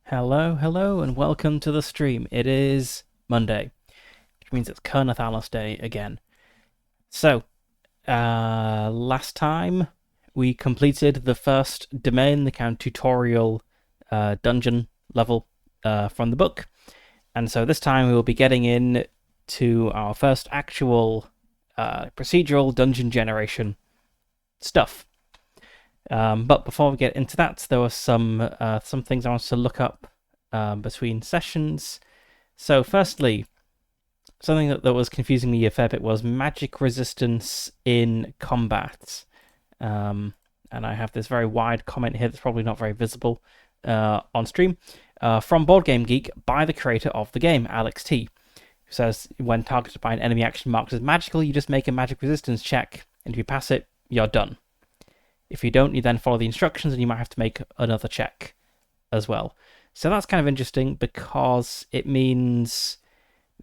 Hello, and welcome to the stream. It is Monday, which means it's Ker Nethalas Day again. So, last time we completed the first domain, the kind of tutorial dungeon level from the book. And so this time we will be getting in to our first actual procedural dungeon generation stuff. But before we get into that, there were some things I wanted to look up between sessions. So firstly, something that was confusing me a fair bit was magic resistance in combat. And I have this very wide comment here that's probably not very visible on stream. From Board Game Geek by the creator of the game, Alex T, who says, when targeted by an enemy action marked as magical, you just make a magic resistance check, and if you pass it, you're done. If you don't, you then follow the instructions, and you might have to make another check as well. So that's kind of interesting because it means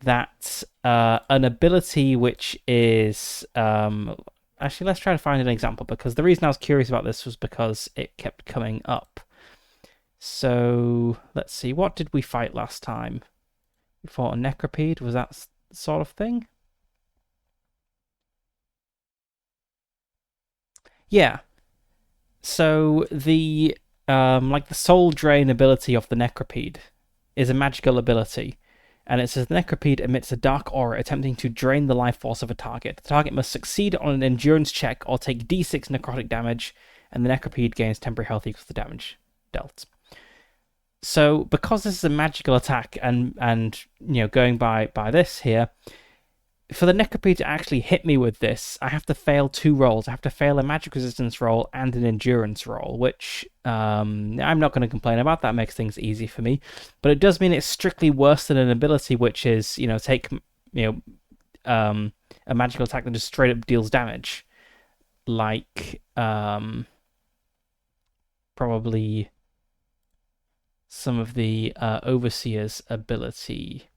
that an ability which is... actually, let's try to find an example, because the reason I was curious about this was because it kept coming up. So, let's see, what did we fight last time? We fought a Necropede, was that sort of thing? Yeah. So, the soul drain ability of the Necropede is a magical ability. And it says the Necropede emits a dark aura attempting to drain the life force of a target. The target must succeed on an endurance check or take d6 necrotic damage, and the Necropede gains temporary health equals the damage dealt. So, because this is a magical attack, and going by this here, for the Necropede to actually hit me with this, I have to fail 2 rolls. I have to fail a magic resistance roll and an endurance roll, which I'm not going to complain about. That makes things easy for me. But it does mean it's strictly worse than an ability which is, take, a magical attack that just straight up deals damage. Like, probably some of the Overseer's ability.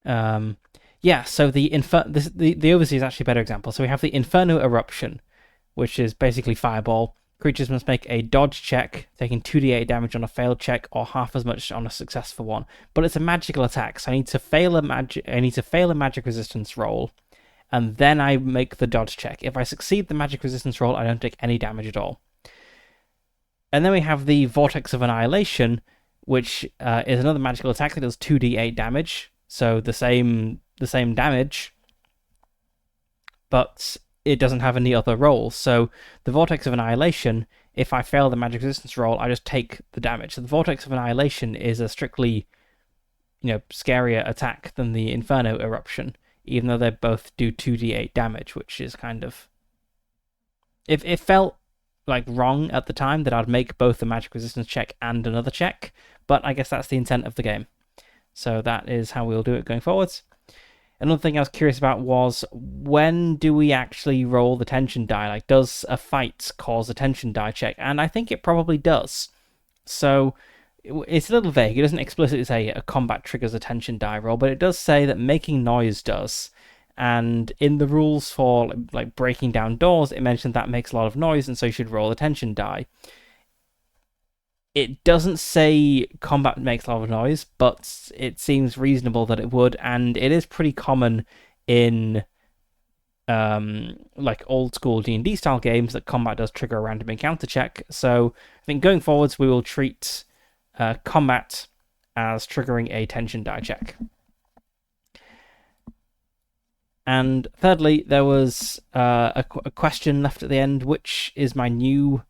So the Overseer is actually a better example. So we have the Inferno Eruption, which is basically Fireball. Creatures must make a dodge check, taking 2d8 damage on a failed check, or half as much on a successful one. But it's a magical attack, so I need to fail a magic resistance roll, and then I make the dodge check. If I succeed the magic resistance roll, I don't take any damage at all. And then we have the Vortex of Annihilation, which is another magical attack that does 2d8 damage. So the same damage, but it doesn't have any other rolls. So the Vortex of Annihilation, if I fail the magic resistance roll, I just take the damage. So the Vortex of Annihilation is a strictly, scarier attack than the Inferno Eruption, even though they both do 2d8 damage, which is kind of... It felt like wrong at the time that I'd make both the magic resistance check and another check, but I guess that's the intent of the game. So that is how we'll do it going forwards. Another thing I was curious about was, when do we actually roll the tension die? Like, does a fight cause a tension die check? And I think it probably does. So it's a little vague. It doesn't explicitly say a combat triggers a tension die roll, but it does say that making noise does. And in the rules for like breaking down doors, it mentioned that makes a lot of noise, and so you should roll a tension die. It doesn't say combat makes a lot of noise, but it seems reasonable that it would, and it is pretty common in like old school D&D style games that combat does trigger a random encounter check. So I think going forwards we will treat combat as triggering a tension die check. And thirdly, there was a question left at the end, which is my new...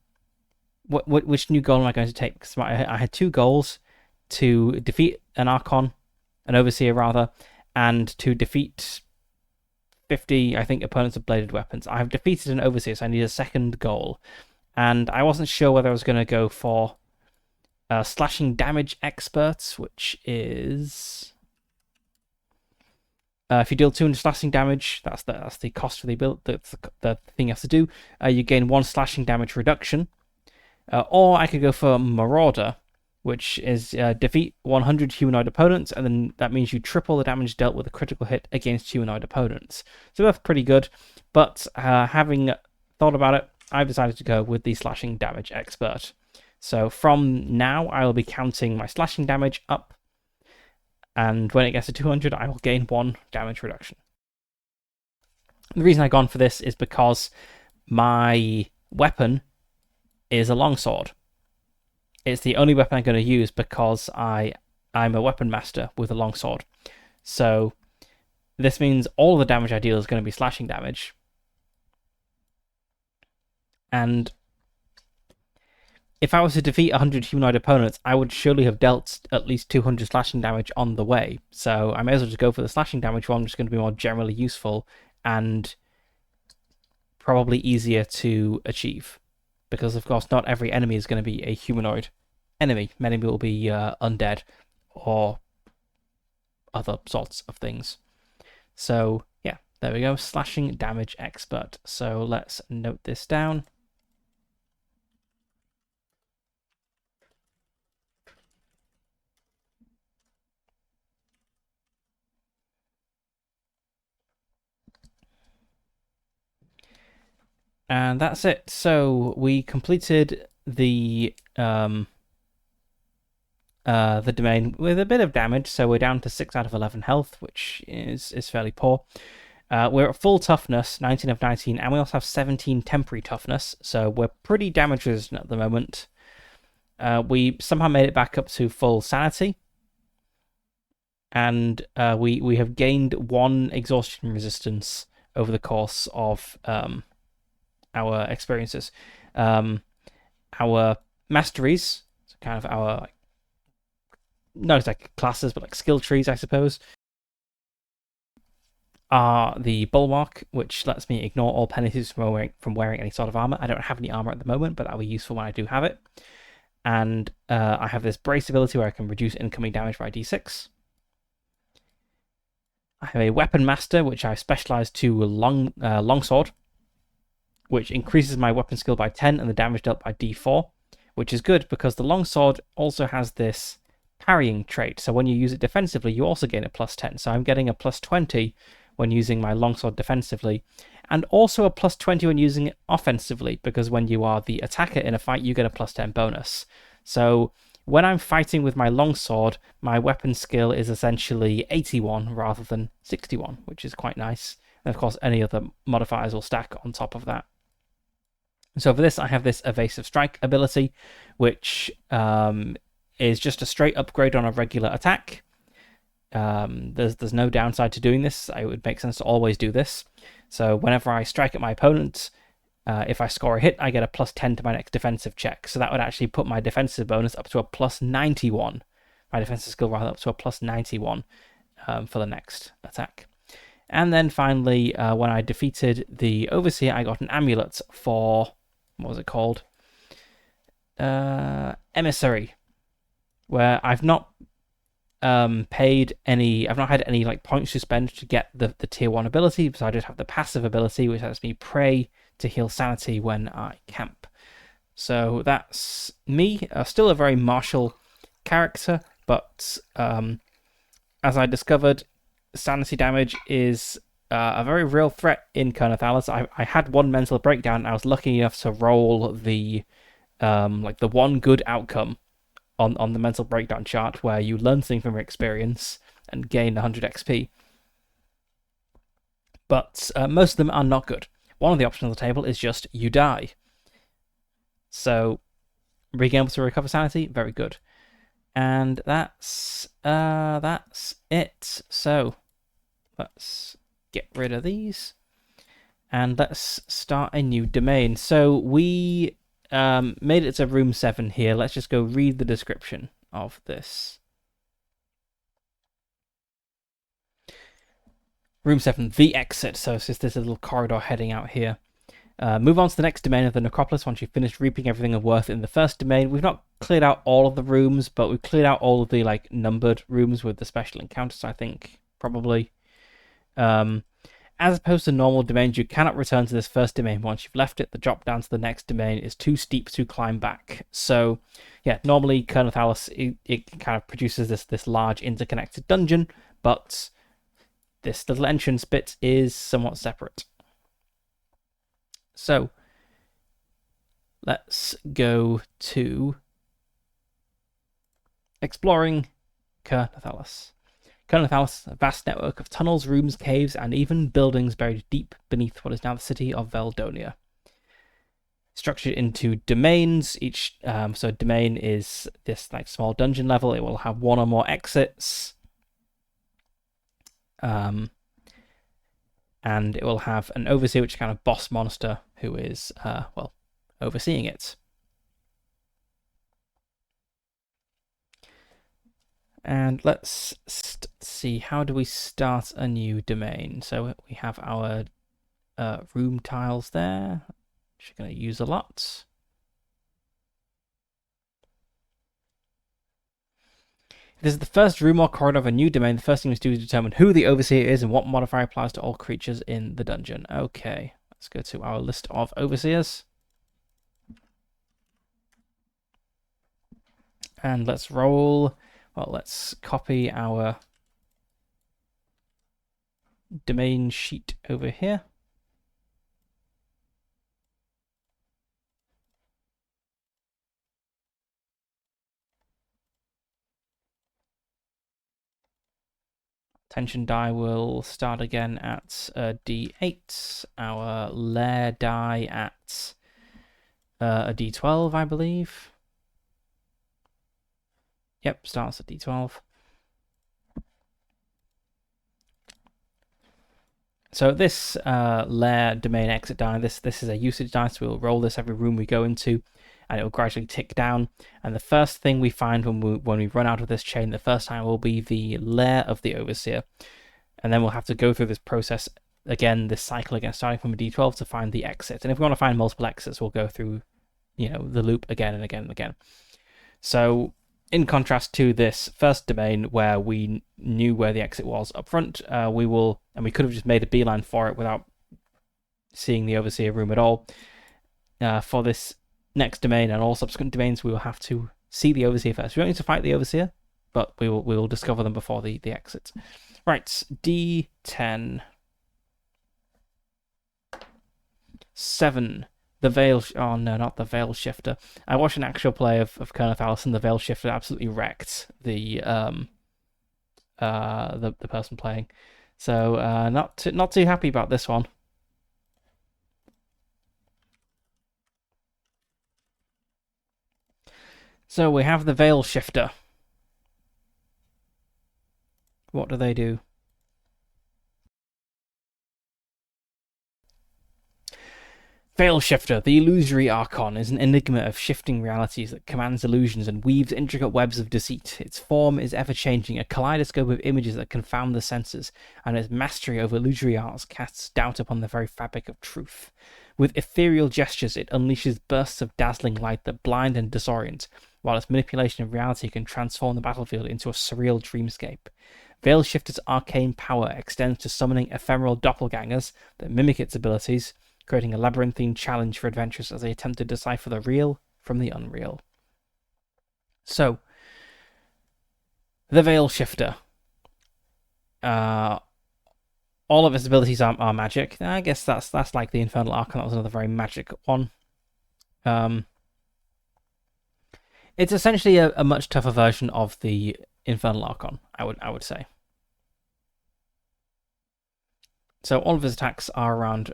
Which new goal am I going to take? Because I had 2 goals: to defeat an Overseer rather, and to defeat 50, I think, opponents of bladed weapons. I have defeated an Overseer, so I need a second goal. And I wasn't sure whether I was going to go for slashing damage experts, which is... if you deal 200 slashing damage, that's the cost for the ability, the thing you have to do. You gain 1 slashing damage reduction. Or I could go for Marauder, which is defeat 100 humanoid opponents, and then that means you triple the damage dealt with a critical hit against humanoid opponents. So both pretty good, but having thought about it, I've decided to go with the slashing damage expert. So from now, I will be counting my slashing damage up, and when it gets to 200, I will gain 1 damage reduction. The reason I've gone for this is because my weapon is a longsword. It's the only weapon I'm going to use because I'm a weapon master with a longsword. So this means all the damage I deal is going to be slashing damage. And if I was to defeat 100 humanoid opponents, I would surely have dealt at least 200 slashing damage on the way. So I may as well just go for the slashing damage one, which is going to be more generally useful and probably easier to achieve. Because, of course, not every enemy is going to be a humanoid enemy. Many will be undead or other sorts of things. So, yeah, there we go. Slashing damage expert. So let's note this down. And that's it. So we completed the domain with a bit of damage. So we're down to 6 out of 11 health, which is fairly poor. We're at full toughness, 19 of 19, and we also have 17 temporary toughness. So we're pretty damage resistant at the moment. We somehow made it back up to full sanity. And we have gained 1 exhaustion resistance over the course of our experiences. Our masteries, so kind of our, not exactly classes, but like skill trees, I suppose, are the Bulwark, which lets me ignore all penalties from wearing any sort of armor. I don't have any armor at the moment, but that'll be useful when I do have it. And I have this Brace ability where I can reduce incoming damage by d6. I have a Weapon Master, which I specialize to Longsword, which increases my weapon skill by 10 and the damage dealt by d4, which is good because the longsword also has this parrying trait. So when you use it defensively, you also gain a plus 10. So I'm getting a plus 20 when using my longsword defensively, and also a plus 20 when using it offensively, because when you are the attacker in a fight, you get a plus 10 bonus. So when I'm fighting with my longsword, my weapon skill is essentially 81 rather than 61, which is quite nice. And of course, any other modifiers will stack on top of that. So for this, I have this Evasive Strike ability, which is just a straight upgrade on a regular attack. There's no downside to doing this. It would make sense to always do this. So whenever I strike at my opponent, if I score a hit, I get a plus 10 to my next defensive check. So that would actually put my defensive bonus up to a plus 91. My defensive skill rather up to a plus 91 for the next attack. And then finally, when I defeated the Overseer, I got an amulet for, what was it called? Emissary, where I've not paid any, I've not had any like points to spend to get the tier 1 ability, so I just have the passive ability, which lets me pray to heal sanity when I camp. So that's me, still a very martial character, but as I discovered, sanity damage is a very real threat in Ker Nethalas. I had one mental breakdown, and I was lucky enough to roll the like the one good outcome on the mental breakdown chart, where you learn something from your experience and gain 100 XP. But most of them are not good. One of the options on the table is just you die. So being able to recover sanity, very good. And that's it. So let's get rid of these and let's start a new domain. So we made it to room 7 here. Let's just go read the description of this. Room 7, the exit. So it's just this little corridor heading out here. Move on to the next domain of the necropolis once you've finished reaping everything of worth in the first domain. We've not cleared out all of the rooms, but we've cleared out all of the like numbered rooms with the special encounters, I think, probably. As opposed to normal domains, you cannot return to this first domain once you've left it. The drop down to the next domain is too steep to climb back. So, yeah, normally Ker Nethalas, it kind of produces this large interconnected dungeon, but this little entrance bit is somewhat separate. So, let's go to exploring Ker Nethalas. Ker Nethalas is a vast network of tunnels, rooms, caves, and even buildings buried deep beneath what is now the city of Veldonia. Structured into domains. Each so domain is this like small dungeon level. It will have one or more exits. And it will have an overseer, which is kind of boss monster, who is well, overseeing it. And let's see, how do we start a new domain? So we have our room tiles there, which we're going to use a lot. If this is the first room or corridor of a new domain, the first thing we do is determine who the overseer is and what modifier applies to all creatures in the dungeon. Okay, let's go to our list of overseers. And let's roll. Well, let's copy our domain sheet over here. Tension die will start again at D8. Our lair die at a D12, I believe. Yep, starts at D12. So this lair domain exit die, this is a usage die, so we'll roll this every room we go into, and it will gradually tick down. And the first thing we find when we run out of this chain the first time will be the lair of the overseer, and then we'll have to go through this process again, this cycle again, starting from a D12 to find the exit. And if we want to find multiple exits, we'll go through, you know, the loop again and again and again. So in contrast to this first domain where we knew where the exit was up front, we could have just made a beeline for it without seeing the overseer room at all. For this next domain and all subsequent domains, we will have to see the overseer first. We don't need to fight the overseer, but we will discover them before the exit. Right, D10. 7. The Veil... Oh, no, not the Veil Shifter. I watched an actual play of Ker Nethalas, and the Veil Shifter absolutely wrecked the person playing. So, not too happy about this one. So, we have the Veil Shifter. What do they do? Veil Shifter, the illusory archon, is an enigma of shifting realities that commands illusions and weaves intricate webs of deceit. Its form is ever-changing, a kaleidoscope of images that confound the senses, and its mastery over illusory arts casts doubt upon the very fabric of truth. With ethereal gestures, it unleashes bursts of dazzling light that blind and disorient, while its manipulation of reality can transform the battlefield into a surreal dreamscape. Veil Shifter's arcane power extends to summoning ephemeral doppelgangers that mimic its abilities, creating a labyrinthine challenge for adventurers as they attempt to decipher the real from the unreal. So, the Veil Shifter. All of its abilities are magic. I guess that's like the Infernal Archon. That was another very magic one. It's essentially a much tougher version of the Infernal Archon, I would say. So all of his attacks are around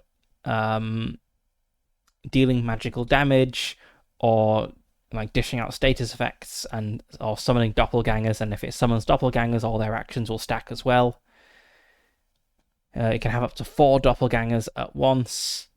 dealing magical damage, or like dishing out status effects, or summoning doppelgangers, and if it summons doppelgangers, all their actions will stack as well. It can have up to 4 doppelgangers at once.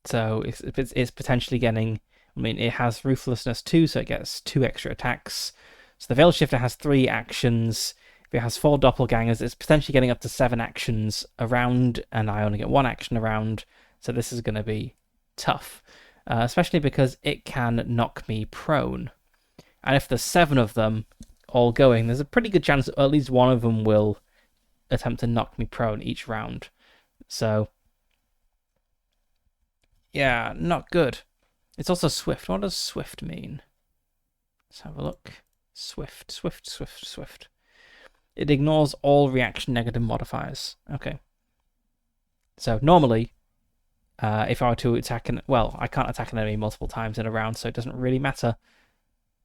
So it's potentially getting... I mean, it has Ruthlessness too, so it gets 2 extra attacks. So the Veil Shifter has 3 actions. If it has 4 doppelgangers, it's potentially getting up to 7 actions around, and I only get 1 action around. So this is going to be tough, especially because it can knock me prone. And if there's 7 of them all going, there's a pretty good chance that at least one of them will attempt to knock me prone each round. So, yeah, not good. It's also swift. What does swift mean? Let's have a look. Swift. It ignores all reaction negative modifiers. Okay. So normally, if I were to attack well, I can't attack an enemy multiple times in a round, so it doesn't really matter.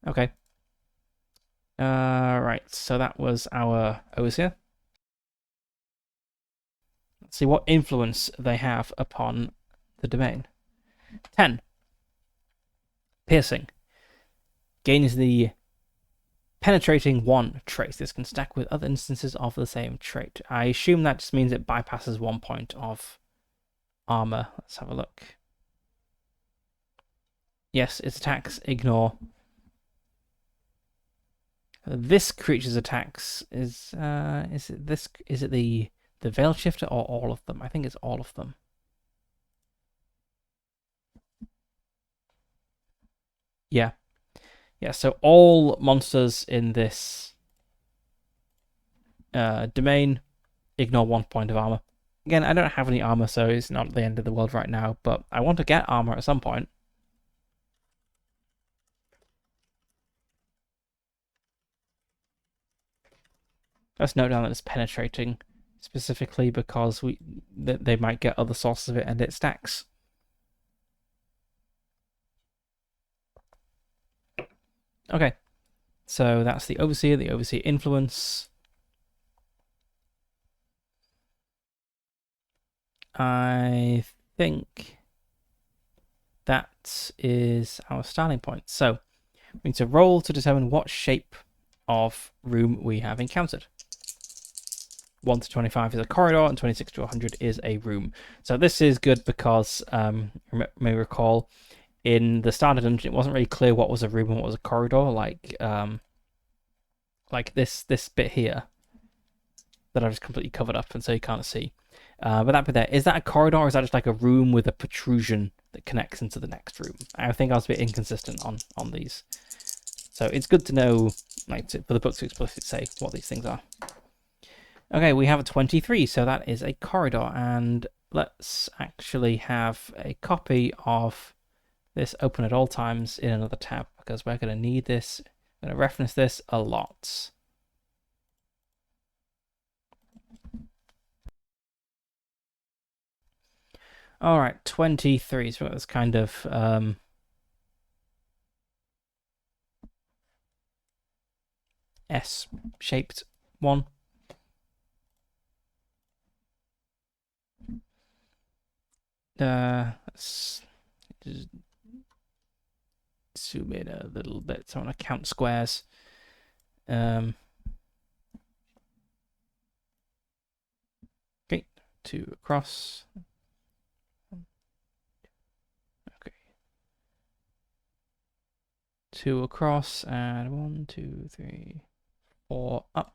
Okay. Right, so that was our Overseer. Let's see what influence they have upon the domain. 10. Piercing. Gains the Penetrating 1 trait. This can stack with other instances of the same trait. I assume that just means it bypasses 1 point of armor. Let's have a look. Yes, its attacks ignore. This creature's attacks is it the Veil Shifter or all of them? I think it's all of them. Yeah. Yeah, so all monsters in this domain ignore 1 point of armor. Again, I don't have any armor, so it's not the end of the world right now, but I want to get armor at some point. Let's note down that it's penetrating, specifically because they might get other sources of it and it stacks. Okay, so that's the Overseer influence. I think that is our starting point. So we need to roll to determine what shape of room we have encountered. 1 to 25 is a corridor, and 26 to 100 is a room. So this is good because, you may recall, in the starter dungeon, it wasn't really clear what was a room and what was a corridor. Like this bit here that I've just completely covered up, and so you can't see. But that bit there, is that a corridor, or is that just like a room with a protrusion that connects into the next room? I think I was a bit inconsistent on these. So it's good to know, like, for the book to explicitly say what these things are. Okay, we have a 23, so that is a corridor, and let's actually have a copy of this open at all times in another tab, because we're going to need this. I'm going to reference this a lot. All right, 23, so it's kind of S-shaped one. Let's just zoom in a little bit. So I want to count squares. Okay, 2 across. Okay, 2 across, and 1, 2, 3, 4 up.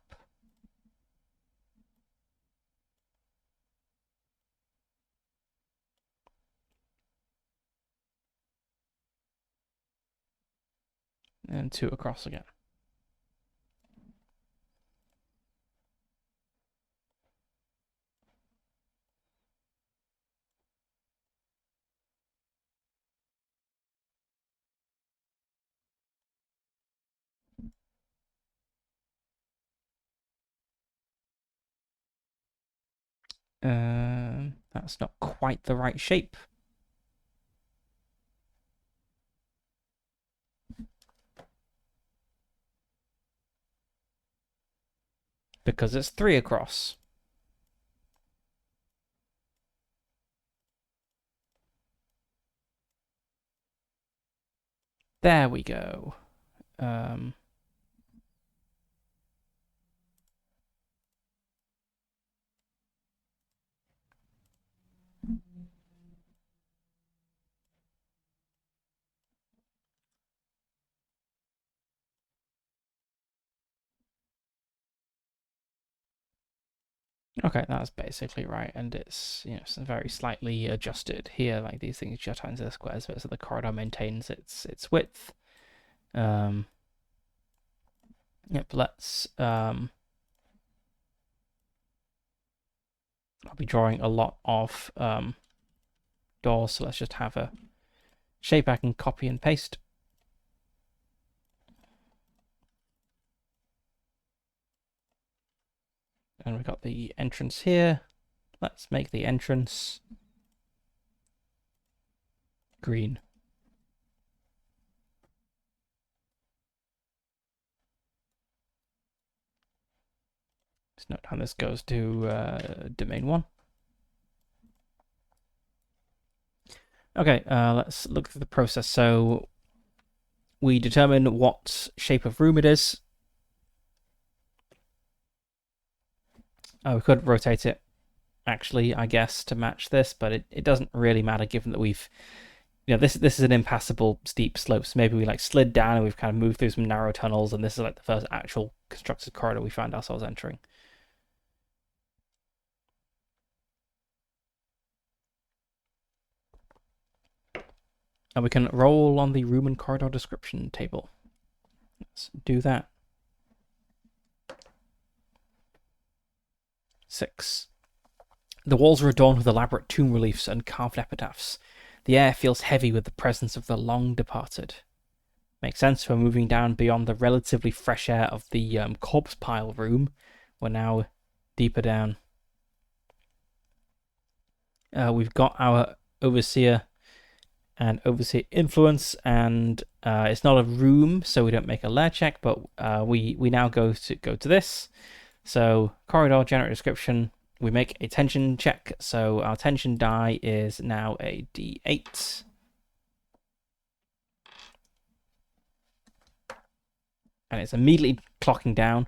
And 2 across again. That's not quite the right shape. Because it's 3 across. There we go. Okay, that's basically right, and it's, you know, it's very slightly adjusted here. Like, these things jut into the squares, but so the corridor maintains its width. Yep, let's I'll be drawing a lot of doors, so let's just have a shape I can copy and paste. And we've got the entrance here. Let's make the entrance green. Let's note how this goes to domain 1. Okay, let's look through the process. So we determine what shape of room it is. We could rotate it, actually, I guess, to match this, but it doesn't really matter given that we've, this is an impassable steep slope. So maybe we like slid down and we've kind of moved through some narrow tunnels, and this is like the first actual constructed corridor we find ourselves entering. And we can roll on the room and corridor description table. Let's do that. 6. The walls are adorned with elaborate tomb reliefs and carved epitaphs. The air feels heavy with the presence of the long departed. Makes sense, we're moving down beyond the relatively fresh air of the corpse pile room. We're now deeper down. We've got our overseer and overseer influence, and it's not a room, so we don't make a lair check, but we now go to this. So corridor, generate description, we make a tension check. So our tension die is now a D8. And it's immediately clocking down.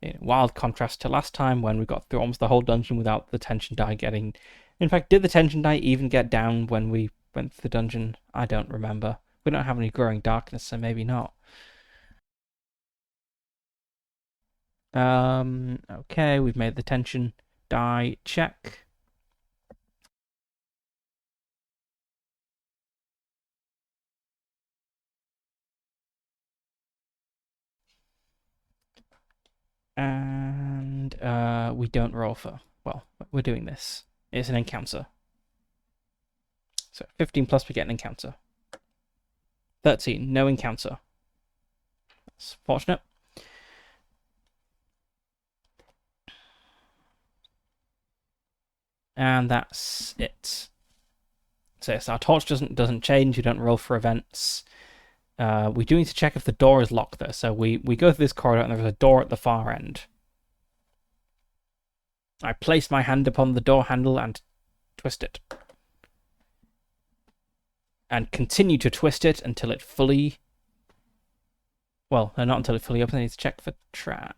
In wild contrast to last time when we got through almost the whole dungeon without the tension die getting... In fact, did the tension die even get down when we went through the dungeon? I don't remember. We don't have any growing darkness, so maybe not. Okay, we've made the tension die check. And we don't roll for... Well, we're doing this. It's an encounter. So 15 plus we get an encounter. 13, no encounter. That's fortunate. And that's it. So yes, our torch doesn't change. We don't roll for events. We do need to check if the door is locked though. So we go through this corridor and there's a door at the far end. I place my hand upon the door handle and twist it. And continue to twist it until it fully... Well, no, not until it fully opens. I need to check for traps.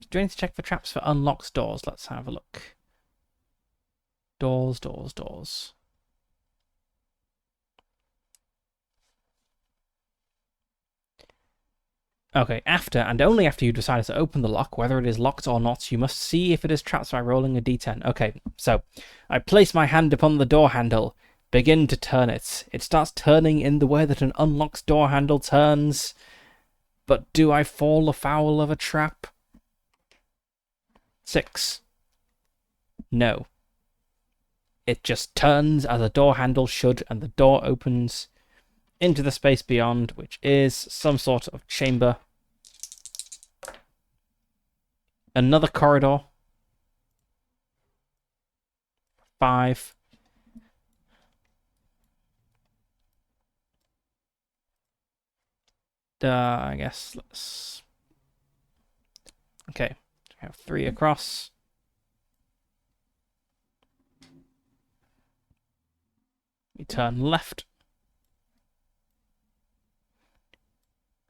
Do I need to check for traps for unlocked doors? Let's have a look. Doors, doors, doors. Okay, after and only after you decide to open the lock, whether it is locked or not, you must see if it is trapped by rolling a d10. Okay, so I place my hand upon the door handle, begin to turn it. It starts turning in the way that an unlocked door handle turns. But do I fall afoul of a trap? 6. No. It just turns as a door handle should, and the door opens into the space beyond, which is some sort of chamber. Another corridor. 5. I guess let's... Okay, we have 3 across. We turn left.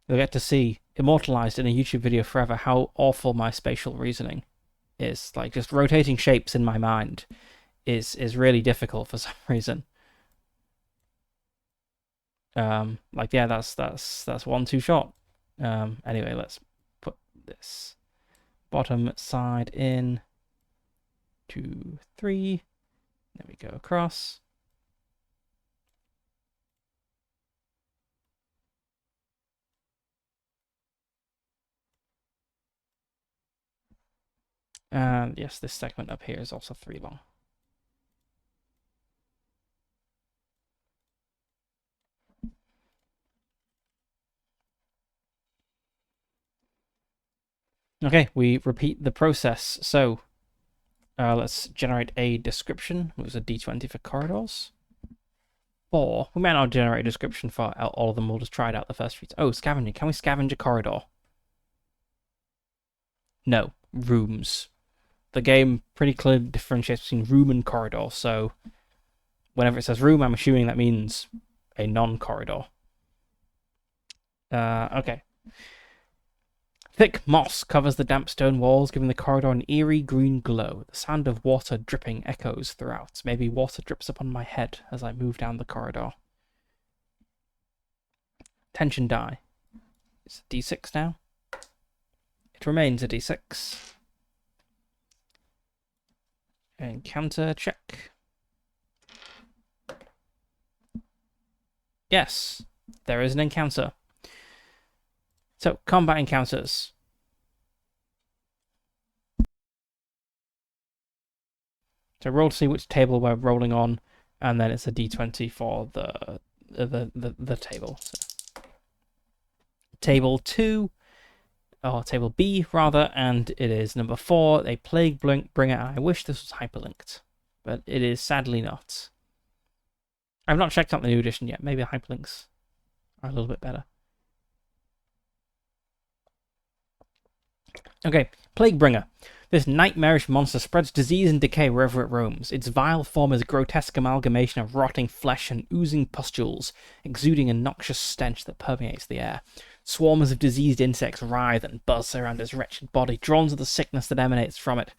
You'll get to see, immortalized in a YouTube video forever, how awful my spatial reasoning is. Like, just rotating shapes in my mind is really difficult for some reason. Like, yeah, that's one too short. Anyway, let's put this bottom side in. 2, 3. Then we go across. And yes, this segment up here is also 3 long. Okay, we repeat the process. So let's generate a description. It was a d20 for corridors. 4. We might not generate a description for all of them. We'll just try it out the first few. Oh, scavenging. Can we scavenge a corridor? No. Rooms. The game pretty clearly differentiates between room and corridor, so whenever it says room, I'm assuming that means a non-corridor. Okay. Thick moss covers the damp stone walls, giving the corridor an eerie green glow. The sound of water dripping echoes throughout. Maybe water drips upon my head as I move down the corridor. Tension die. It's a D6 now. It remains a D6. Encounter check. Yes, there is an encounter. So, combat encounters. So roll to see which table we're rolling on, and then it's a D20 for the table. So, table 2, or table B rather, and it is number 4, a Plague Bringer. I wish this was hyperlinked, but it is sadly not. I've not checked out the new edition yet. Maybe hyperlinks are a little bit better. Okay, Plague Bringer. This nightmarish monster spreads disease and decay wherever it roams. Its vile form is a grotesque amalgamation of rotting flesh and oozing pustules, exuding a noxious stench that permeates the air. Swarms of diseased insects writhe and buzz around its wretched body, drawn to the sickness that emanates from it.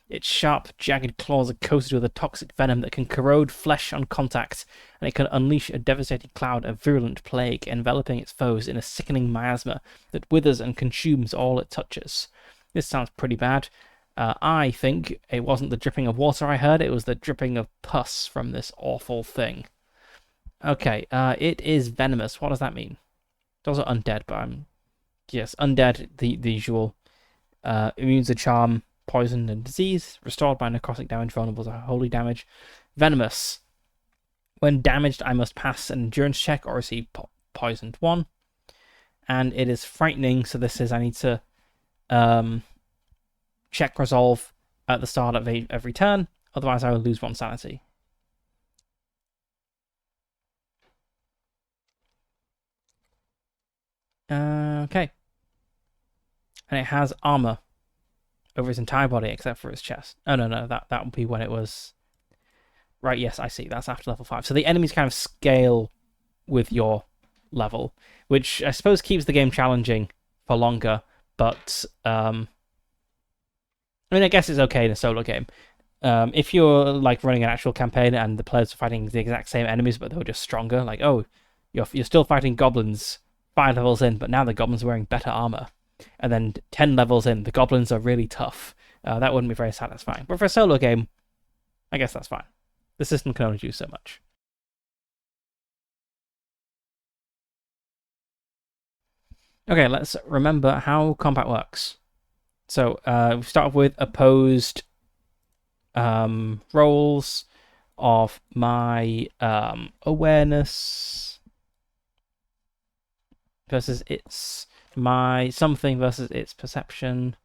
Its sharp, jagged claws are coated with a toxic venom that can corrode flesh on contact, and it can unleash a devastating cloud of virulent plague, enveloping its foes in a sickening miasma that withers and consumes all it touches. This sounds pretty bad. I think it wasn't the dripping of water I heard, it was the dripping of pus from this awful thing. Okay, it is venomous. What does that mean? It's also undead, but yes, undead, the usual. Immune to charm, poison, and disease. Restored by necrotic damage, vulnerable to holy damage. Venomous. When damaged, I must pass an endurance check or receive poisoned 1. And it is frightening, so this is I need to check resolve at the start of every turn, otherwise I will lose 1 sanity. Okay. And it has armor over its entire body except for its chest. Oh, no, that would be when it was... Right, yes, I see. That's after level 5. So the enemies kind of scale with your level, which I suppose keeps the game challenging for longer, but... I mean, I guess it's okay in a solo game. If you're like running an actual campaign and the players are fighting the exact same enemies, but they were just stronger, like, oh, you're still fighting goblins 5 levels in, but now the goblins are wearing better armor. And then 10 levels in, the goblins are really tough. That wouldn't be very satisfying. But for a solo game, I guess that's fine. The system can only do so much. Okay, let's remember how combat works. So we start off with opposed rolls of my awareness versus its my something versus its perception.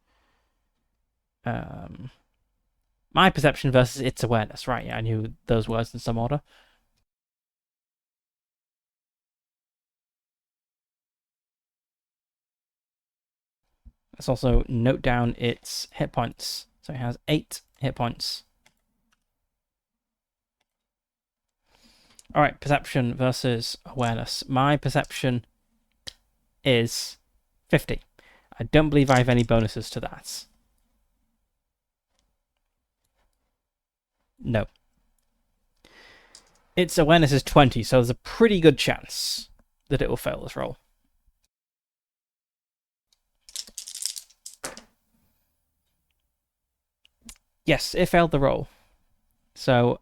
My perception versus its awareness. Right, yeah, I knew those words in some order. Let's also note down its hit points. So it has 8 hit points. Alright, perception versus awareness. My perception is 50. I don't believe I have any bonuses to that. No. Its awareness is 20, so there's a pretty good chance that it will fail this roll. Yes, it failed the roll. So,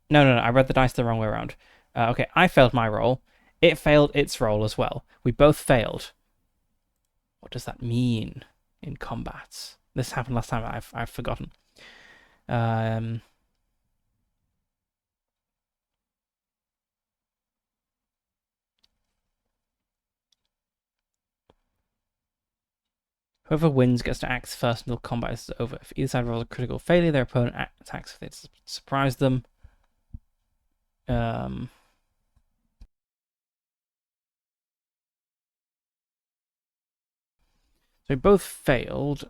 no, I read the dice the wrong way around. Okay, I failed my roll. It failed its roll as well. We both failed. What does that mean in combat? This happened last time. I've forgotten. Whoever wins gets to act first until combat is over. If either side rolls a critical failure, their opponent attacks if they surprise them. So we both failed.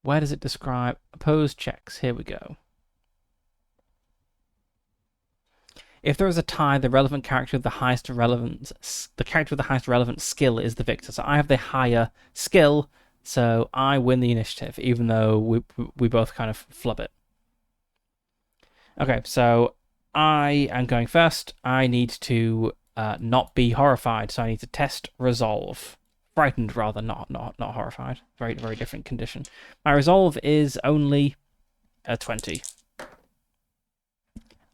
Where does it describe opposed checks? Here we go. If there is a tie, the relevant character with the highest relevance, the character with the highest relevant skill is the victor. So I have the higher skill, so I win the initiative, even though we both kind of flub it. Okay, so I am going first. I need to not be horrified, so I need to test resolve. Frightened, rather, not horrified. Very, very different condition. My resolve is only a 20.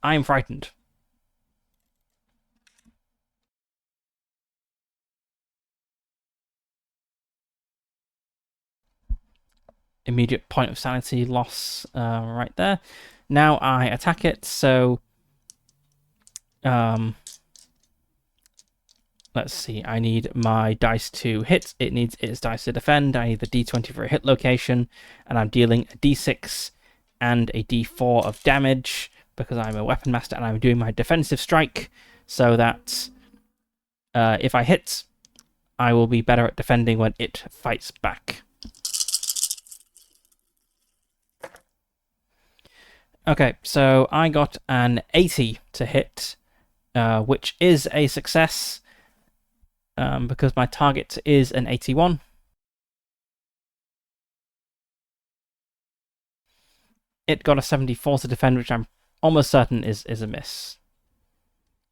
I am frightened. Immediate point of sanity loss right there. Now I attack it, so let's see, I need my dice to hit, it needs its dice to defend, I need the d20 for a hit location, and I'm dealing a d6 and a d4 of damage, because I'm a weapon master and I'm doing my defensive strike, so that if I hit, I will be better at defending when it fights back. Okay, so I got an 80 to hit, which is a success, because my target is an 81. It got a 74 to defend, which I'm almost certain is a miss.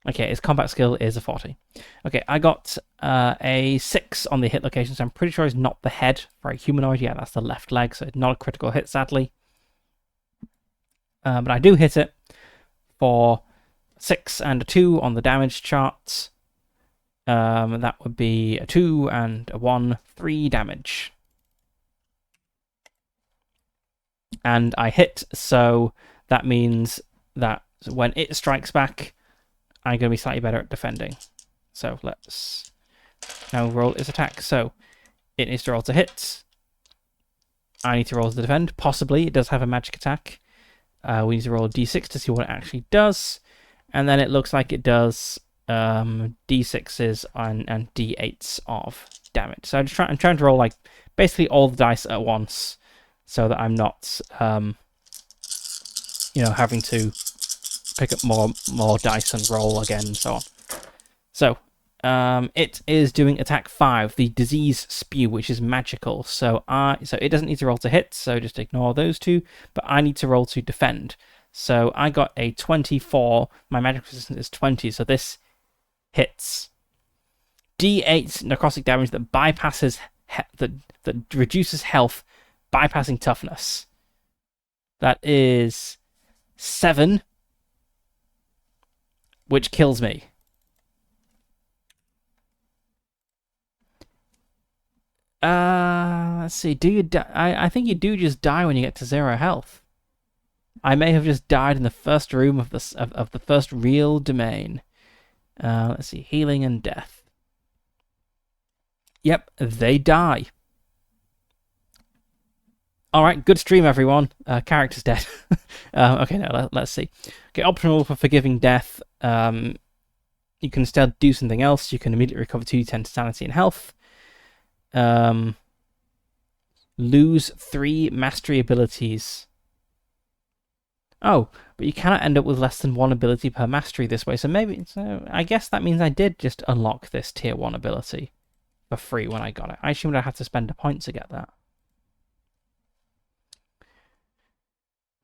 Okay, its combat skill is a 40. Okay, I got a 6 on the hit location, so I'm pretty sure it's not the head for a humanoid. Yeah, that's the left leg, so it's not a critical hit, sadly. But I do hit it for 6 and a 2 on the damage chart. That would be a 2 and a 1, 3 damage. And I hit, so that means that when it strikes back, I'm going to be slightly better at defending. So let's now roll its attack. So it needs to roll to hit. I need to roll to defend. Possibly. It does have a magic attack. We need to roll a d6 to see what it actually does. And then it looks like it does d6s and d8s of damage. So I'm trying to roll like basically all the dice at once, so that I'm not having to pick up more dice and roll again and so on. So it is doing attack 5, the disease spew, which is magical. So it doesn't need to roll to hit, so just ignore those two. But I need to roll to defend. So I got a 24. My magic resistance is 20, so this hits. D8 necrotic damage that bypasses that reduces health, bypassing toughness. That is 7, which kills me. Let's see. Do you die? I think you do just die when you get to 0 health. I may have just died in the first room of the first real domain. Let's see. Healing and death. Yep, they die. All right, good stream, everyone. Character's dead. Okay, now let's see. Okay, optional for forgiving death. You can instead do something else. You can immediately recover 2d10 sanity and health. Lose 3 mastery abilities. Oh, but you cannot end up with less than 1 ability per mastery this way. So I guess that means I did just unlock this tier 1 ability for free when I got it. I assumed I'd have to spend a point to get that.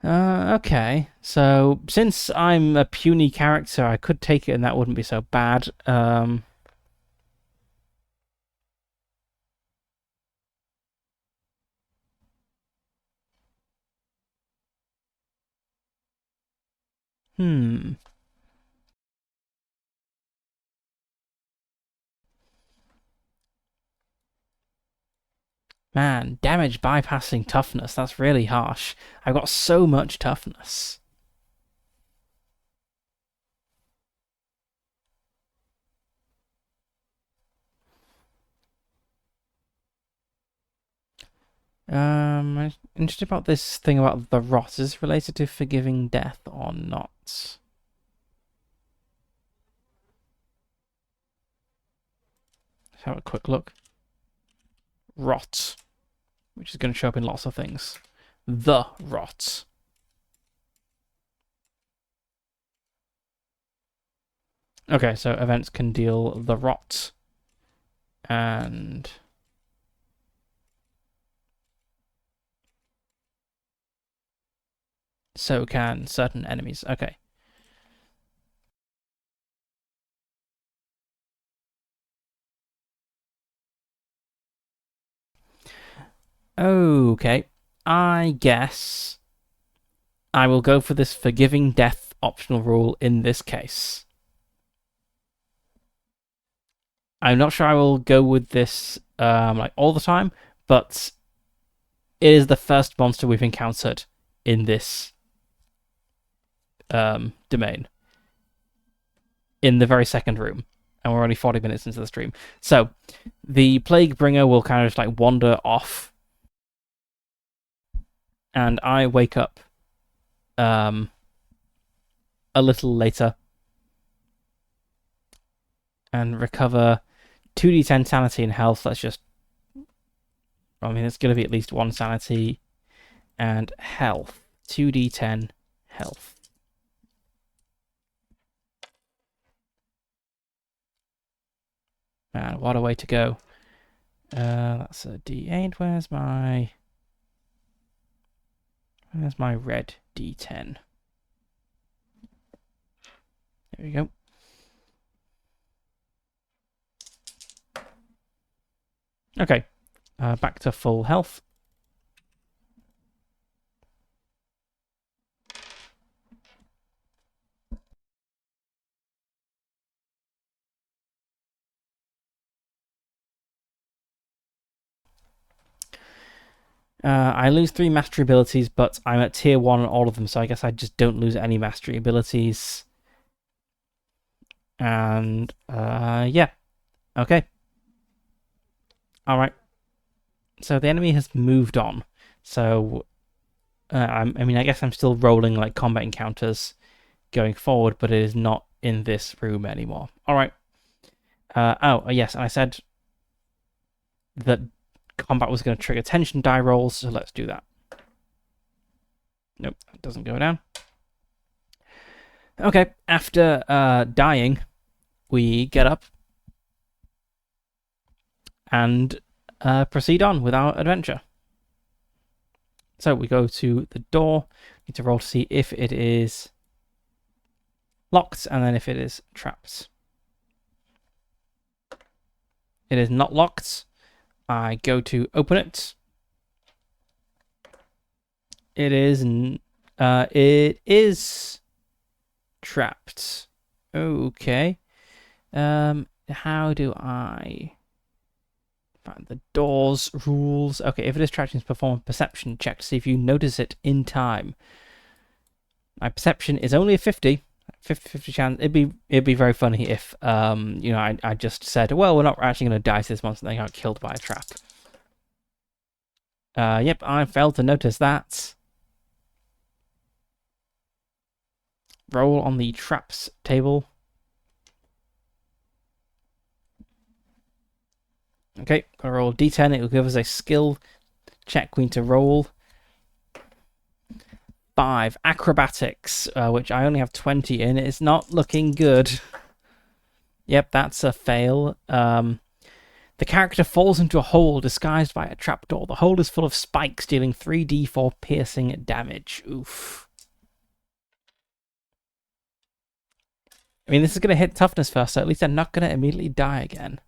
Okay, so since I'm a puny character, I could take it and that wouldn't be so bad. Man, damage bypassing toughness, that's really harsh. I've got so much toughness. I'm interested about this thing about the rot. Is this related to forgiving death or not? Let's have a quick look. Rot, which is going to show up in lots of things. The rot. Okay, so events can deal the rot. And so can certain enemies. Okay. Okay. I guess I will go for this forgiving death optional rule in this case. I'm not sure I will go with this like all the time, but it is the first monster we've encountered in this domain. In the very second room. And we're only 40 minutes into the stream. So the Plague Bringer will kind of just like wander off. And I wake up a little later and recover 2d10 sanity and health. Let's just... I mean, it's going to be at least 1 sanity and health. 2d10 health. Man, what a way to go. That's a d8. Where's my red d10? There we go. Okay, back to full health. I lose 3 mastery abilities, but I'm at tier 1 on all of them, so I guess I just don't lose any mastery abilities. And, yeah. Okay. Alright. So the enemy has moved on. So, I mean, I guess I'm still rolling, like, combat encounters going forward, but it is not in this room anymore. Alright. Yes, I said that combat was going to trigger tension die rolls, so let's do that. Nope, that doesn't go down. Okay, after dying, we get up and proceed on with our adventure. So we go to the door, need to roll to see if it is locked, and then if it is trapped. It is not locked. I go to open it. It is trapped. Okay. How do I find the doors rules? Okay, if it is trapped, you can perform a perception check to see if you notice it in time. My perception is only a 50 chance. It'd be very funny if I just said, well, we're not actually going to die to this monster, they got killed by a trap. Yep, I failed to notice that. Roll on the traps table. Okay, gotta roll a d10. It will give us a skill check we need to roll. 5 acrobatics, which I only have 20 in. It's not looking good. Yep, that's a fail. The character falls into a hole disguised by a trapdoor. The hole is full of spikes, dealing 3d4 piercing damage. Oof. I mean, this is going to hit toughness first, so at least I'm not going to immediately die again.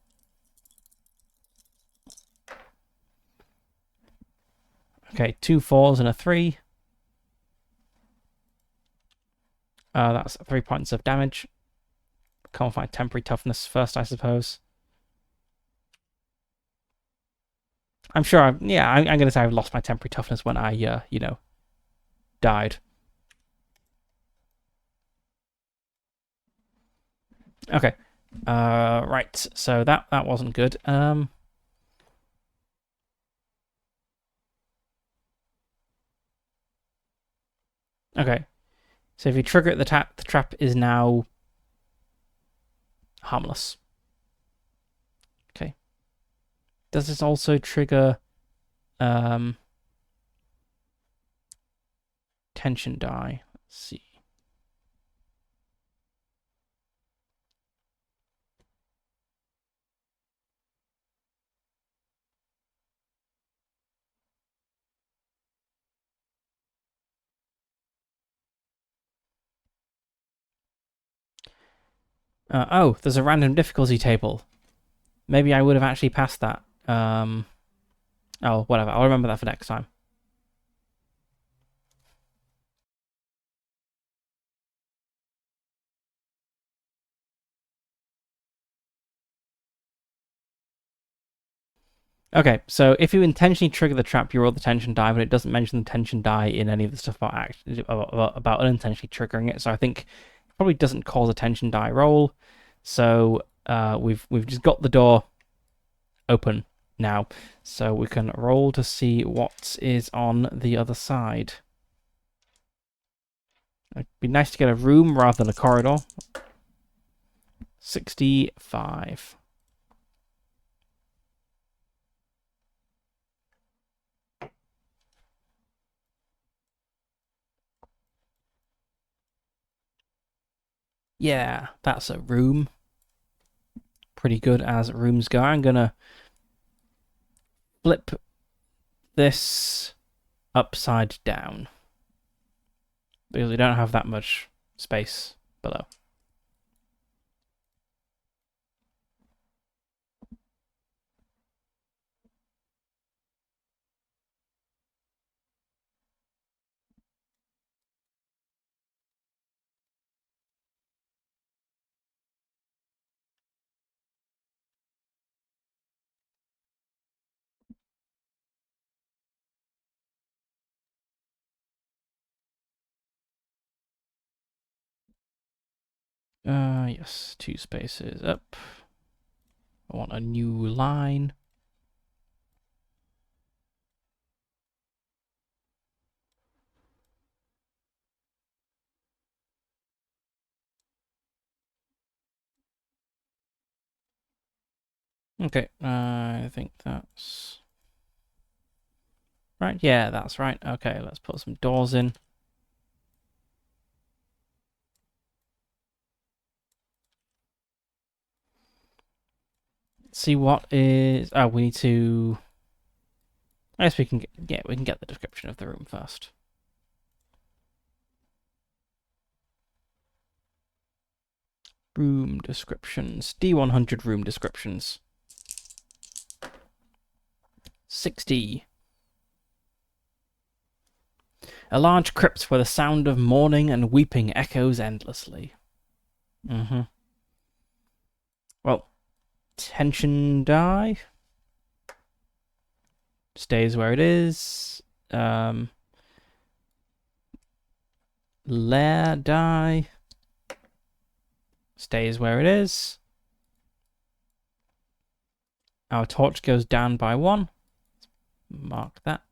Okay, 2 4s and a 3. That's 3 points of damage. Can't find temporary toughness first, I suppose. I'm sure I'm going to say I've lost my temporary toughness when I, died. Okay. Right. So that wasn't good. Okay. So if you trigger it, the trap is now harmless. Okay. Does this also trigger tension die? Let's see. Oh, there's a random difficulty table. Maybe I would have actually passed that. Oh, whatever. I'll remember that for next time. Okay, so if you intentionally trigger the trap, you roll the tension die, but it doesn't mention the tension die in any of the stuff about unintentionally triggering it. So I think it probably doesn't cause a tension die roll. So we've just got the door open now, so we can roll to see what is on the other side. It'd be nice to get a room rather than a corridor. 65. Yeah, that's a room. Pretty good as rooms go. I'm gonna flip this upside down because we don't have that much space below. Yes, 2 spaces up. I want a new line. Okay, I think that's right. Yeah, that's right. Okay, let's put some doors in. See what is. Oh, we need to. I guess we can get. Yeah, we can get the description of the room first. Room descriptions. D100 room descriptions. 60. A large crypt where the sound of mourning and weeping echoes endlessly. Well, tension die. Stays where it is. Lair die. Stays where it is. Our torch goes down by 1. Mark that.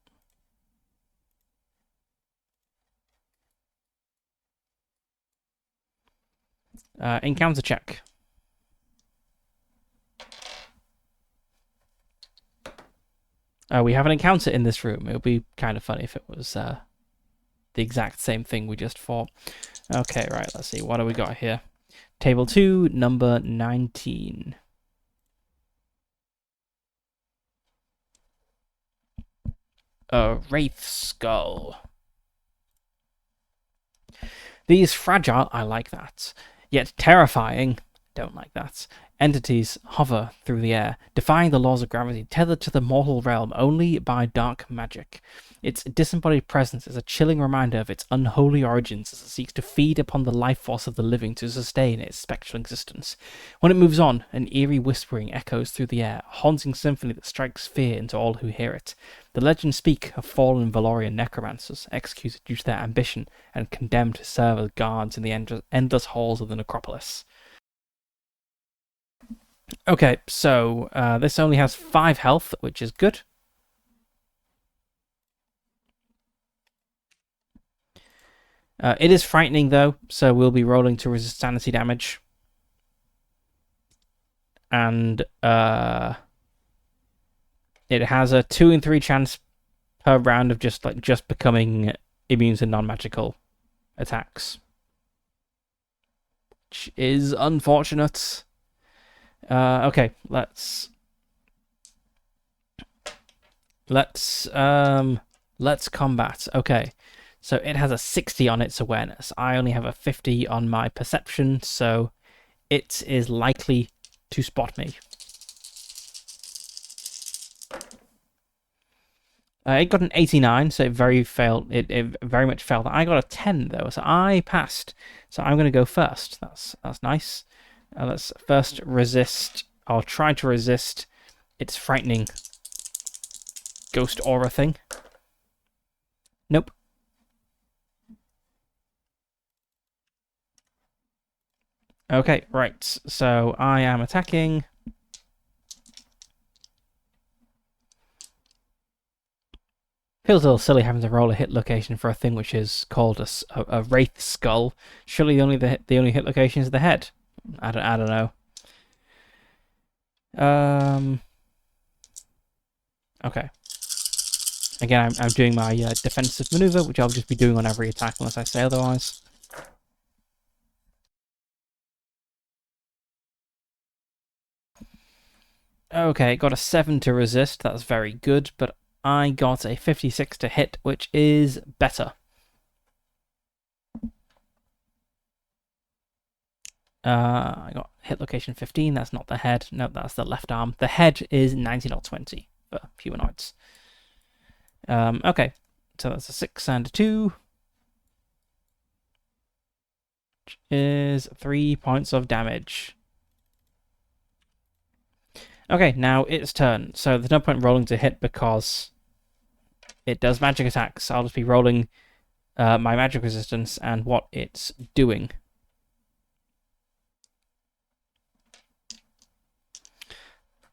Encounter check. We have an encounter in this room. It would be kind of funny if it was the exact same thing we just fought. Okay, right, let's see. What do we got here? Table 2, number 19. A wraith skull. These fragile, I like that, yet terrifying, don't like that, entities hover through the air, defying the laws of gravity, tethered to the mortal realm only by dark magic. Its disembodied presence is a chilling reminder of its unholy origins as it seeks to feed upon the life force of the living to sustain its spectral existence. When it moves on, an eerie whispering echoes through the air, a haunting symphony that strikes fear into all who hear it. The legends speak of fallen Valorian necromancers, executed due to their ambition and condemned to serve as guards in the endless halls of the necropolis. Okay, so this only has 5 health, which is good. It is frightening, though, so we'll be rolling to resist sanity damage. And it has a 2 in 3 chance per round of just becoming immune to non-magical attacks, which is unfortunate. Okay, let's combat. Okay, so it has a 60 on its awareness. I only have a 50 on my perception, so it is likely to spot me. It got an 89, so it very much failed. I got a 10 though, so I passed. So I'm going to go first. That's nice. Let's first resist. I'll try to resist its frightening ghost aura thing. Nope. Okay, right. So I am attacking. Feels a little silly having to roll a hit location for a thing which is called a wraith skull. Surely the only hit location is the head. I don't know. Okay. Again, I'm doing my defensive maneuver, which I'll just be doing on every attack unless I say otherwise. Okay, got a 7 to resist. That's very good, but I got a 56 to hit, which is better. I got hit location 15. That's not the head. No, that's the left arm. The head is 19 or 20 for humanoids. Okay, so that's a 6 and a 2. Which is 3 points of damage. Okay, now it's turn. So there's no point rolling to hit because it does magic attacks. I'll just be rolling my magic resistance and what it's doing.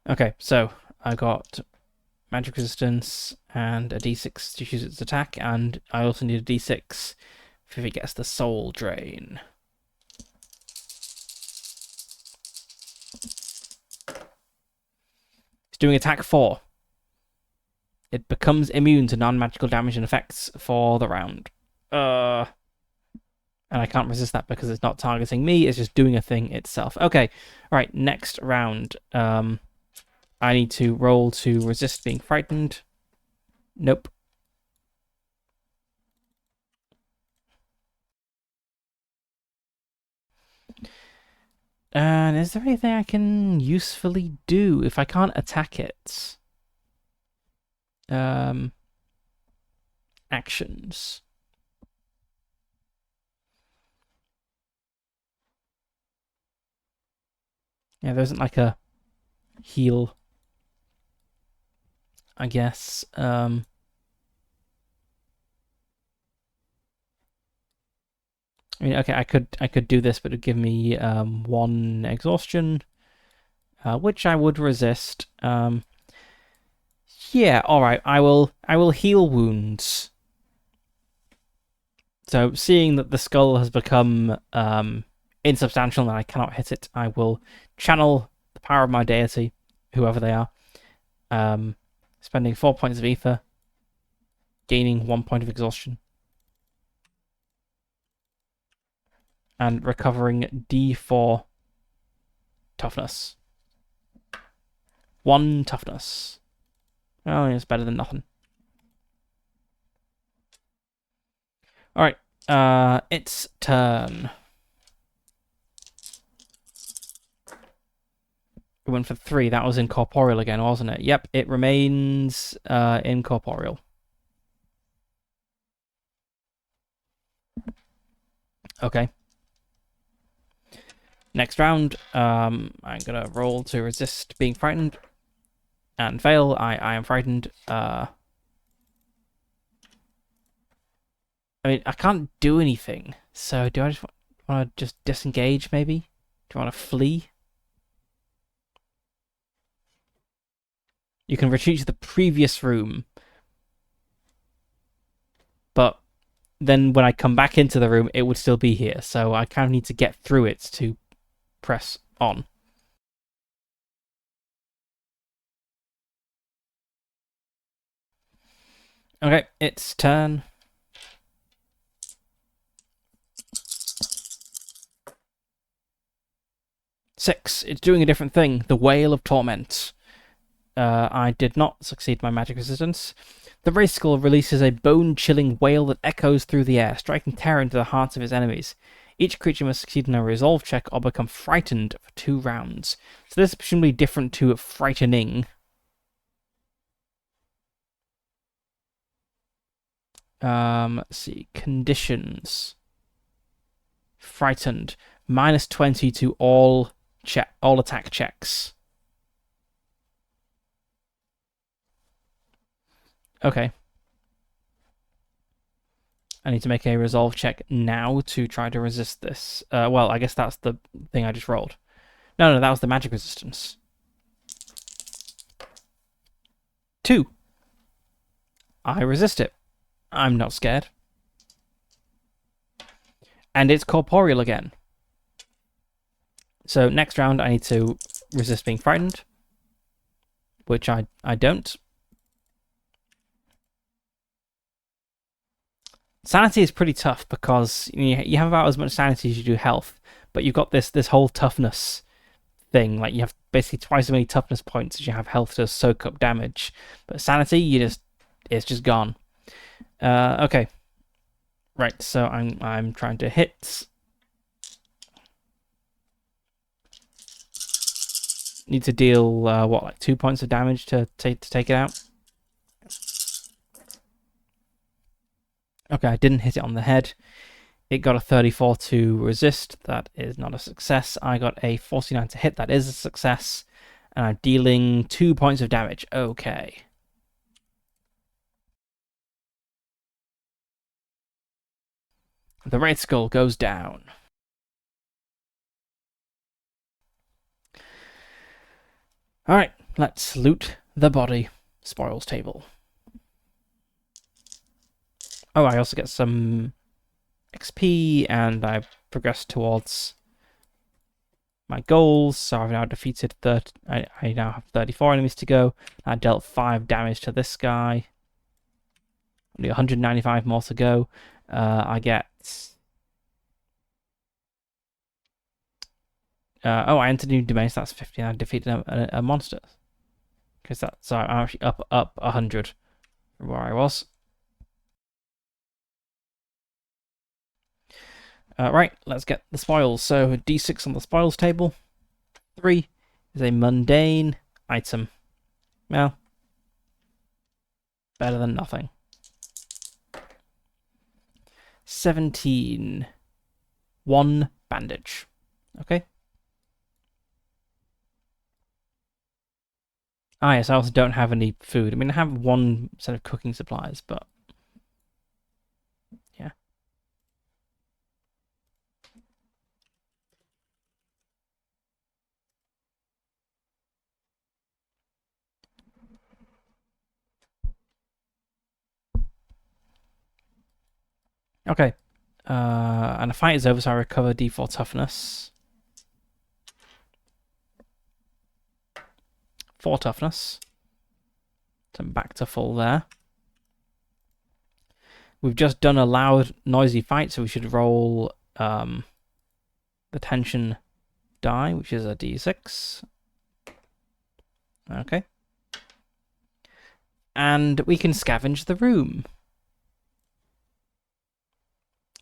Okay, so I got magic resistance and a d6 to choose its attack, and I also need a d6 if it gets the soul drain. It's doing attack 4. It becomes immune to non-magical damage and effects for the round. And I can't resist that because it's not targeting me, it's just doing a thing itself. Okay, right, next round. I need to roll to resist being frightened. Nope. And is there anything I can usefully do if I can't attack it? Actions. Yeah, there isn't like a heal, I guess. I mean, okay, I could do this, but it'd give me 1 exhaustion, which I would resist. Yeah, all right. I will heal wounds. So, seeing that the skull has become insubstantial and I cannot hit it, I will channel the power of my deity, whoever they are. Spending 4 points of ether, gaining 1 point of exhaustion, and recovering D4 toughness. 1 toughness. Oh, it's better than nothing. Alright, its turn. We went for 3. That was incorporeal again, wasn't it? Yep, it remains incorporeal. Okay. Next round, I'm gonna roll to resist being frightened and fail. I am frightened. I mean, I can't do anything. So do I just want to just disengage? Maybe? Do you want to flee? You can retreat to the previous room, but then when I come back into the room, it would still be here. So I kind of need to get through it to press on. Okay, it's turn. Six. It's doing a different thing. The Whale of Torment. I did not succeed my magic resistance. The race skull releases a bone-chilling wail that echoes through the air, striking terror into the hearts of its enemies. Each creature must succeed in a resolve check or become frightened for 2 rounds. So this is presumably different to frightening. Let's see. Conditions. Frightened. -20 to all attack checks. Okay. I need to make a resolve check now to try to resist this. Well, I guess that's the thing I just rolled. No, that was the magic resistance. 2. I resist it. I'm not scared. And it's corporeal again. So next round I need to resist being frightened, which I don't. Sanity is pretty tough because you have about as much sanity as you do health, but you've got this whole toughness thing. Like you have basically twice as many toughness points as you have health to soak up damage. But sanity, it's just gone. Okay. Right, so I'm trying to hit. Need to deal what, like 2 points of damage to take it out. Okay, I didn't hit it on the head. It got a 34 to resist. That is not a success. I got a 49 to hit. That is a success. And I'm dealing 2 points of damage. Okay. The Wraith Skull goes down. Alright, let's loot the body. Spoils table. Oh, I also get some XP, and I've progressed towards my goals. So I've now defeated I now have 34 enemies to go. I dealt 5 damage to this guy. Only 195 more to go. I get... I entered new domains. So that's 50. I defeated a monster. So I'm actually up 100 from where I was. Right, let's get the spoils. So D6 on the spoils table. 3 is a mundane item. Well, better than nothing. 17. 1 bandage. Okay. Ah, yes, I also don't have any food. I mean, I have 1 set of cooking supplies, but... yeah. Okay. And the fight is over, so I recover D4 toughness. 4 toughness. So I'm back to full there. We've just done a loud, noisy fight, so we should roll the tension die, which is a D6. Okay. And we can scavenge the room.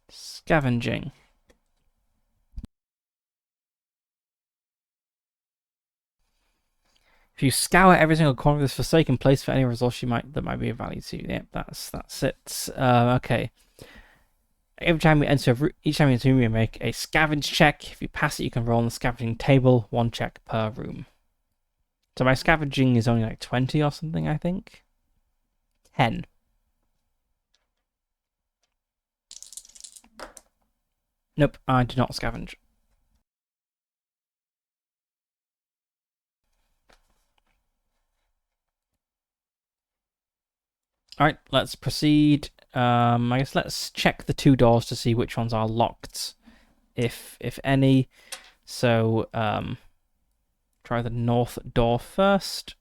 Scavenging. If you scour every single corner of this forsaken place for any resource that might be of value to you. Yep, that's it. Okay. Each time you enter a room, you make a scavenge check. If you pass it, you can roll on the scavenging table. 1 check per room. So my scavenging is only like 20 or something, I think. 10. Nope, I do not scavenge. Alright, let's proceed I guess let's check the 2 doors to see which ones are locked, if any. So, try the north door first.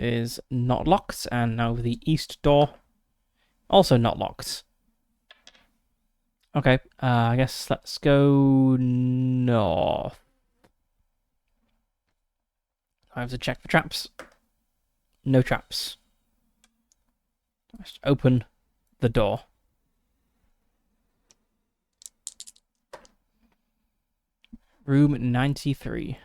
Is not locked, and now the east door, also not locked. Okay, I guess let's go north. I have to check for traps. No traps. Let's open the door. Room 93.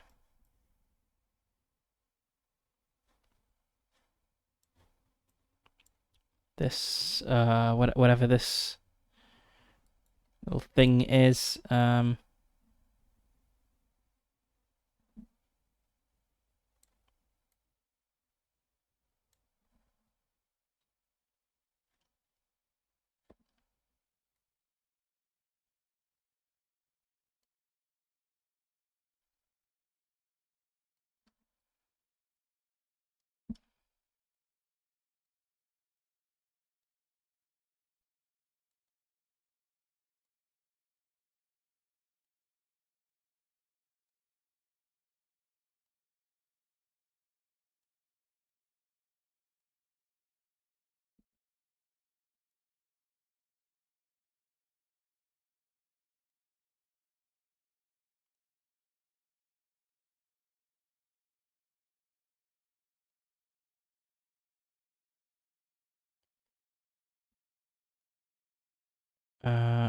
This, whatever this little thing is,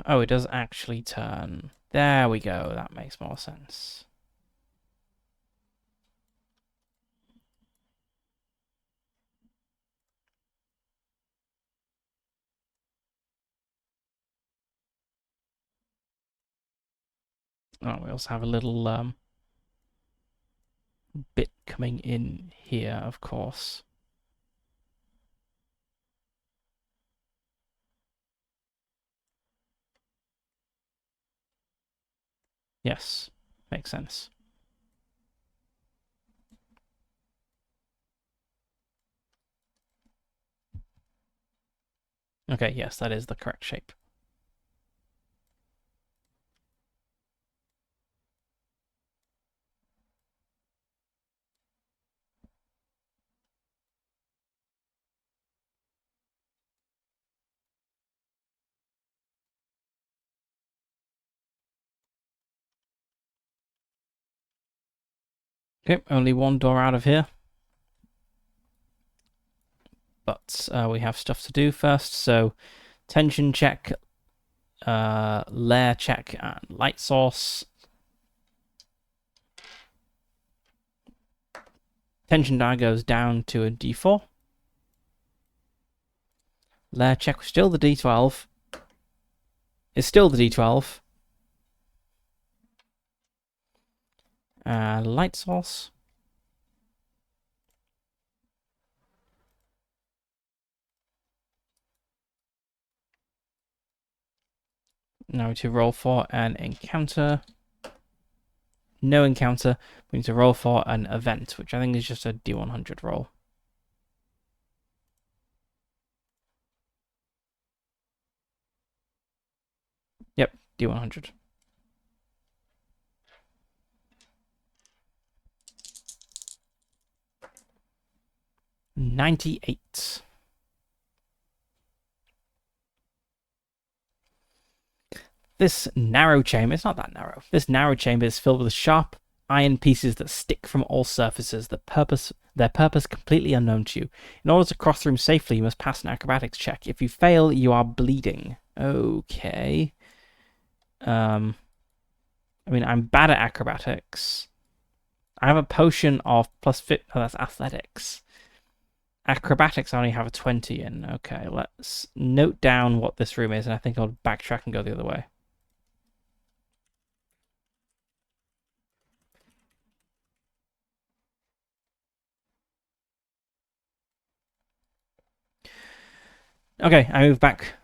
oh, it does actually turn. There we go, that makes more sense. Oh, we also have a little bit coming in here, of course. Yes, makes sense. Okay, yes, that is the correct shape. Okay, only 1 door out of here. But we have stuff to do first, so tension check, layer check, and light source. Tension die goes down to a D4. Layer check was still the D12. It's still the D12. Light source. Now we to roll for an encounter. No encounter. We need to roll for an event, which I think is just a D100 roll. Yep, D100. $98. This narrow chamber, it's not that narrow. This narrow chamber is filled with sharp iron pieces that stick from all surfaces, their purpose completely unknown to you. In order to cross the room safely, you must pass an acrobatics check. If you fail, you are bleeding. Okay. I mean, I'm bad at acrobatics. I have a potion of +50. Oh, that's athletics. Acrobatics, I only have a 20 in. Okay, let's note down what this room is, and I think I'll backtrack and go the other way. Okay, I move back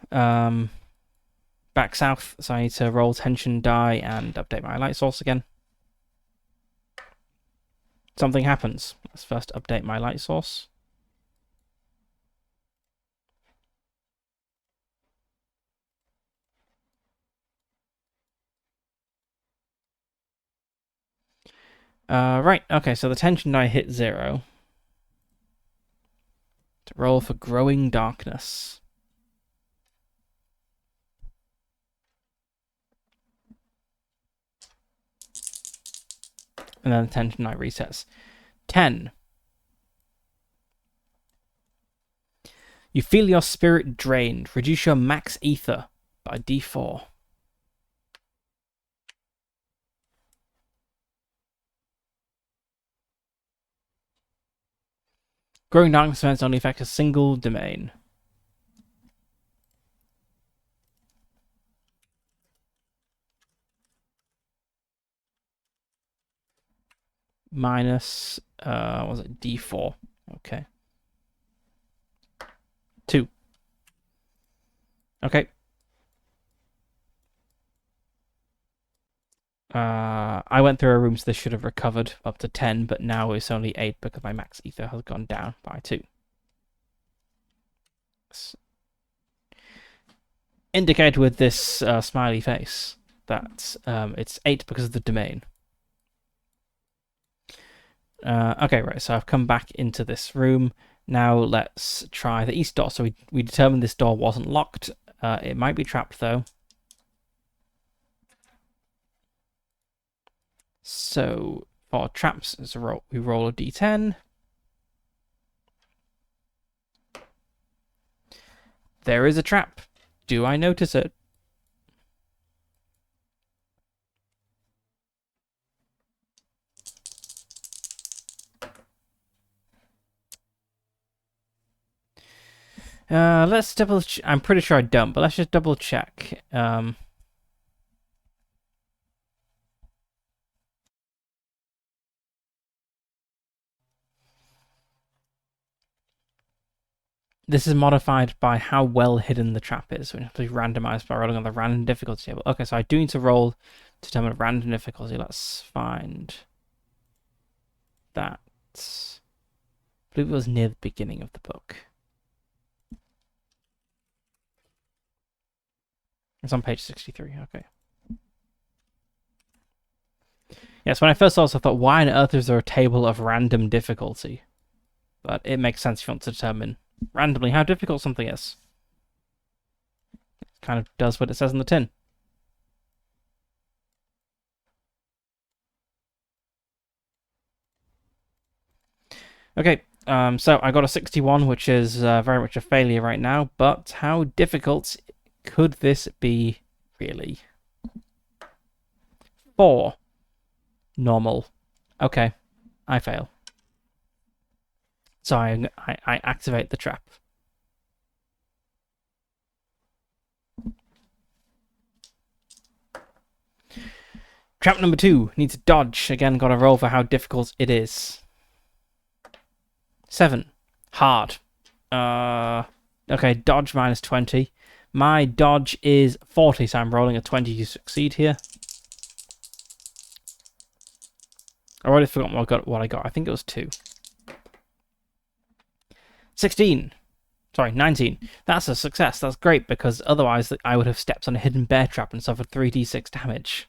back south, so I need to roll tension die and update my light source again. Something happens. Let's first update my light source. Right, okay, so the tension die hit 0. To roll for Growing Darkness. And then the tension die resets. 10. You feel your spirit drained. Reduce your max ether by d4. Growing Darkness events only affect a single domain. Minus, what was it, d4. Okay. 2. Okay. I went through a room, so this should have recovered up to 10, but now it's only 8 because my max ether has gone down by 2. Indicated with this smiley face that it's 8 because of the domain. Okay, right, so I've come back into this room. Now let's try the east door. So we determined this door wasn't locked. It might be trapped, though. So for traps, we roll a d10. There is a trap. Do I notice it? Let's double. I'm pretty sure I don't, but let's just double check. This is modified by how well hidden the trap is. So we have to be randomized by rolling on the random difficulty table. Okay, so I do need to roll to determine random difficulty. Let's find that. I believe it was near the beginning of the book. It's on page 63. Okay. Yes, when I first saw this, I thought, why on earth is there a table of random difficulty? But it makes sense if you want to determine randomly how difficult something is. It kind of does what it says in the tin. Okay, so I got a 61, which is very much a failure right now, but how difficult could this be, really? 4. Normal. Okay, I fail. So I activate the trap. Trap number 2, needs to dodge. Again, got to roll for how difficult it is. 7. Hard. Okay, dodge minus 20. My dodge is 40, so I'm rolling a 20 to succeed here. I already forgot what I got. I think it was 2. 16. Sorry, 19. That's a success. That's great, because otherwise I would have stepped on a hidden bear trap and suffered 3d6 damage.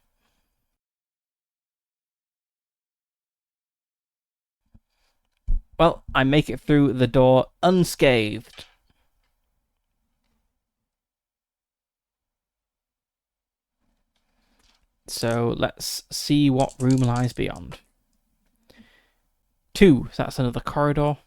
Well, I make it through the door unscathed. So let's see what room lies beyond. 2. So that's another corridor.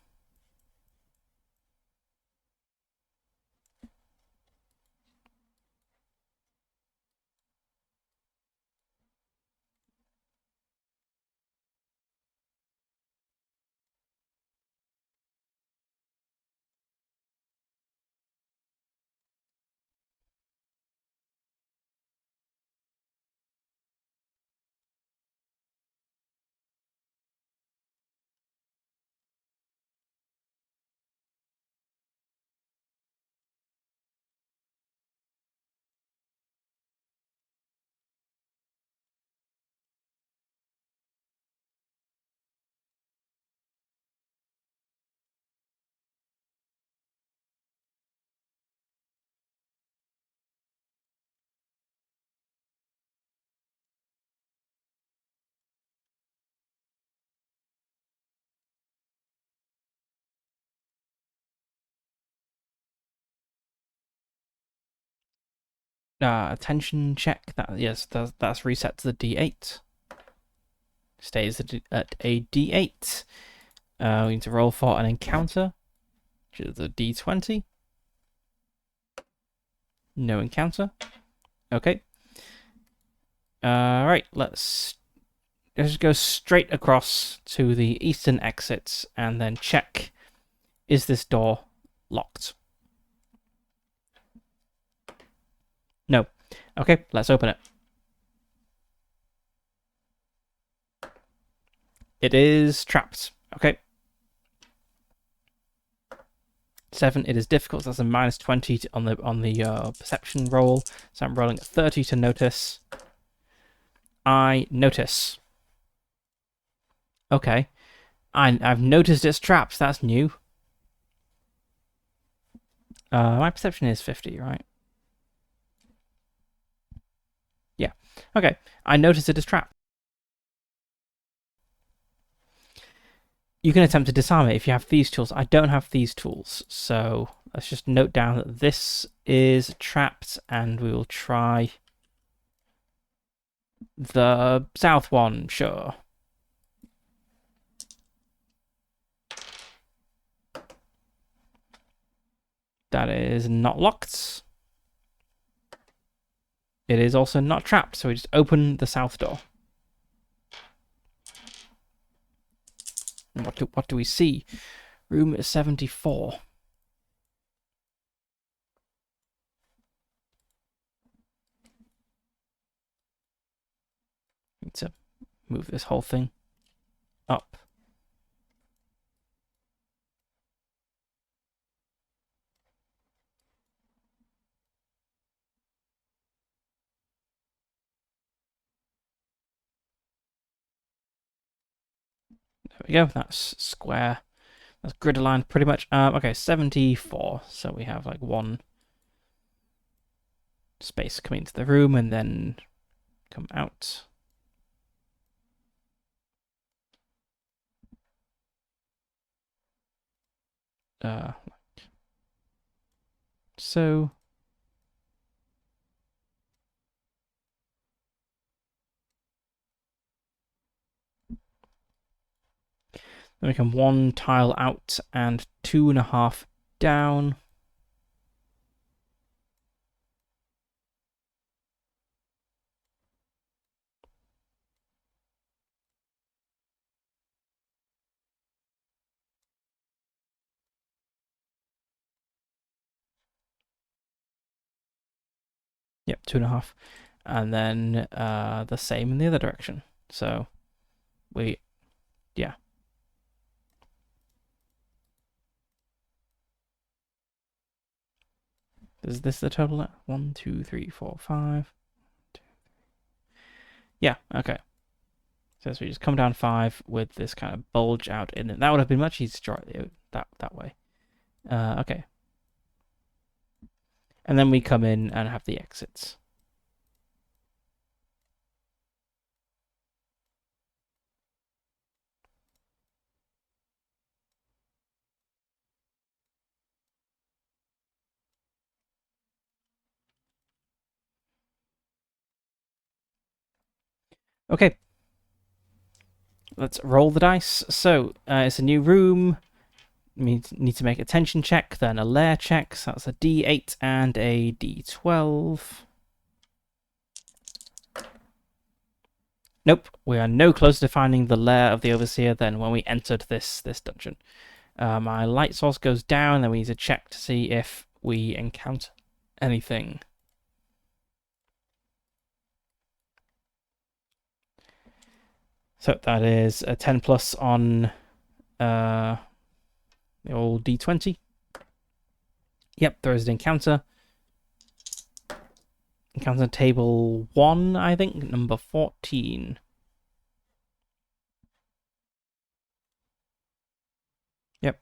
Attention check. Yes, that's reset to the D8. Stays at a D8. We need to roll for an encounter, which is a D20. No encounter. Okay. Right, let's just go straight across to the eastern exits and then check, is this door locked? No. Okay, let's open it. It is trapped. Okay. 7. It is difficult. So that's a -20 on the perception roll. So I'm rolling a 30 to notice. I notice. Okay. I've noticed it's trapped. That's new. My perception is 50, right? Yeah. Okay. I notice it is trapped. You can attempt to disarm it if you have these tools. I don't have these tools, so let's just note down that this is trapped, and we will try the south one, sure. That is not locked. It is also not trapped, so we just open the south door. What do we see? Room 74. Need to move this whole thing up. There we go. That's square. That's grid aligned pretty much. Okay, 74. So we have like one space coming into the room and then come out. So then we come 1 tile out and 2.5 down. Yep, 2.5. And then the same in the other direction. So yeah. Is this the total? 1, 2, 3, 4, 5. 2, 3. Yeah, okay. So we just come down 5 with this kind of bulge out in it. That would have been much easier to draw it that way. Okay. And then we come in and have the exits. Okay. Let's roll the dice. So, it's a new room. We need to make a tension check, then a lair check. So that's a D8 and a D12. Nope, we are no closer to finding the lair of the Overseer than when we entered this dungeon. My light source goes down, then we need to check to see if we encounter anything. So that is a 10 plus on the old D20. Yep, there is an encounter. Encounter table 1, I think, number 14. Yep.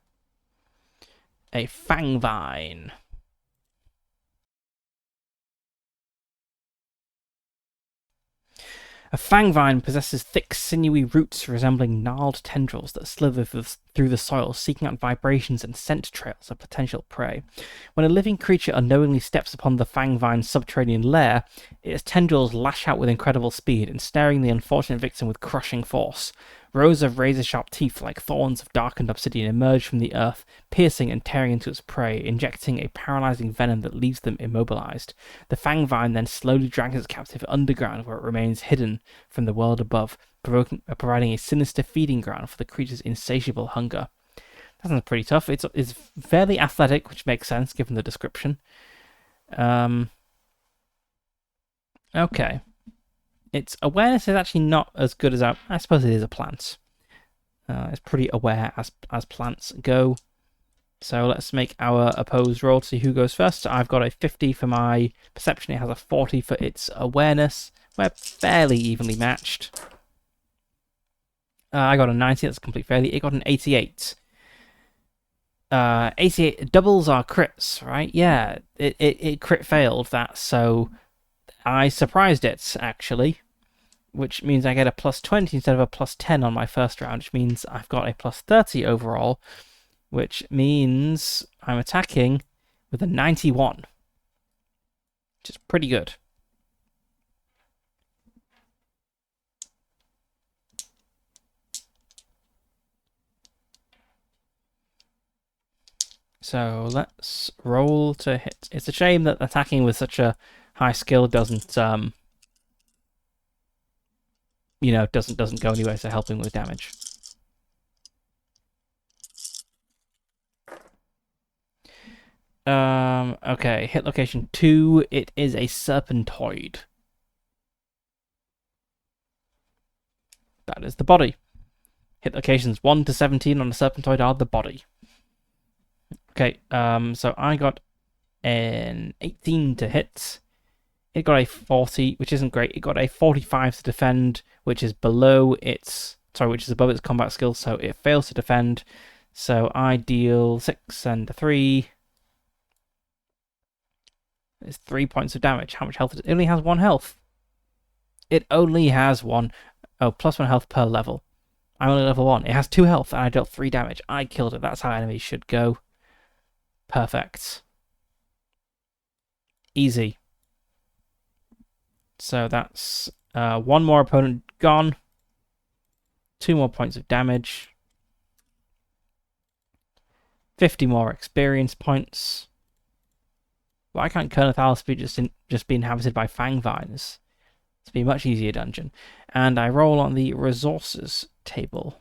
A fangvine. A fangvine possesses thick, sinewy roots resembling gnarled tendrils that slither through the soil, seeking out vibrations and scent trails of potential prey. When a living creature unknowingly steps upon the fangvine's subterranean lair, its tendrils lash out with incredible speed, ensnaring the unfortunate victim with crushing force. Rows of razor-sharp teeth, like thorns of darkened obsidian, emerge from the earth, piercing and tearing into its prey, injecting a paralyzing venom that leaves them immobilized. The fangvine then slowly drags its captive underground, where it remains hidden from the world above, providing a sinister feeding ground for the creature's insatiable hunger. That sounds pretty tough. It's fairly athletic, which makes sense given the description. Okay. Its awareness is actually not as good as I suppose it is a plant. It's pretty aware as plants go. So let's make our opposed roll to see who goes first. I've got a 50 for my perception. It has a 40 for its awareness. We're fairly evenly matched. I got a 90. That's complete failure. It got an 88. 88 doubles are crits, right? Yeah, it crit failed that, so I surprised it, actually, which means I get a plus 20 instead of a plus 10 on my first round, which means I've got a plus 30 overall, which means I'm attacking with a 91, which is pretty good. So let's roll to hit. It's a shame that attacking with such a high skill doesn't doesn't go anywhere, so helping with damage. Okay, hit location 2. It is a serpentoid. That is the body. Hit locations 1 to 17 on a serpentoid are the body. Okay, so I got an 18 to hit. It got a 40, which isn't great. It got a 45 to defend, which is above its combat skill, so it fails to defend. So I deal 6 and a 3. It's 3 points of damage. How much health? It only has 1 health. It only has 1. Oh, plus 1 health per level. I'm only level 1. It has 2 health, and I dealt 3 damage. I killed it. That's how enemies should go. Perfect. Easy. So that's 1 more opponent gone. 2 more points of damage. 50 more experience points. Why can't Ker Nethalas be just be inhabited by fangvines? It's be a much easier dungeon. And I roll on the resources table,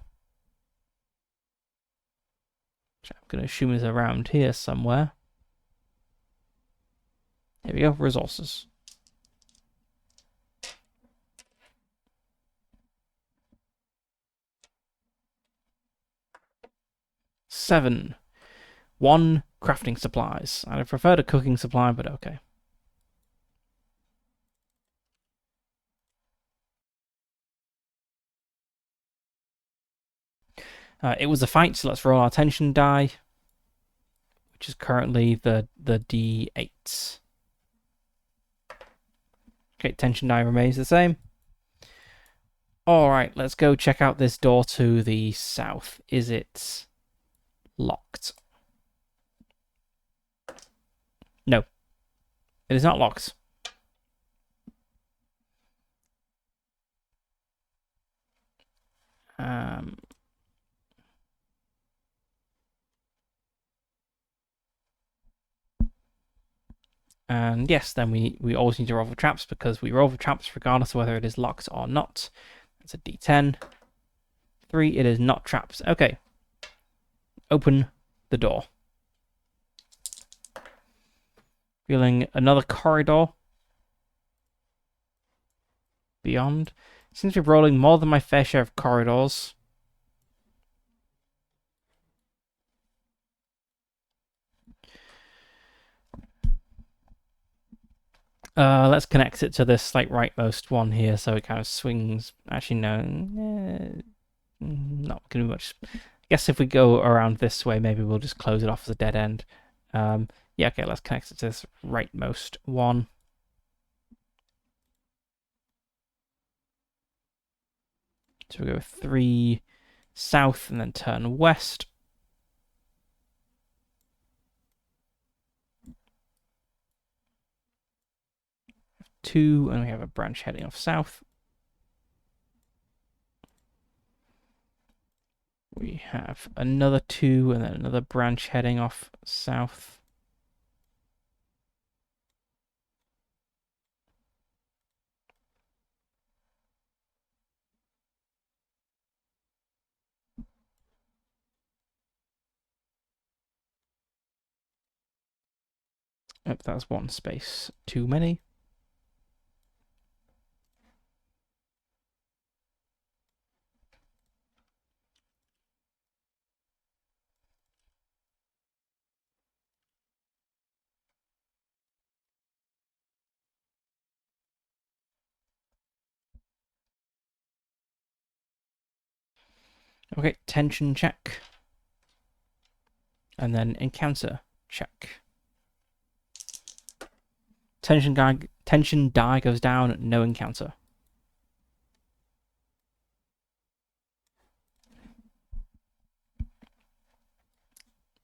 which I'm going to assume is around here somewhere. Here we go, resources. Seven. 1 crafting supplies. I'd have preferred a cooking supply, but okay. It was a fight, so let's roll our tension die, which is currently the D8. Okay, tension die remains the same. Alright, let's go check out this door to the south. Is it locked? No. It is not locked. And yes, then we always need to roll for traps, because we roll for traps regardless of whether it is locked or not. That's a D10. 3, it is not traps. Okay. Open the door. Feeling another corridor beyond. Seems to be rolling more than my fair share of corridors. Let's connect it to this like rightmost one here, so it kind of swings. Actually, no, not gonna be much. I guess if we go around this way, maybe we'll just close it off as a dead end. Yeah, okay, let's connect it to this rightmost one. So we go 3, south and then turn west. Two, and we have a branch heading off south. We have another two, and then another branch heading off south. Oh, that's one space too many. Okay, tension check. And then encounter check. Tension die goes down, no encounter.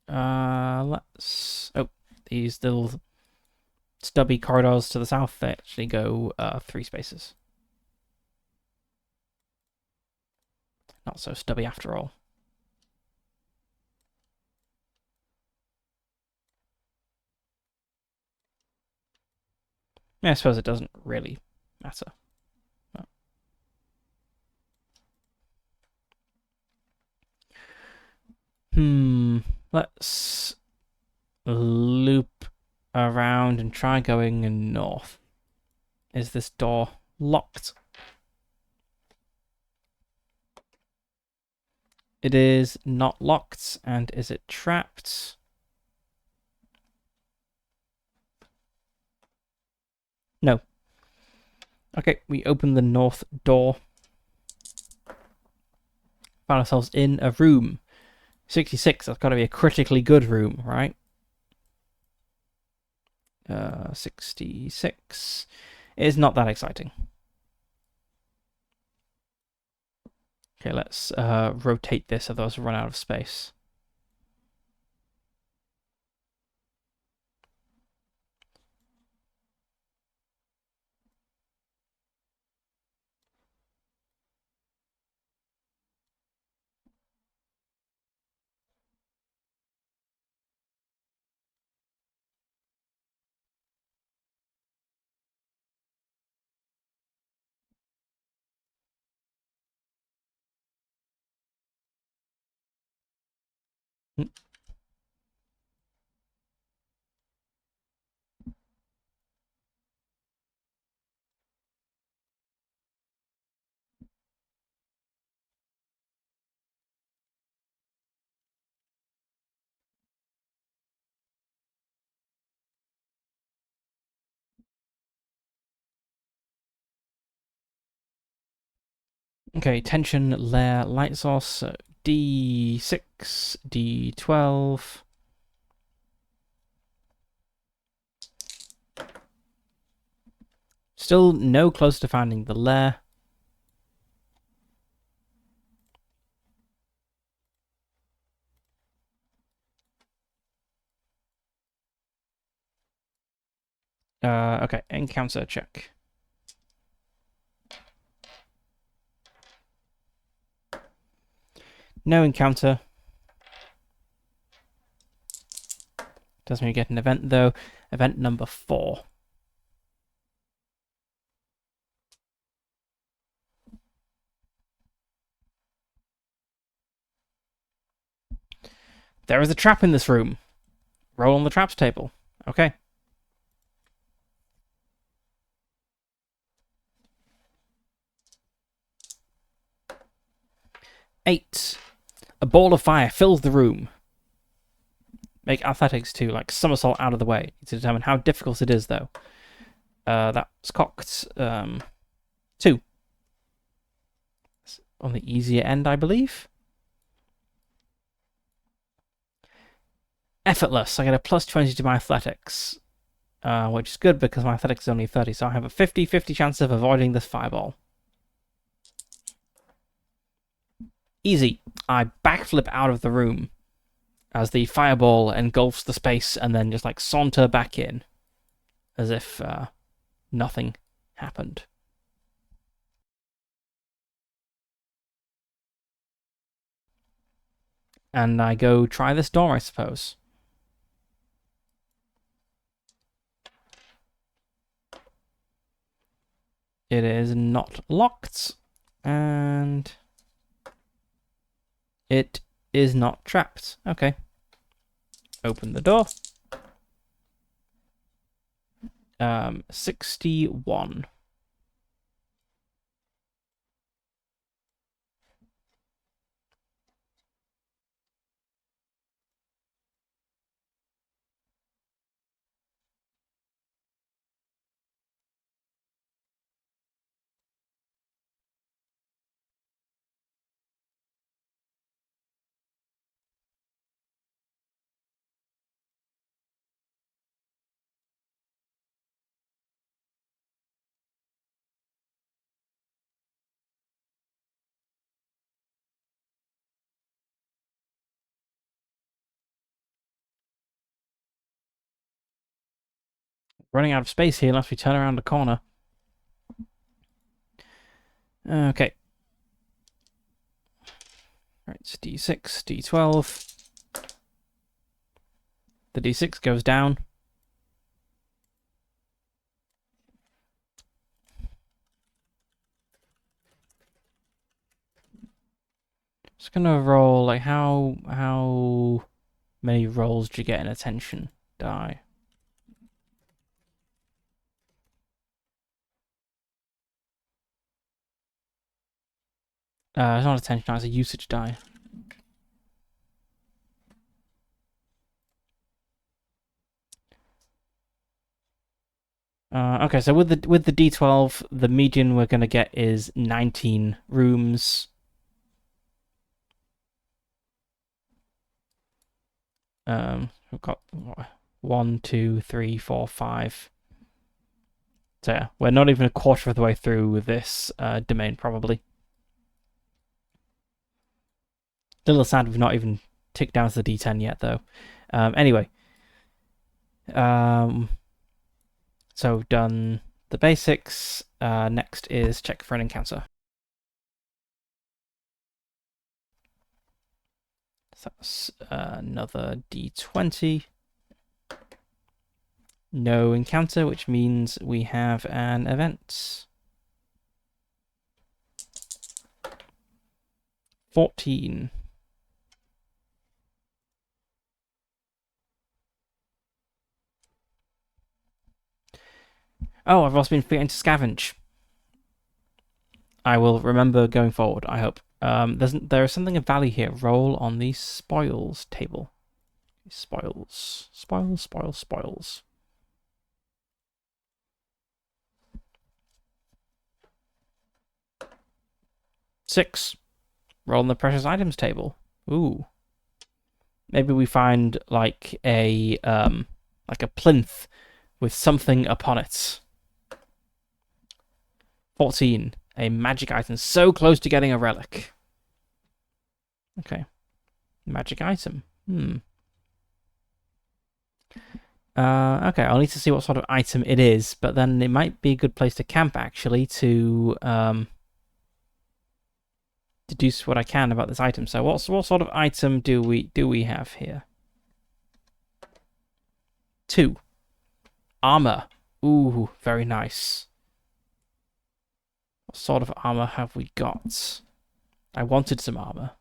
Let's... Oh, these little stubby corridors to the south, they actually go 3 spaces. Not so stubby after all. Yeah, I suppose it doesn't really matter. Let's loop around and try going north. Is this door locked? It is not locked. And is it trapped? No. Okay, we open the north door. Found ourselves in a room. 66, that's got to be a critically good room, right? 66 is not that exciting. Okay, let's rotate this so those run out of space. Okay, tension layer light source, D6, D12. Still no close to finding the lair. Okay, encounter check. No encounter. Does mean we get an event though. Event number 4. There is a trap in this room. Roll on the traps table. Okay. Eight. A ball of fire fills the room. Make athletics to like somersault out of the way to determine how difficult it is, though. That's cocked. 2. On the easier end, I believe. Effortless. I get a plus 20 to my athletics, which is good because my athletics is only 30, so I have a 50-50 chance of avoiding this fireball. Easy. I backflip out of the room as the fireball engulfs the space and then just like saunter back in as if nothing happened. And I go try this door, I suppose. It is not locked, and it is not trapped. Okay. Open the door. 61. Running out of space here unless we turn around the corner. Okay. Right, it's D6, D12. The D6 goes down. Just gonna roll, like, how many rolls do you get in attention die? It's not attention die, it's a usage die. Okay, so with the D12, the median we're gonna get is 19 rooms. We've got 1, 2, 3, 4, 5. So yeah, we're not even a quarter of the way through this domain, probably. A little sad we've not even ticked down to the D10 yet, though. Anyway. So done the basics. Next is check for an encounter. So that's another D20. No encounter, which means we have an event. 14. Oh, I've also been forgetting to scavenge. I will remember going forward, I hope. There is something of value here. Roll on the spoils table. Spoils. Spoils, spoils, spoils. Six. Roll on the precious items table. Ooh. Maybe we find like a plinth with something upon it. 14. A magic item. So close to getting a relic. Okay. Magic item. Okay, I'll need to see what sort of item it is, but then it might be a good place to camp, actually, to deduce what I can about this item. So what sort of item do we have here? 2. Armor. Ooh, very nice. What sort of armor have we got? I wanted some armor.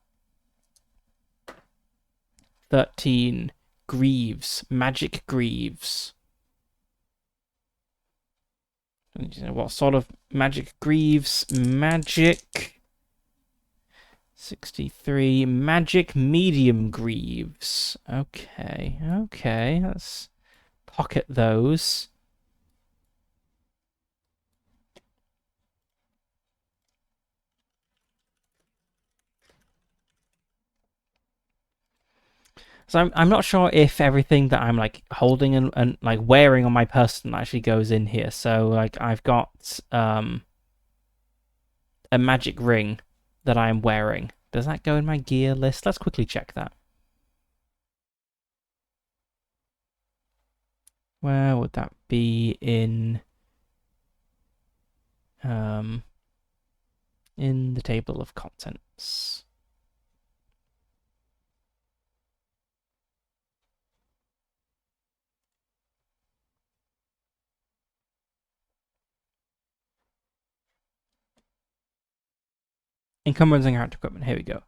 13. Greaves. Magic greaves. What sort of magic greaves? Magic. 63. Magic medium greaves. Okay, okay. Let's pocket those. So I'm not sure if everything that I'm like holding and like wearing on my person actually goes in here. So like I've got a magic ring that I'm wearing Does that go in my gear list? Let's quickly check that. Where would that be in the table of contents? Encumbrance and character equipment. Here we go.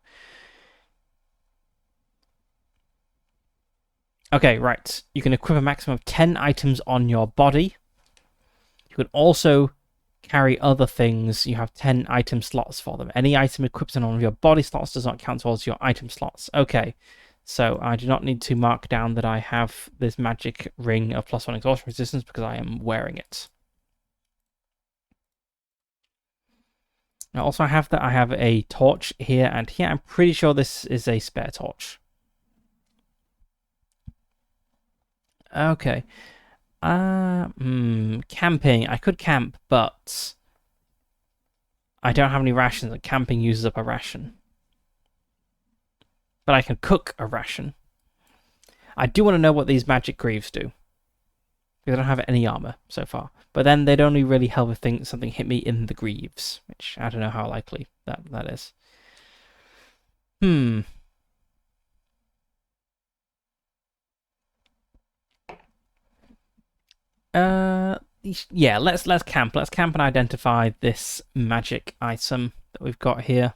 Okay, right. You can equip a maximum of 10 items on your body. You can also carry other things. You have 10 item slots for them. Any item equipped on one of your body slots does not count towards your item slots. Okay, so I do not need to mark down that I have this magic ring of +1 exhaustion resistance because I am wearing it. Now, also, I have a torch here and here. I'm pretty sure this is a spare torch. Okay. Camping. I could camp, but I don't have any rations, and camping uses up a ration. But I can cook a ration. I do want to know what these magic greaves do, because I don't have any armor so far. But then they'd only really help if something hit me in the greaves, which I don't know how likely that is. Yeah, let's camp. Let's camp and identify this magic item that we've got here.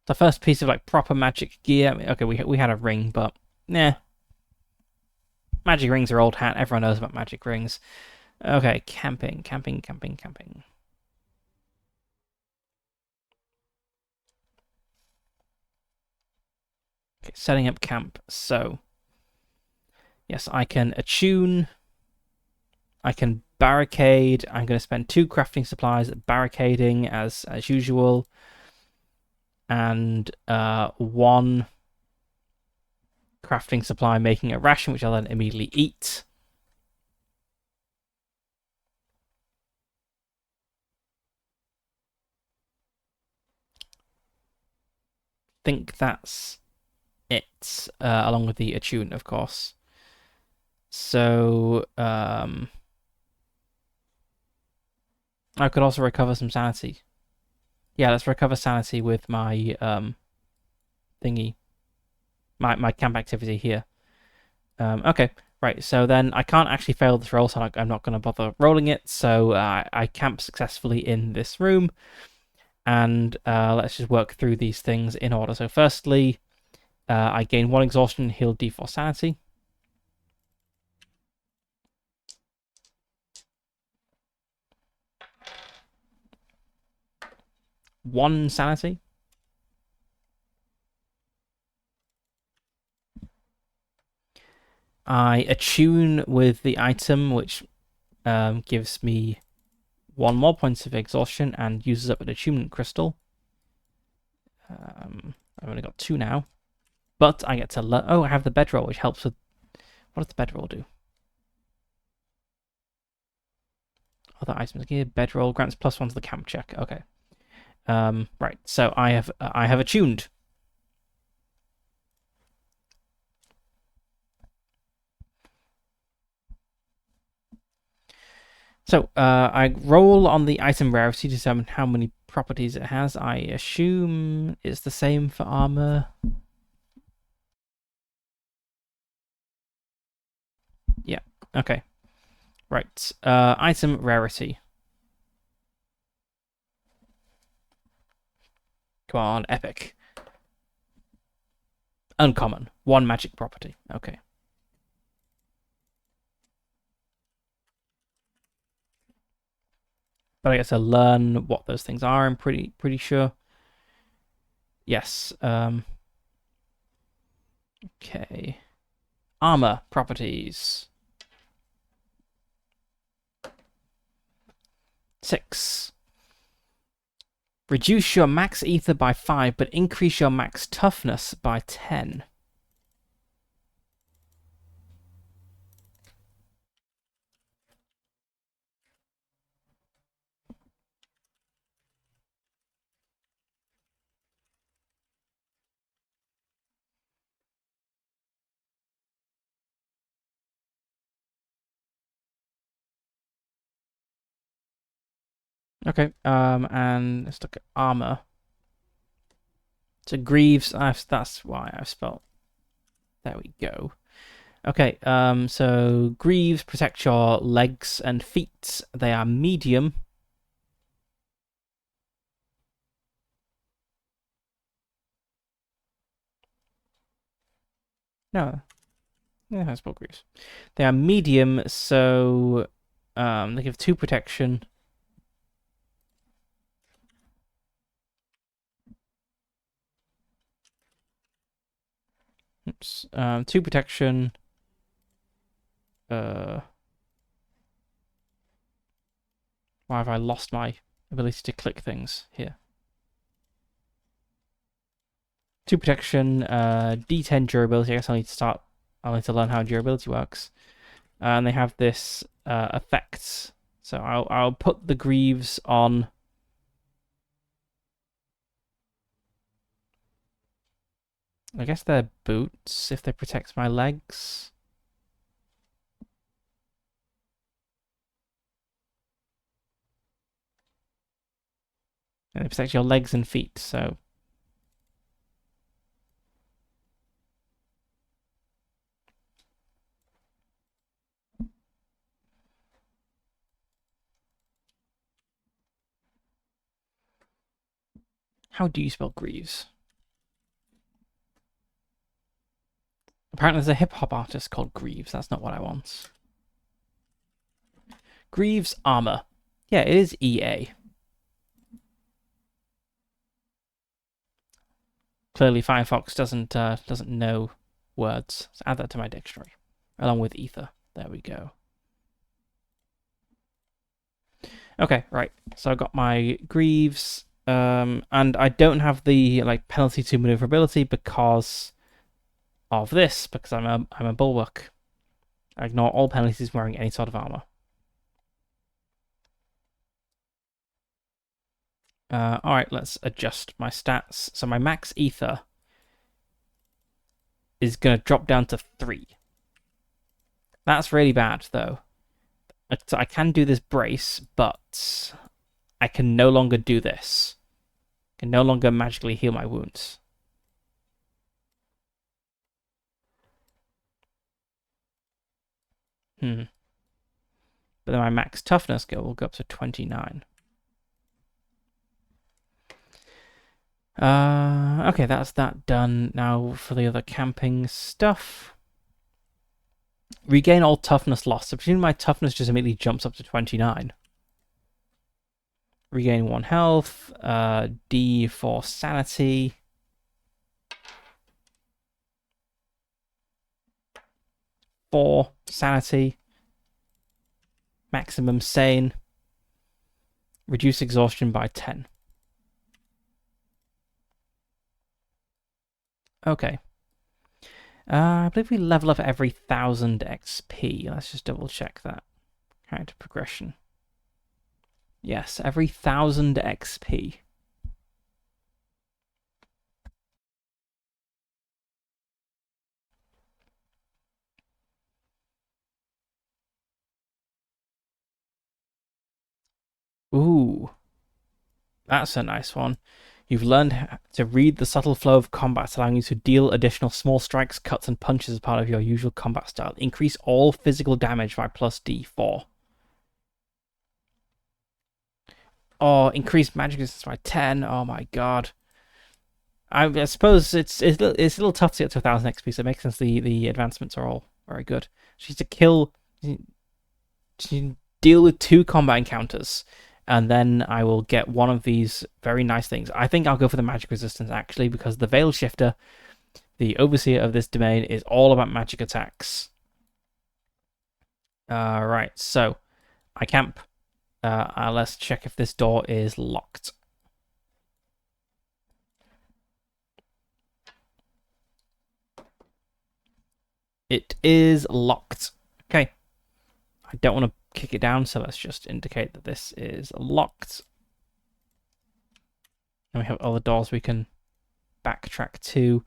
The first piece of like proper magic gear. I mean, okay, we had a ring, but nah. Magic rings are old hat. Everyone knows about magic rings. Okay, camping. Okay, setting up camp. So, yes, I can attune. I can barricade. I'm going to spend 2 crafting supplies barricading as usual, and 1 crafting supply making a ration, which I'll then immediately eat. Think that's it, along with the attune, of course. So, I could also recover some sanity. Yeah, let's recover sanity with my thingy, my camp activity here. Okay, right. So then I can't actually fail this roll, so I'm not going to bother rolling it. So I camp successfully in this room, and let's just work through these things in order. So firstly, I gain 1 exhaustion, heal D4 sanity. One sanity. I attune with the item, which gives me 1 more points of exhaustion and uses up an attunement crystal. I've only got 2 now, but I get to learn. Oh, I have the bedroll, which helps with. What does the bedroll do? Other items here. Bedroll grants +1 to the camp check. Okay. Right. So I have attuned. So I roll on the item rarity to determine how many properties it has. I assume it's the same for armor. Yeah. Okay. Right. Item rarity. Come on, epic. Uncommon. 1 magic property. Okay. But I get to learn what those things are. I'm pretty sure. Yes. Okay. Armor properties. 6. Reduce your max ether by 5, but increase your max toughness by 10. Okay, and let's look at armor. So Greaves, that's why I've spelled. There we go. Okay, so Greaves protect your legs and feet. They are medium. No, yeah, I spelled Greaves. They are medium, so they give 2 protection. Oops. 2 protection. Why have I lost my ability to click things here? 2 protection, D10 durability. I guess I'll need to learn how durability works. And they have this effects. So I'll put the Greaves on. I guess they're boots if they protect my legs. And they protect your legs and feet, so. How do you spell Greaves? Apparently there's a hip-hop artist called Greaves. That's not what I want. Greaves armor. Yeah, it is EA. Clearly Firefox doesn't know words. So add that to my dictionary. Along with ether. There we go. Okay, right. So I got my Greaves. And I don't have the penalty to maneuverability because of this, because I'm a bulwark. I ignore all penalties wearing any sort of armor. Alright, let's adjust my stats. So my max ether is going to drop down to 3. That's really bad, though. So I can do this brace, but I can no longer do this. I can no longer magically heal my wounds. But then my max toughness skill will go up to 29. Okay, that's that done. Now for the other camping stuff. Regain all toughness lost. So presumably my toughness just immediately jumps up to 29. Regain 1 health. D for sanity. 4 sanity. Maximum sane. Reduce exhaustion by 10. Okay. I believe we level up every 1000 XP. Let's just double check that. Character progression. Yes, every 1000 XP. Ooh. That's a nice one. You've learned to read the subtle flow of combat, allowing you to deal additional small strikes, cuts, and punches as part of your usual combat style. Increase all physical damage by plus D4. Oh, increased magic resistance by 10. Oh my god. I suppose it's a little tough to get to 1000 XP, so it makes sense the advancements are all very good. She's to kill. She deal with 2 combat encounters, and then I will get one of these very nice things. I think I'll go for the magic resistance actually, because the Veil Shifter, the overseer of this domain, is all about magic attacks. Right, so I camp. Let's check if this door is locked. It is locked. Okay. I don't want to kick it down, so let's just indicate that this is locked. And we have other doors we can backtrack to.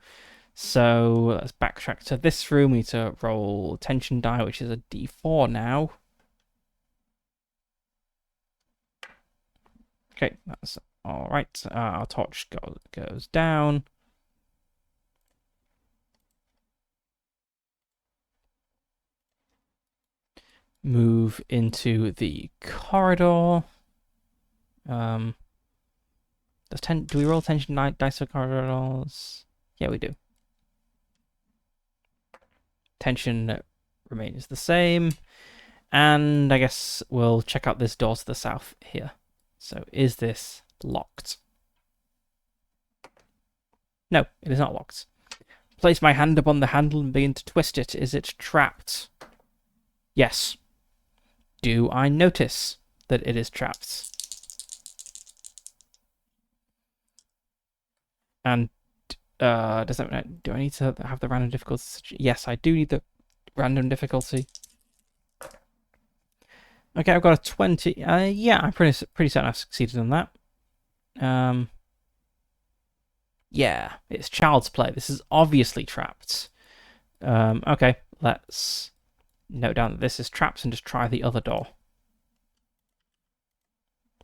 So let's backtrack to this room. We need to roll tension die, which is a D4 now. Okay, that's all right. Our torch goes down. Move into the corridor. Do we roll tension dice for corridors? Yeah, we do. Tension remains the same. And I guess we'll check out this door to the south here. So is this locked? No, it is not locked. Place my hand upon the handle and begin to twist it. Is it trapped? Yes. Do I notice that it is trapped? And does that do I need to have the random difficulty? Yes, I do need the random difficulty. Okay, I've got a 20. Yeah, I'm pretty certain I've succeeded on that. Yeah, it's child's play. This is obviously trapped. Okay, let's note down that this is trapped and just try the other door.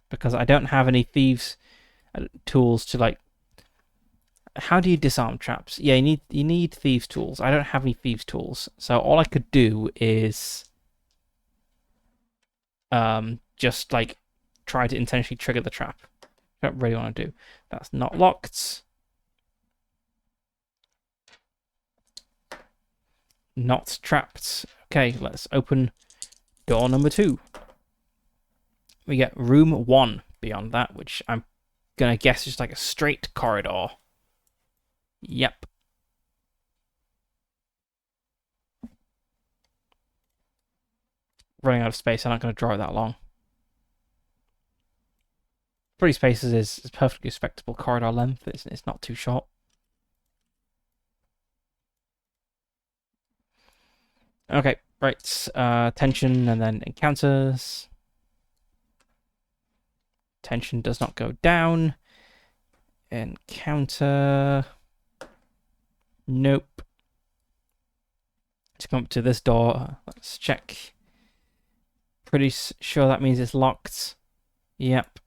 Because I don't have any thieves tools to like. How do you disarm traps? Yeah, you need thieves tools. I don't have any thieves tools, so all I could do is just like try to intentionally trigger the trap. I don't really want to do. That's not locked. Not trapped. Okay, let's open door number 2. We get room 1 beyond that, which I'm gonna guess is like a straight corridor. Yep. Running out of space, I'm not going to draw it that long. 3 spaces is perfectly respectable corridor length. It's not too short. Okay, right. Tension and then encounters. Tension does not go down. Encounter. Nope. To come up to this door, let's check. Pretty sure that means it's locked. Yep.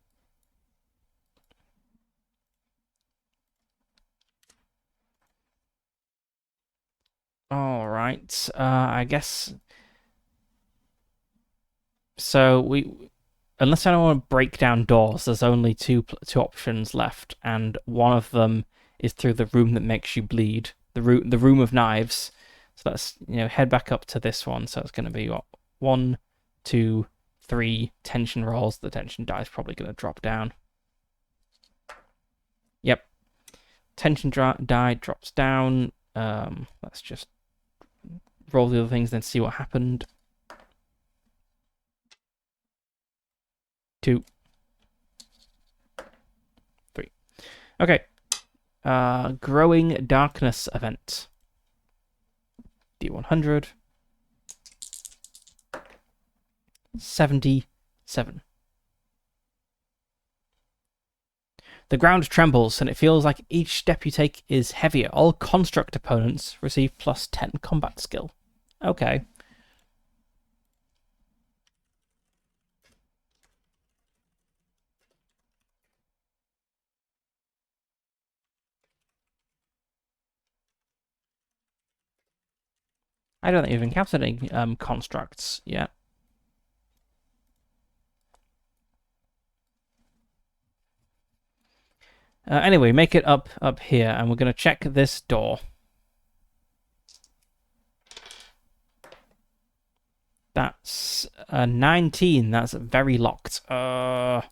All right. I guess. So unless I don't want to break down doors, there's only two options left, and one of them is through the room that makes you bleed, the room of knives. So let's head back up to this one. So it's going to be what 1, 2, 3 tension rolls. The tension die is probably going to drop down. Yep, tension die drops down. Let's just roll the other things, then see what happened. 2, 3. Okay. Growing darkness event. D100. 77. The ground trembles, and it feels like each step you take is heavier. All construct opponents receive +10 combat skill. Okay. I don't think we've encountered any constructs yet. Anyway, make it up here, and we're going to check this door. That's a 19. That's very locked. Gonna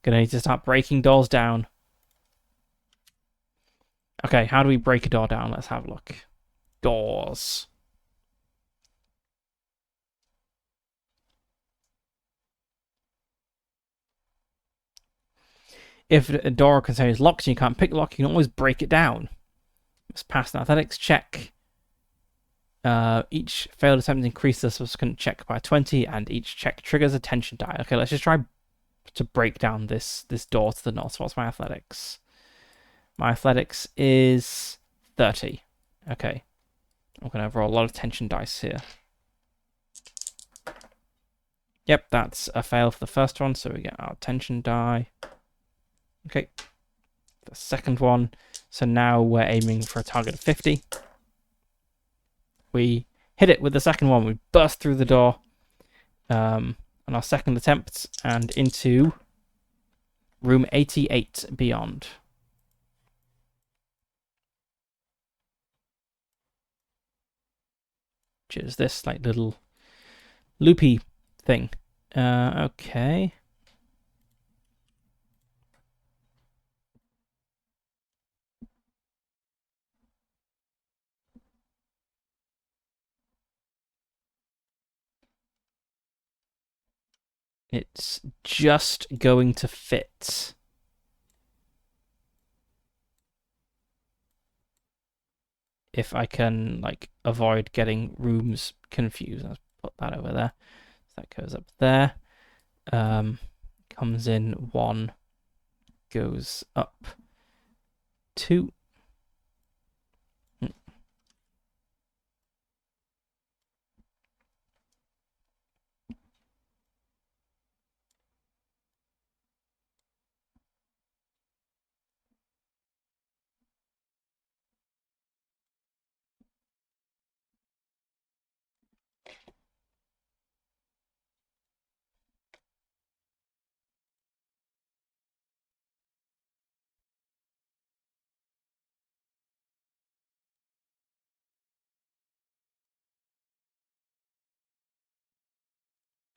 need to start breaking doors down. Okay, how do we break a door down? Let's have a look. Doors. If a door contains locks and you can't pick the lock, you can always break it down. Let's pass an athletics check. Each failed attempt increases the subsequent check by 20, and each check triggers a tension die. Okay, let's just try to break down this door to the north. So what's my athletics? My athletics is 30. Okay. I'm going to roll a lot of tension dice here. Yep, that's a fail for the first one, so we get our tension die. Okay, the second one. So now we're aiming for a target of 50. We hit it with the second one. We burst through the door on our second attempt and into room 88 beyond. Which is this like little loopy thing. Okay. It's just going to fit. If I can like avoid getting rooms confused. Let's put that over there. So that goes up there. Comes in 1, goes up 2.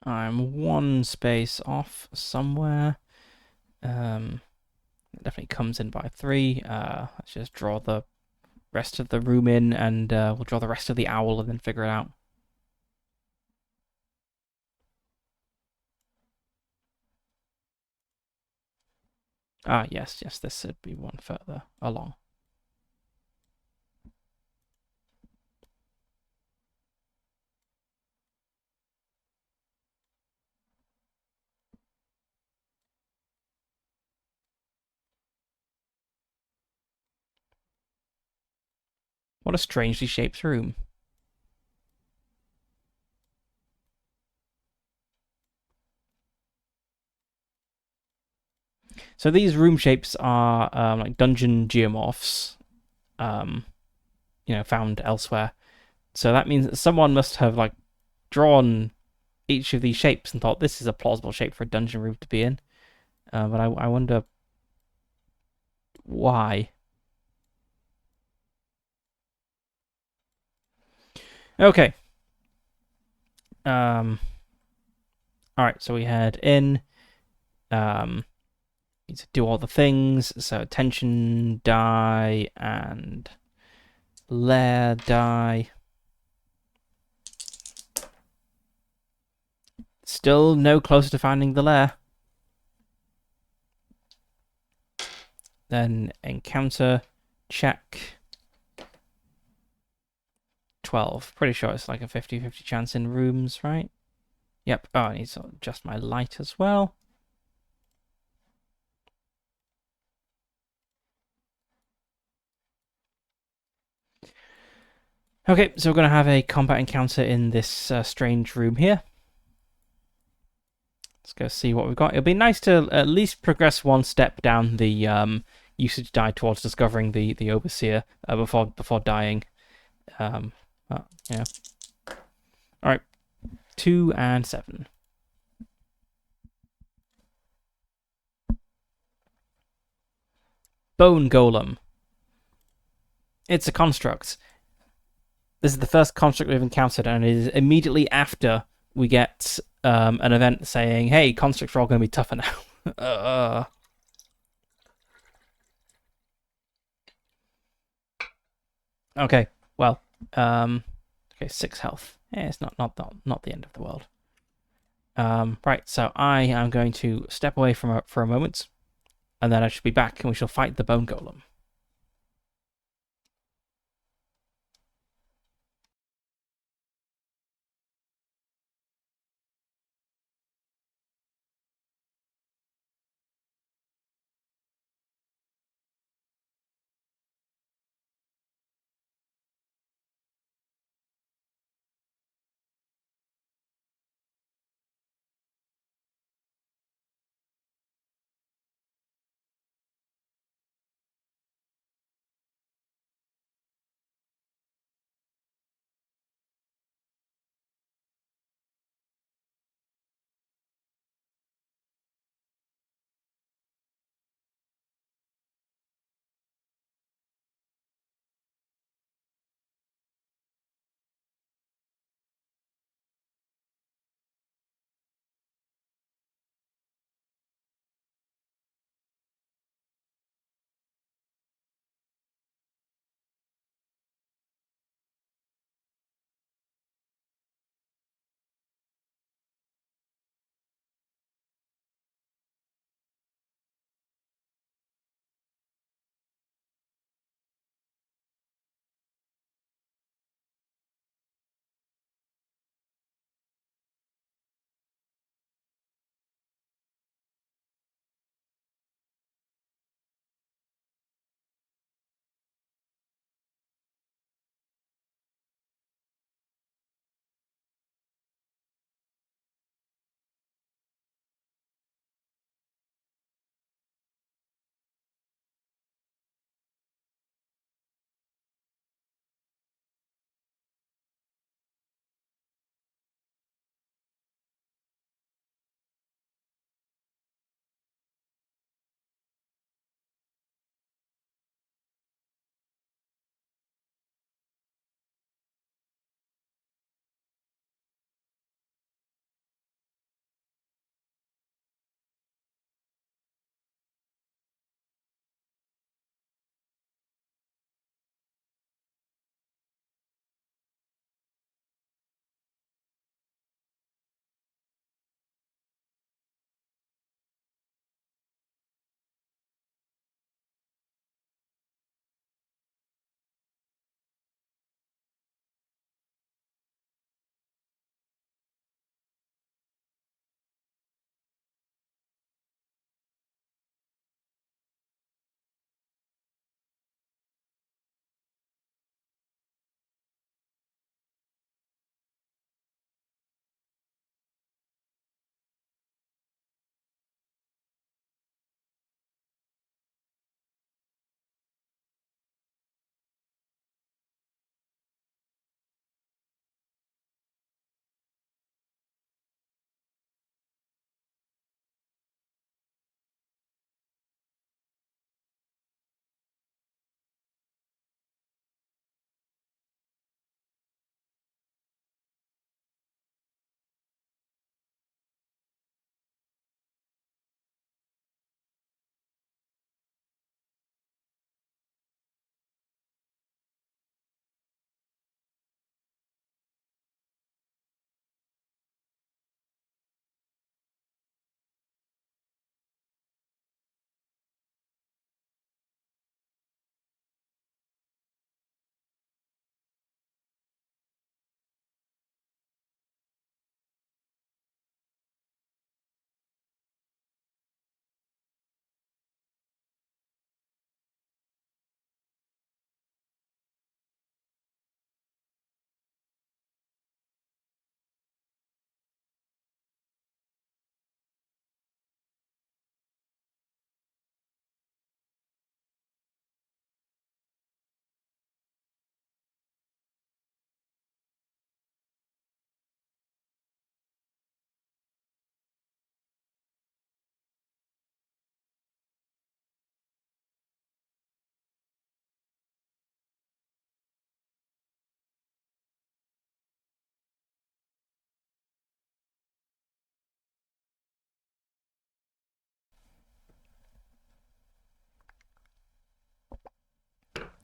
I'm 1 space off somewhere. It definitely comes in by 3. Let's just draw the rest of the room in, and we'll draw the rest of the owl and then figure it out. Ah, yes, this should be 1 further along. What a strangely shaped room. So these room shapes are like dungeon geomorphs, found elsewhere. So that means that someone must have like drawn each of these shapes and thought this is a plausible shape for a dungeon room to be in. But I wonder why. Okay. All right. So we head in. Need to do all the things. So tension die and lair die. Still no closer to finding the lair. Then encounter check. 12. Pretty sure it's like a 50-50 chance in rooms, right? Yep. Oh, I need to adjust my light as well. Okay, so we're going to have a combat encounter in this strange room here. Let's go see what we've got. It'll be nice to at least progress 1 step down the usage die towards discovering the overseer before dying. Yeah. All right, 2 and 7. Bone Golem. It's a construct. This is the first construct we've encountered, and it is immediately after we get an event saying, hey, constructs are all going to be tougher now. Okay, well, okay, 6 health. Yeah, it's not the end of the world. Right, so I am going to step away for a moment, and then I should be back, and we shall fight the Bone Golem.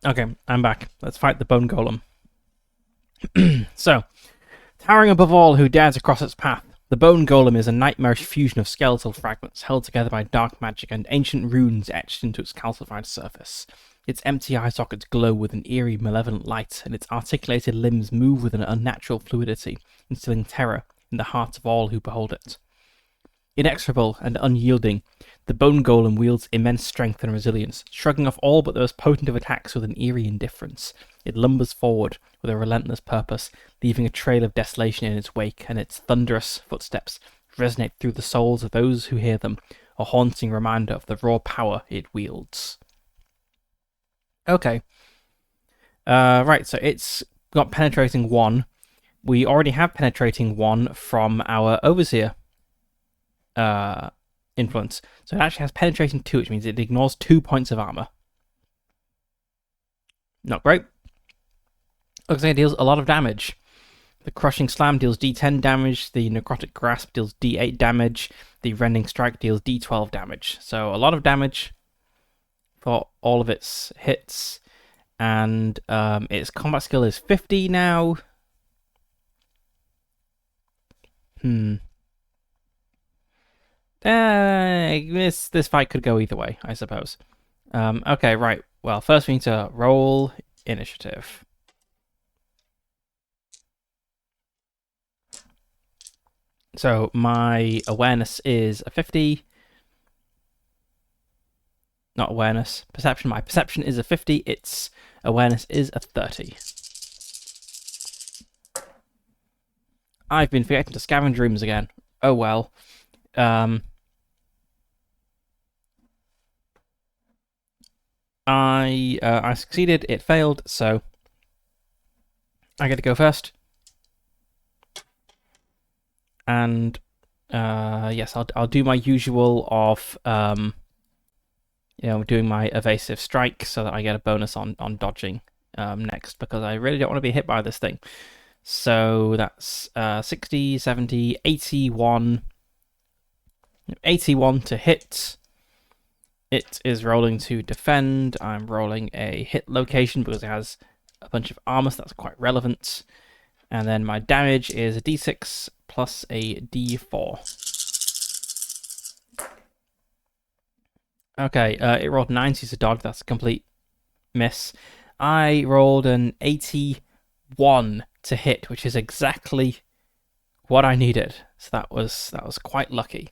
Okay, I'm back. Let's fight the bone golem. So, towering above all who dares across its path, the bone golem is a nightmarish fusion of skeletal fragments held together by dark magic and ancient runes etched into its calcified surface. Its empty eye sockets glow with an eerie, malevolent light, and its articulated limbs move with an unnatural fluidity, instilling terror in the hearts of all who behold it. Inexorable and unyielding, the bone golem wields immense strength and resilience, shrugging off all but the most potent of attacks with an eerie indifference. It lumbers forward with a relentless purpose, leaving a trail of desolation in its wake, and its thunderous footsteps resonate through the souls of those who hear them, a haunting reminder of the raw power it wields. Okay. Right, so it's got penetrating 1. We already have penetrating 1 from our overseer influence. So it actually has penetrating 2, which means it ignores 2 points of armor. Not great. Looks like it deals a lot of damage. The crushing slam deals d10 damage, the necrotic grasp deals d8 damage, the rending strike deals d12 damage. So a lot of damage for all of its hits. And its combat skill is 50 now. This fight could go either way, I suppose. Okay, right. Well, first we need to roll initiative. So my awareness is a 50. Not awareness, perception. My perception is a 50. Its awareness is a 30. I've been forgetting to scavenge rooms again. Oh well. I succeeded. It failed, so I get to go first. And yes, I'll do my usual of doing my evasive strike so that I get a bonus on dodging next, because I really don't want to be hit by this thing. So that's 60, 70, 81. 81 to hit. It is rolling to defend. I'm rolling a hit location because it has a bunch of armor, so that's quite relevant. And then my damage is a d6 plus a d4. Okay, it rolled 90 to dodge. That's a complete miss. I rolled an 81 to hit, which is exactly what I needed. So that was quite lucky.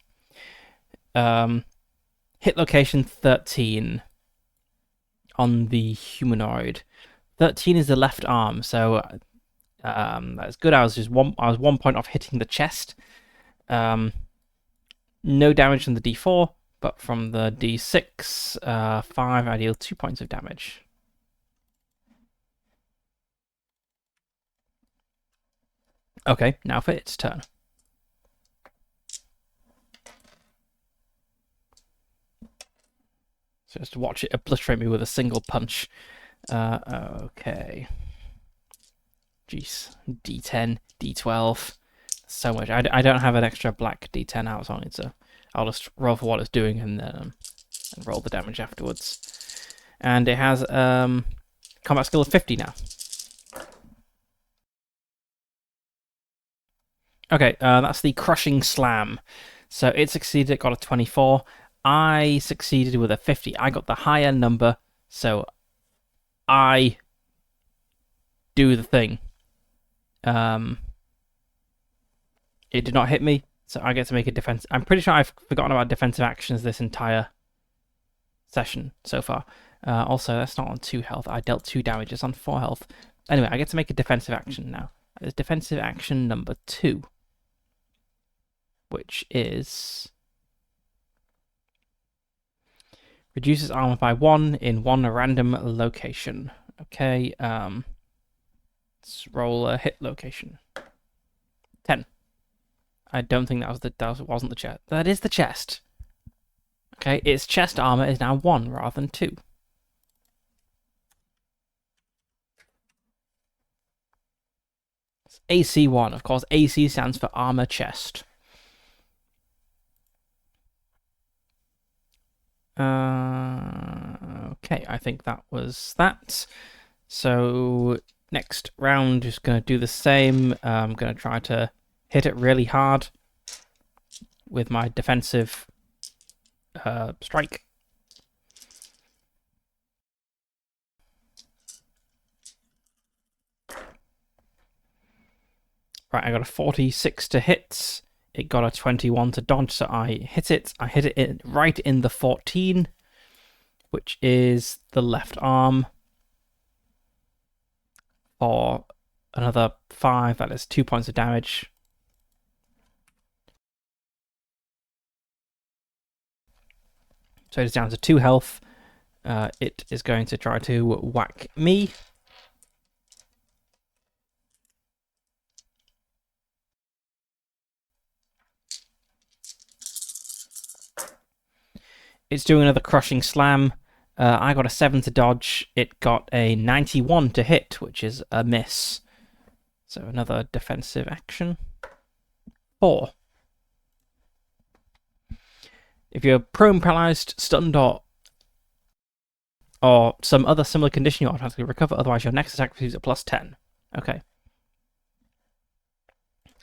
Hit location 13 on the humanoid. 13 is the left arm, so that's good. I was 1 point off hitting the chest. No damage from the d4, but from the d6, 5, I deal 2 points of damage. Okay, now for its turn. So just watch it obliterate me with a single punch. Okay. Jeez. D10, D12. So much. I don't have an extra black D10 out, so I'll just roll for what it's doing and roll the damage afterwards. And it has combat skill of 50 now. Okay, that's the crushing slam. So it succeeded, it got a 24. I succeeded with a 50. I got the higher number, so I do the thing. It did not hit me, so I get to make a defense. I'm pretty sure I've forgotten about defensive actions this entire session so far. Also, that's not on 2 health. I dealt 2 damage. It's on 4 health. Anyway, I get to make a defensive action now. It's defensive action number 2, which is reduces armor by 1 in 1 random location. Okay, let's roll a hit location. 10. I don't think that wasn't the chest. That is the chest. Okay, its chest armor is now 1 rather than 2. It's AC 1. Of course, AC stands for armor chest. Okay, Okay, I think that was that. So next round, just going to do the same. I'm going to try to hit it really hard with my defensive strike. Right, I got a 46 to hit. It got a 21 to dodge, so I hit it. I hit it right in the 14, which is the left arm, for another 5. That is 2 points of damage. So it's down to 2 health. It is going to try to whack me. It's doing another crushing slam. I got a 7 to dodge. It got a 91 to hit, which is a miss. So another defensive action. 4. If you're prone, paralyzed, stunned, or some other similar condition, you automatically recover. Otherwise, your next attack receives a plus 10. Okay.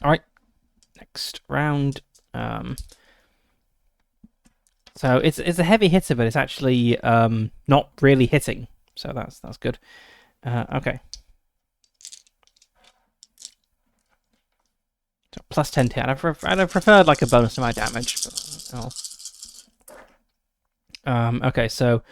Alright. Next round. So it's a heavy hitter, but it's actually not really hitting. So that's good. Okay. So plus 10 to hit. I'd have preferred like a bonus to my damage. But, okay, so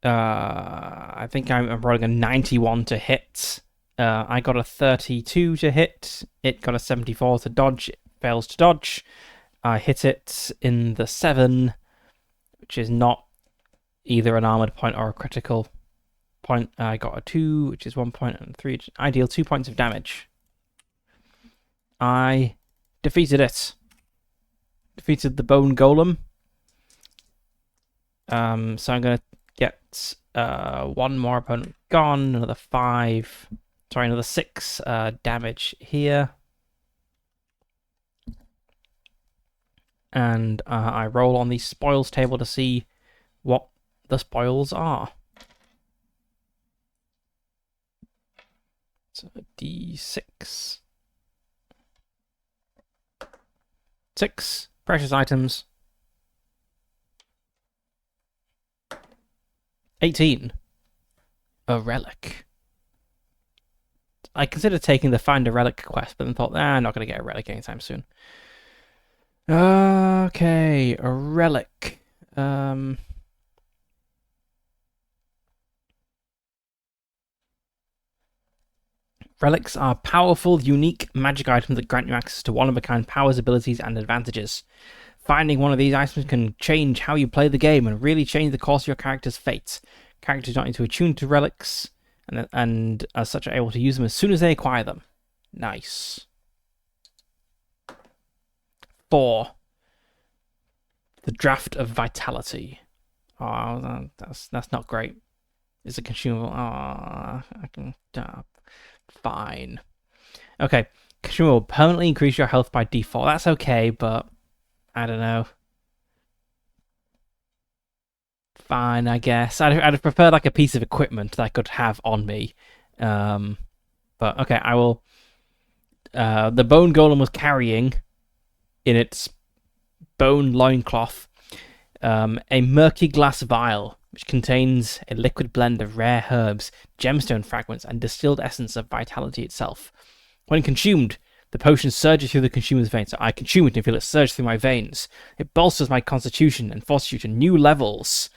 I think I'm rolling a 91 to hit. I got a 32 to hit. It got a 74 to dodge. It fails to dodge. I hit it in the 7, which is not either an armored point or a critical point. I got a 2, which is 1 point, and 3. I deal 2 points of damage. I defeated it. Defeated the bone golem. So I'm going to get 1 more opponent gone, another 5. Sorry, another 6 damage here. And I roll on the spoils table to see what the spoils are. So D6. 6 precious items. 18. A relic. I considered taking the Find a Relic quest, but then thought, I'm not going to get a relic anytime soon. Okay, a relic. Relics are powerful, unique magic items that grant you access to one-of-a-kind powers, abilities, and advantages. Finding one of these items can change how you play the game and really change the course of your character's fate. Characters don't need to attune to relics, and as such are able to use them as soon as they acquire them. Nice. 4. The Draft of Vitality. Oh, that's not great. It's a consumable. I can. Fine. Okay. Consumable will permanently increase your health by default. That's okay, but I don't know. Fine, I guess. I'd have preferred like a piece of equipment that I could have on me. But okay, I will. The bone golem was carrying in its bone loincloth a murky glass vial which contains a liquid blend of rare herbs, gemstone fragments, and distilled essence of vitality itself. When consumed, the potion surges through the consumer's veins. So I consume it and feel it surge through my veins. It bolsters my constitution and forces you to new levels.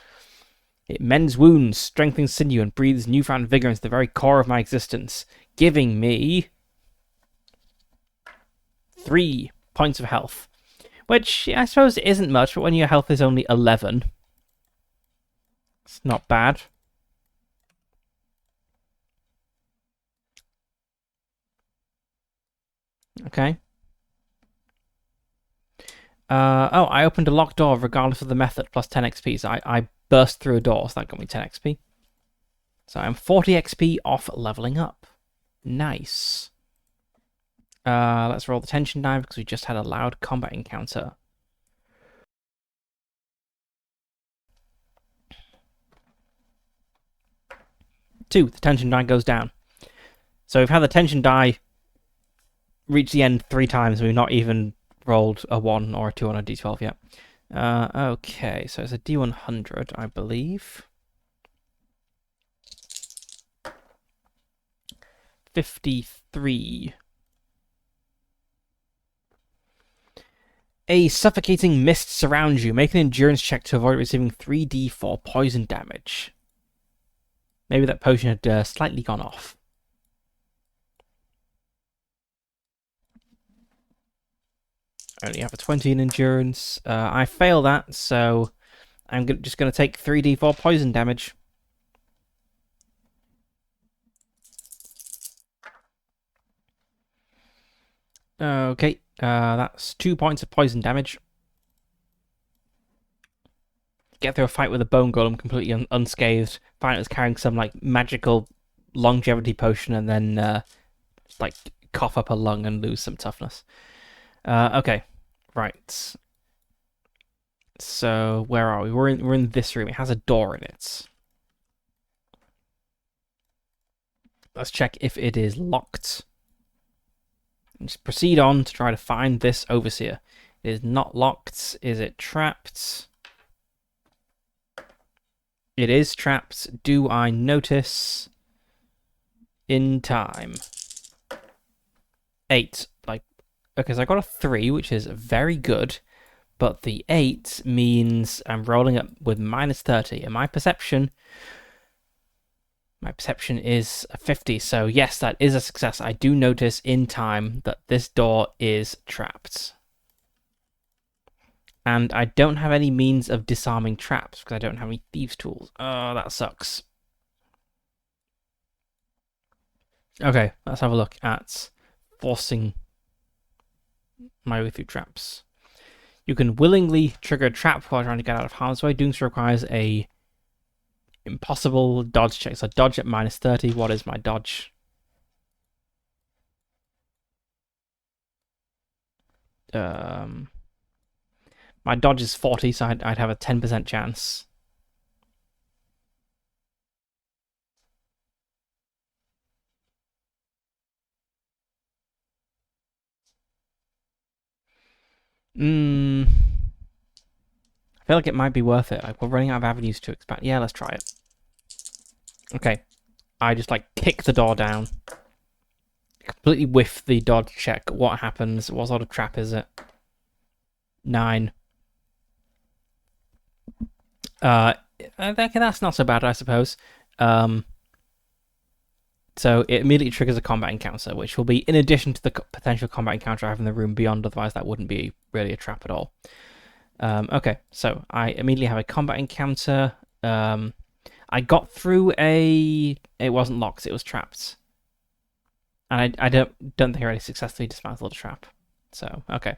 It mends wounds, strengthens sinew, and breathes newfound vigor into the very core of my existence, giving me 3 points of health. Which, I suppose, isn't much, but when your health is only 11, it's not bad. Okay. Oh, I opened a locked door regardless of the method, plus 10 XP. So I burst through a door, so that got me 10 XP. So I'm 40 XP off leveling up. Nice. Let's roll the tension die because we just had a loud combat encounter. 2, the tension die goes down. So we've had the tension die reach the end 3 times. We've not even rolled a 1 or a 2 on a d12 yet. Okay, so it's a d100, I believe. 53. A suffocating mist surrounds you. Make an endurance check to avoid receiving 3d4 poison damage. Maybe that potion had slightly gone off. Only have a 20 in endurance. I fail that, so I'm just going to take 3d4 poison damage. Okay, that's 2 points of poison damage. Get through a fight with a bone golem completely unscathed. Find it was carrying some like magical longevity potion, and then like cough up a lung and lose some toughness. Okay, right. So where are we? We're in this room. It has a door in it. Let's check if it is locked. And just proceed on to try to find this overseer. It is not locked. Is it trapped? It is trapped. Do I notice in time? 8. Like, okay, so I got a 3, which is very good. But the 8 means I'm rolling up with minus 30. And my perception is a 50. So yes, that is a success. I do notice in time that this door is trapped. And I don't have any means of disarming traps because I don't have any thieves' tools. Oh, that sucks. Okay, let's have a look at forcing my way through traps. You can willingly trigger a trap while trying to get out of harm's way. Doing so requires a impossible dodge check. So dodge at minus 30. What is my dodge? My dodge is 40, so I'd have a 10% chance. I feel like it might be worth it. Like, we're running out of avenues to expand. Yeah, let's try it. Okay. I just, like, kick the door down. Completely whiff the dodge check. What happens? What sort of trap is it? 9. That's not so bad, I suppose. So it immediately triggers a combat encounter, which will be in addition to the potential combat encounter I have in the room beyond. Otherwise, that wouldn't be really a trap at all. Okay, so I immediately have a combat encounter. I got through a... It wasn't locked, it was trapped. And I don't think I really successfully dismantled the trap. So, okay.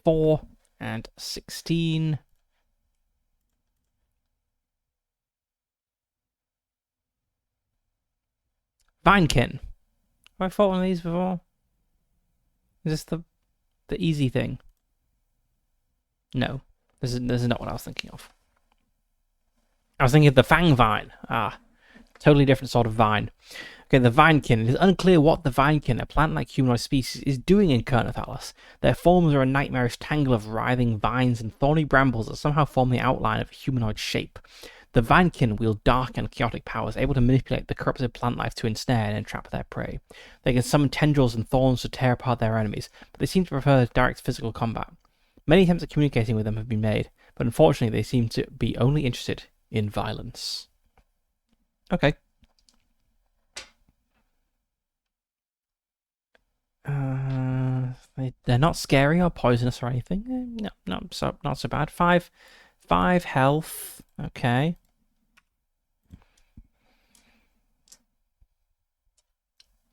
4 and 16. Vinekin. Have I fought one of these before? Is this the easy thing? No. This is not what I was thinking of. I was thinking of the Fang Vine. Totally different sort of vine. Okay, the Vinekin. It is unclear what the Vinekin, a plant-like humanoid species, is doing in Ker Nethalas. Their forms are a nightmarish tangle of writhing vines and thorny brambles that somehow form the outline of a humanoid shape. The Vinekin wield dark and chaotic powers, able to manipulate the corrupted plant life to ensnare and entrap their prey. They can summon tendrils and thorns to tear apart their enemies, but they seem to prefer direct physical combat. Many attempts at communicating with them have been made, but unfortunately they seem to be only interested in violence. Okay. They're not scary or poisonous or anything. No, not so bad. 5 health. Okay.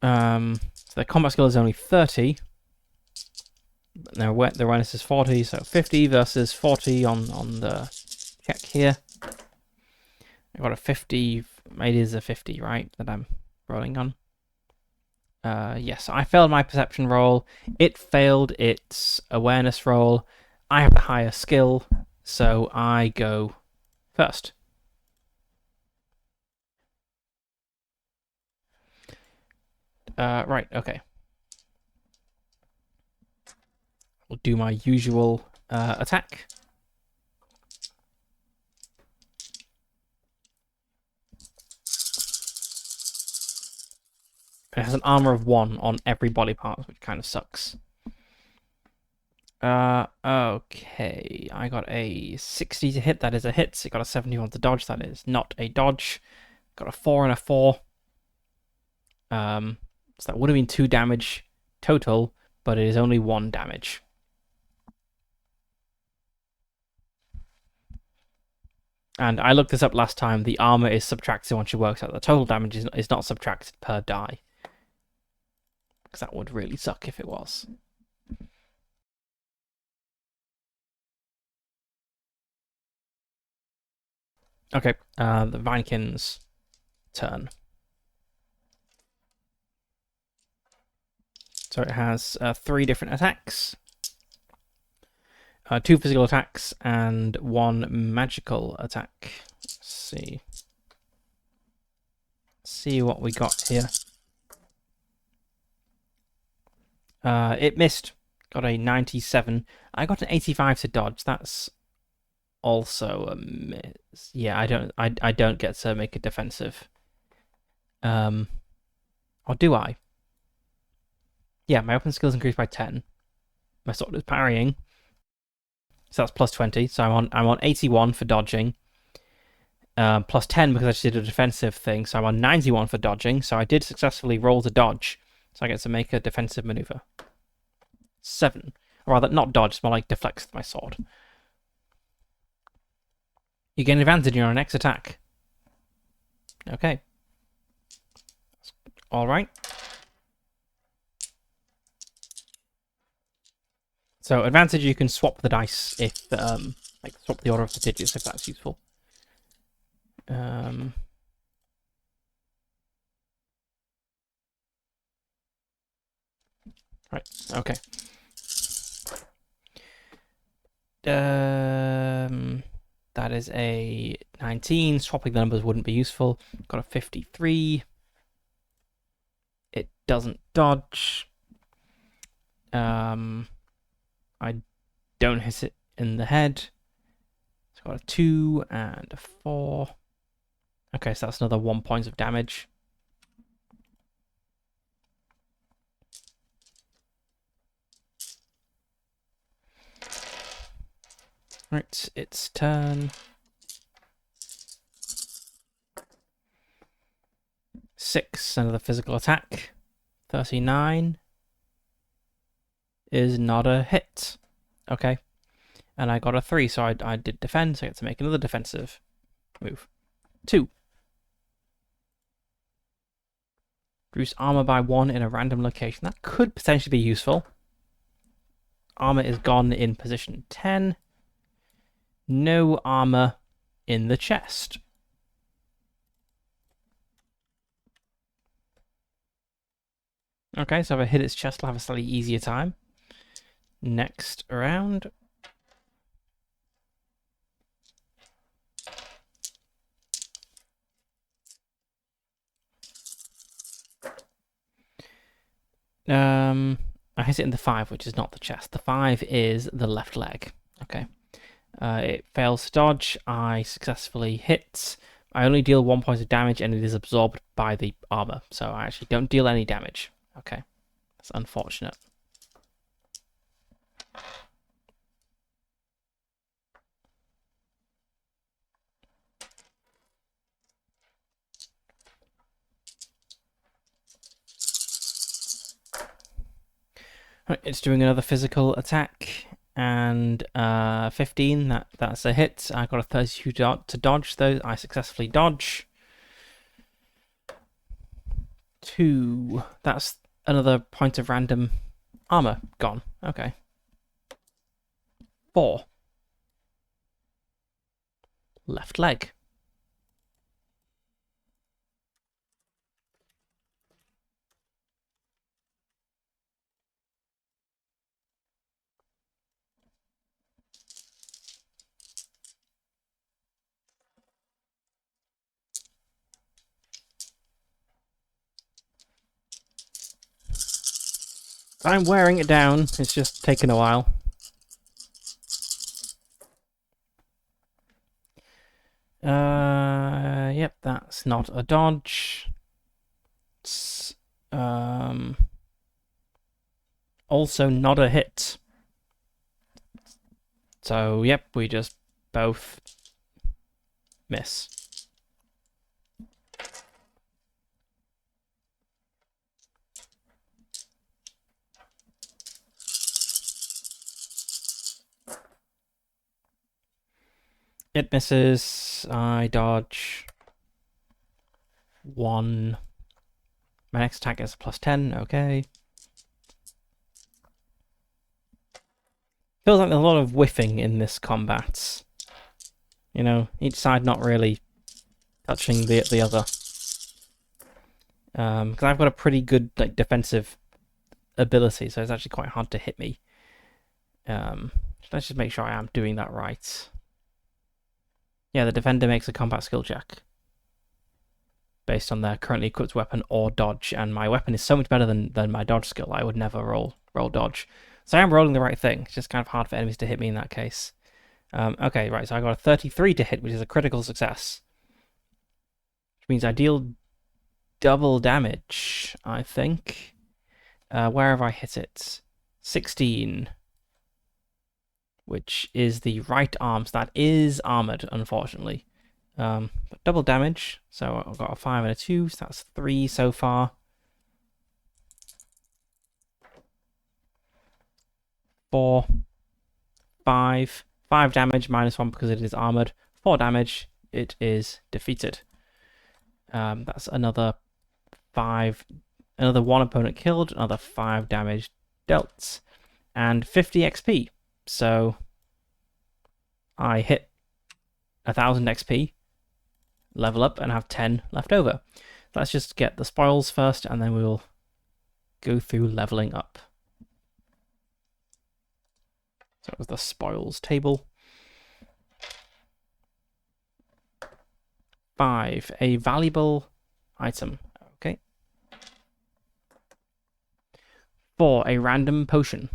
So their combat skill is only 30. Their awareness is 40, so 50 versus 40 on the check here. I got a 50. It is a 50, right? That I'm rolling on. Yes, I failed my perception roll. It failed its awareness roll. I have the higher skill. So I go first. Right, okay. I'll do my usual attack. It has an armor of 1 on every body part, which kind of sucks. Okay. I got a 60 to hit. That is a hit. It got a 71 to dodge. That is not a dodge. Got a 4 and a 4. So that would have been 2 damage total, but it is only 1 damage. And I looked this up last time. The armor is subtracted once you work out. The total damage is not subtracted per die. Because that would really suck if it was. Okay, the Vinekin's turn. So it has 3 different attacks. 2 physical attacks and 1 magical attack. Let's see what we got here. It missed. Got a 97. I got an 85 to dodge. That's also a miss. Yeah, I don't get to make a defensive. Or do I? Yeah, my weapon skills increased by 10. My sword is parrying. So that's plus 20. So I'm on 81 for dodging. Plus 10 because I just did a defensive thing. So I'm on 91 for dodging. So I did successfully roll to dodge. So I get to make a defensive maneuver. 7. Or rather, not dodge, it's more like deflects with my sword. You gain advantage on your next attack. Okay. Alright. So advantage, you can swap the dice if, like swap the order of the digits if that's useful. Right, okay. That is a 19. Swapping the numbers wouldn't be useful. Got a 53. It doesn't dodge. I don't hit it in the head. It's got a 2 and a 4. Okay, so that's another 1 point of damage. Right, its turn. 6, another physical attack. 39 is not a hit. Okay. And I got a 3, so I did defend, so I get to make another defensive move. 2. Reduce armor by 1 in a random location. That could potentially be useful. Armor is gone in position 10. No armor in the chest. Okay, so if I hit its chest, I'll have a slightly easier time. Next round. I hit it in the 5, which is not the chest. The 5 is the left leg. Okay. It fails to dodge. I successfully hit. I only deal 1 point of damage, and it is absorbed by the armor. So I actually don't deal any damage. Okay. That's unfortunate. Right, it's doing another physical attack, and 15. That's a hit. I got a 32 to dodge, though. I successfully dodge. 2. That's another point of random armor gone. Okay. 4. Left leg. I'm wearing it down. It's just taken a while. Yep, that's not a dodge. It's, also not a hit. So, yep, we just both miss. It misses. I dodge. 1. My next attack is a +10. Okay. Feels like there's a lot of whiffing in this combat. You know, each side not really touching the other. Because I've got a pretty good like defensive ability, so it's actually quite hard to hit me. Let's just make sure I am doing that right. Yeah, the defender makes a combat skill check based on their currently equipped weapon or dodge, and my weapon is so much better than my dodge skill. I would never roll dodge. So I am rolling the right thing. It's just kind of hard for enemies to hit me in that case. Okay, right, so I got a 33 to hit, which is a critical success. Which means I deal double damage, I think. Where have I hit it? 16. Which is the right arm, so that is armored, unfortunately. But double damage, so I've got a 5 and a 2, so that's 3 so far. 4, 5, 5 damage, -1 because it is armored. 4 damage, it is defeated. That's another 5, another 1 opponent killed, another 5 damage dealt, and 50 XP. So I hit 1000 XP, level up, and have 10 left over. Let's just get the spoils first, and then we will go through leveling up. So it was the spoils table. 5, a valuable item. Okay. 4, a random potion.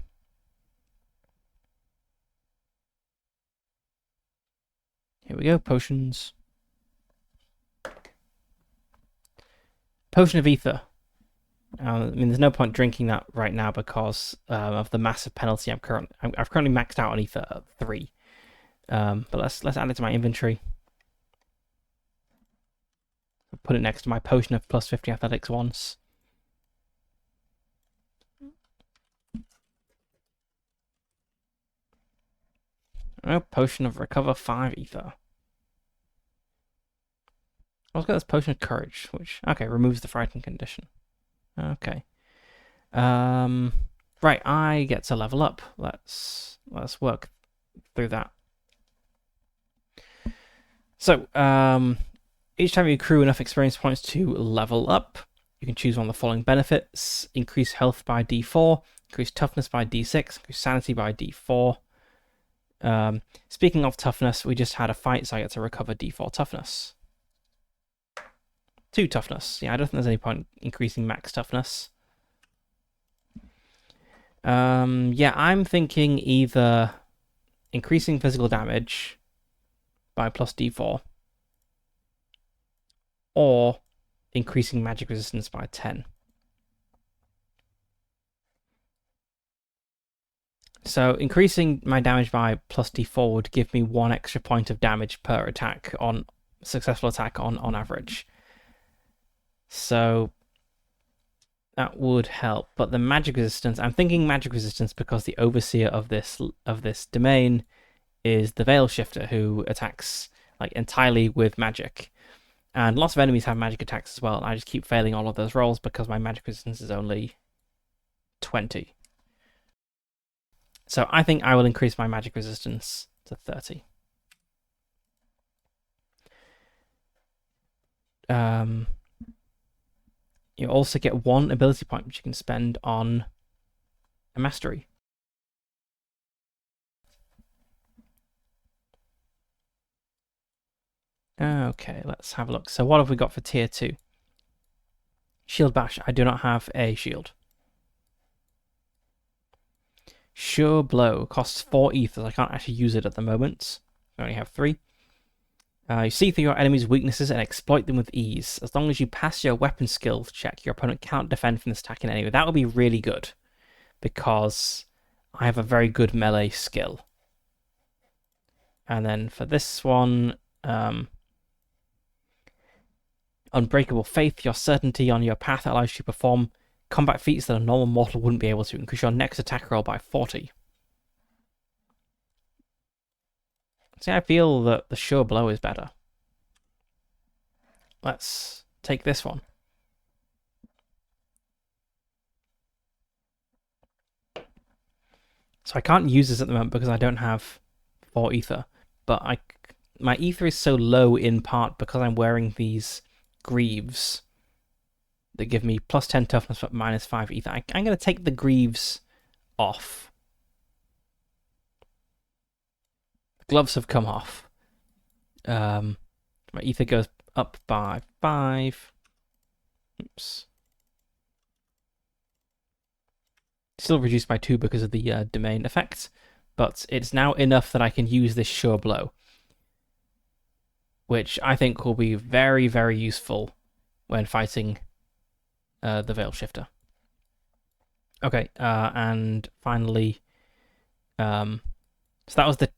Here we go, potions. Potion of Ether. I mean, there's no point drinking that right now because of the massive penalty I've currently maxed out on Ether at 3. But let's add it to my inventory. Put it next to my potion of +50 athletics once. Oh, potion of recover 5 ether. I've got this potion of courage, which removes the frightened condition. Okay. Right, I get to level up. Let's work through that. So, each time you accrue enough experience points to level up, you can choose one of the following benefits: increase health by D4, increase toughness by D6, increase sanity by D4. Speaking of toughness, we just had a fight, so I get to recover D4 toughness. 2 toughness. Yeah, I don't think there's any point increasing max toughness. Yeah, I'm thinking either increasing physical damage by +D4 or increasing magic resistance by 10. So increasing my damage by +D4 would give me 1 extra point of damage per attack on successful attack on average. So that would help. But the magic resistance, I'm thinking magic resistance because the overseer of this domain is the Veil Shifter, who attacks like entirely with magic. And lots of enemies have magic attacks as well, and I just keep failing all of those rolls because my magic resistance is only 20. So I think I will increase my magic resistance to 30. You also get 1 ability point, which you can spend on a mastery. Okay, let's have a look. So what have we got for tier 2? Shield Bash. I do not have a shield. Sure Blow costs 4 ethers. I can't actually use it at the moment. I only have 3. You see through your enemy's weaknesses and exploit them with ease. As long as you pass your weapon skill check, your opponent cannot defend from this attack in any way. That would be really good, because I have a very good melee skill. And then for this one, Unbreakable Faith, your certainty on your path allows you to perform combat feats that a normal mortal wouldn't be able to. Increase your next attack roll by 40. See, I feel that the Sure Blow is better. Let's take this one. So I can't use this at the moment because I don't have 4 ether, but my ether is so low in part because I'm wearing these greaves that give me plus 10 toughness but minus 5 ether. I'm going to take the greaves off. The gloves have come off. My ether goes up by 5. Oops. Still reduced by 2 because of the domain effect, but it's now enough that I can use this Sure Blow, which I think will be very, very useful when fighting the Veil Shifter. Okay, and finally, so that was the...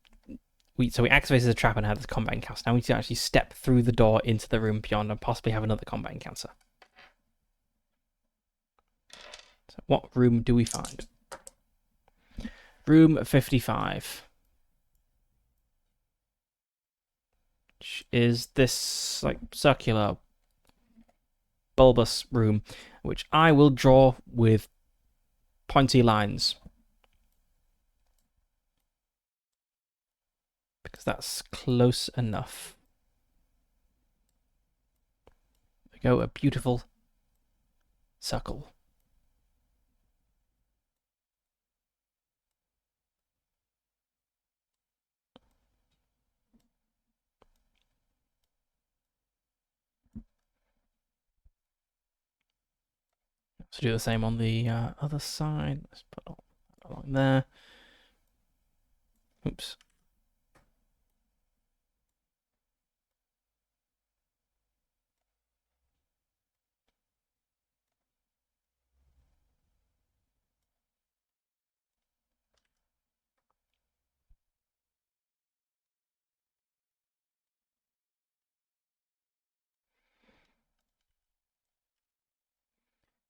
So we activated the trap and had this combat encounter. Now we need to actually step through the door into the room beyond and possibly have another combat encounter. So what room do we find? Room 55. Which is this like circular bulbous room, which I will draw with pointy lines, because that's close enough. There we go, a beautiful circle. Let's do the same on the other side. Let's put it along there. Oops.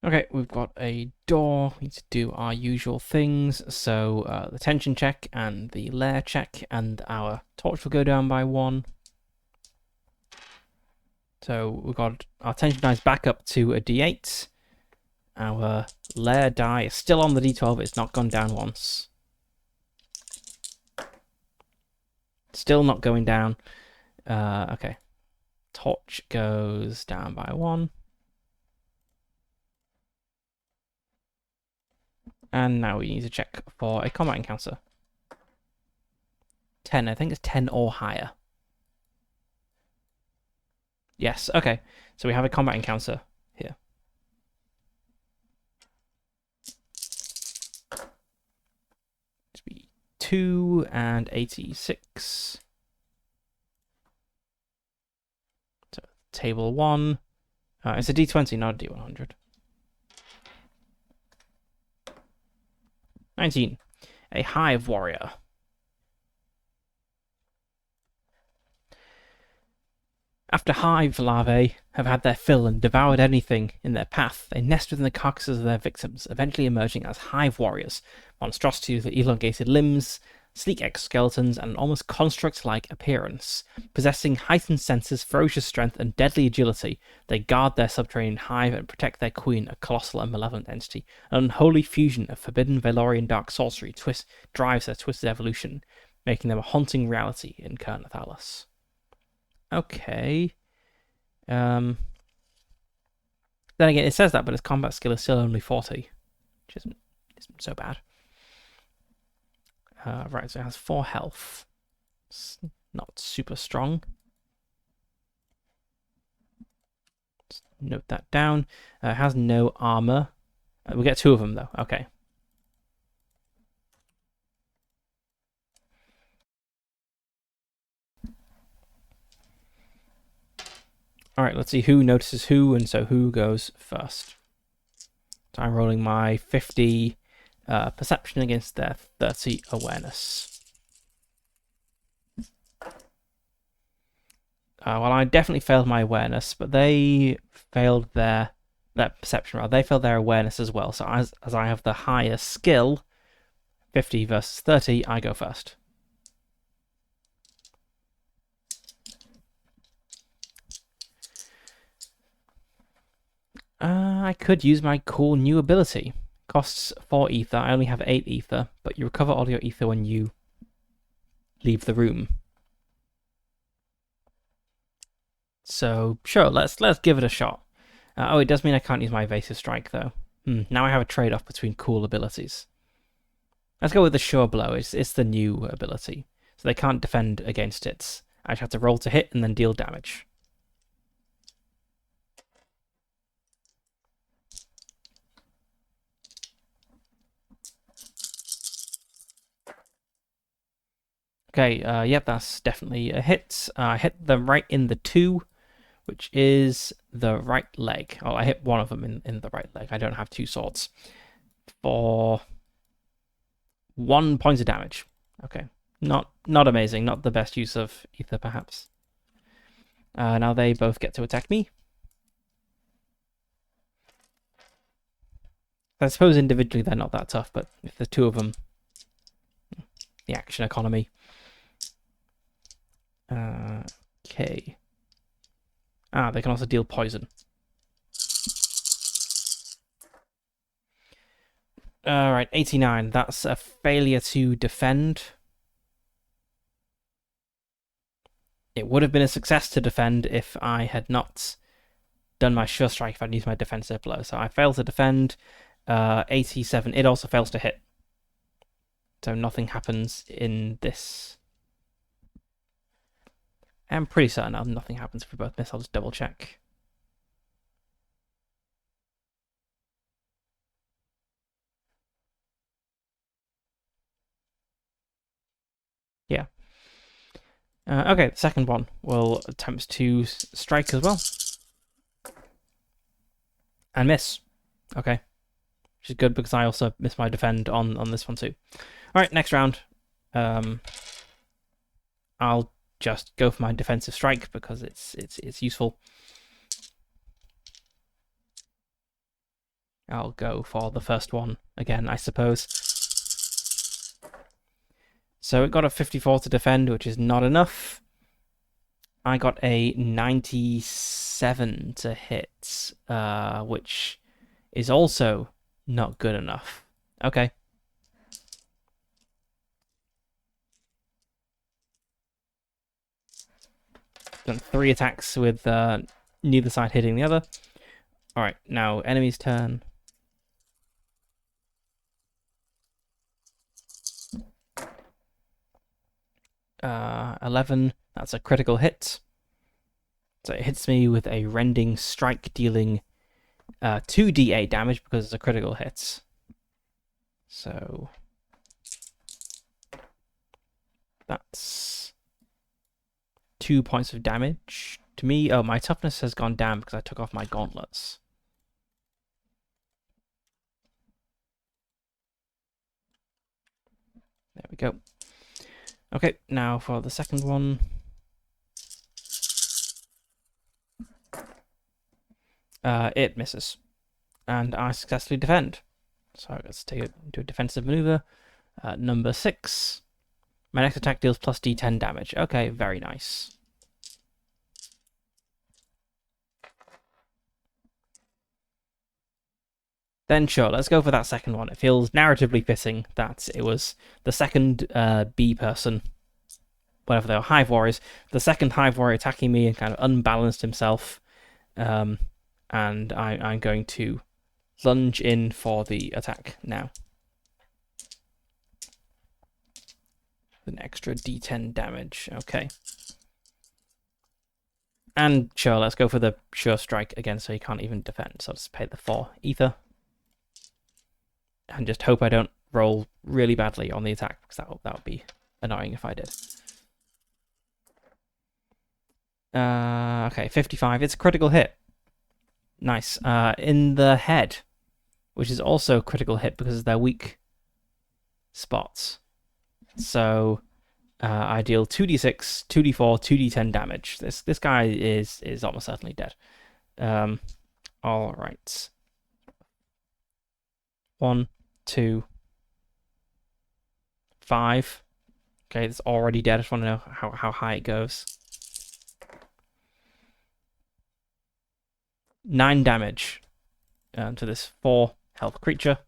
Okay, we've got a door. We need to do our usual things. So the tension check and the lair check, and our torch will go down by 1. So we've got our tension dice back up to a d8. Our lair die is still on the d12. It's not gone down once. Still not going down. Okay. Torch goes down by 1. And now we need to check for a combat encounter. 10, I think it's 10 or higher. Yes, okay. So we have a combat encounter here. It's be 2 and 86. So table 1. It's a d20, not a d100. 19. A hive warrior. After hive larvae have had their fill and devoured anything in their path, they nest within the carcasses of their victims, eventually emerging as hive warriors, monstrosities with elongated limbs, sleek exoskeletons, and an almost construct-like appearance. Possessing heightened senses, ferocious strength, and deadly agility, they guard their subterranean hive and protect their queen, a colossal and malevolent entity. An unholy fusion of forbidden Valorian dark sorcery drives their twisted evolution, making them a haunting reality in Ker Nethalas. Okay. Then again, it says that, but its combat skill is still only 40, which isn't so bad. Right, so it has 4 health. It's not super strong. Let's note that down. It has no armor. We get 2 of them, though. Okay. Alright, let's see who notices who, and so who goes first. So I'm rolling my 50 perception against their 30 awareness. Well, I definitely failed my awareness, but they failed their perception. Rather, they failed their awareness as well. So as I have the higher skill, 50 versus 30, I go first. I could use my cool new ability. Costs 4 ether. I only have 8 ether, but you recover all your ether when you leave the room. So sure, let's give it a shot. Oh, it does mean I can't use my evasive strike though. Now I have a trade-off between cool abilities. Let's go with the sure blow. It's the new ability, so they can't defend against it. I just have to roll to hit and then deal damage. Okay, yep, that's definitely a hit. I hit them right in the 2, which is the right leg. Oh, I hit one of them in the right leg. I don't have 2 swords. For 1 point of damage. Okay, not amazing. Not the best use of ether, perhaps. Now they both get to attack me. I suppose individually they're not that tough, but if the 2 of them, the action economy. Okay. They can also deal poison. Alright, 89. That's a failure to defend. It would have been a success to defend if I had not done my sure strike, if I'd used my defensive blow. So I failed to defend. 87. It also fails to hit. So nothing happens in this. I'm pretty certain nothing happens if we both miss. I'll just double check. Yeah. Okay, the second one will attempt to strike as well. And miss. Okay. Which is good because I also missed my defend on this one too. Alright, next round. I'll just go for my defensive strike because it's useful. I'll go for the first one again, I suppose. So it got a 54 to defend, which is not enough. I got a 97 to hit, which is also not good enough. Okay. Done 3 attacks with neither side hitting the other. Alright, now enemy's turn. Uh, 11, that's a critical hit. So it hits me with a rending strike, dealing 2d8 damage because it's a critical hit. So that's 2 points of damage to me. Oh, my toughness has gone down because I took off my gauntlets. There we go. Okay, now for the second one. It misses. And I successfully defend. So let's take it into a defensive maneuver. Number 6. My next attack deals plus d10 damage. Okay, very nice. Then sure, let's go for that second one. It feels narratively fitting that it was the second bee person, whatever they were, hive warriors, the second hive warrior attacking me and kind of unbalanced himself. And I'm going to lunge in for the attack now. An extra d10 damage. Okay. And sure, let's go for the sure strike again so he can't even defend. So I'll just pay the 4 ether. And just hope I don't roll really badly on the attack, because that would be annoying if I did. Okay, 55. It's a critical hit. Nice. In the head, which is also a critical hit because they're weak spots. So I deal 2d6, 2d4, 2d10 damage. This guy is almost certainly dead. All right. 1, 2, 5. Okay, it's already dead. I just want to know how high it goes. 9 damage to this 4 health creature.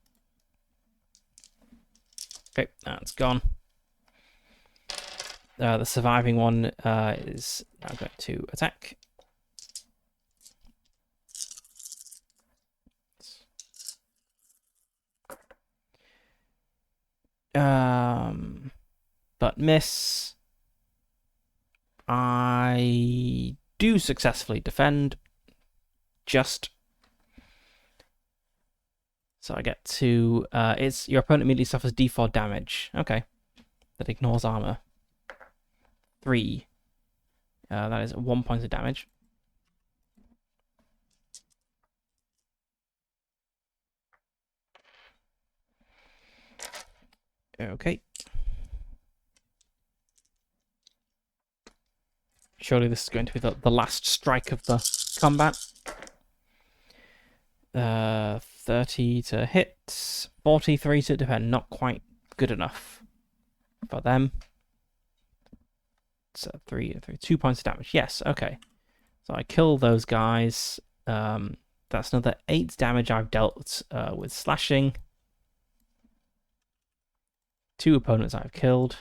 Okay, that's gone. The surviving one is now going to attack. But miss. I do successfully defend. Just. So I get to. It's your opponent immediately suffers d4 damage. Okay. That ignores armor. 3. That is 1 point of damage. Okay. Surely this is going to be the last strike of the combat. 30 to hit, 43 to defend. Not quite good enough for them. So 2 points of damage. Yes, okay. So I kill those guys. That's another 8 damage I've dealt with slashing. 2 opponents I've killed.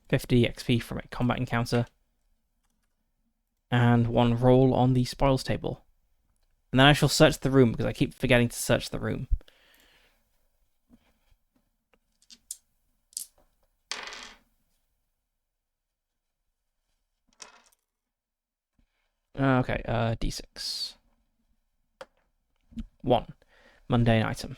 50 XP from a combat encounter. And 1 roll on the spoils table. And then I shall search the room because I keep forgetting to search the room. Okay, D6. 1. Mundane item.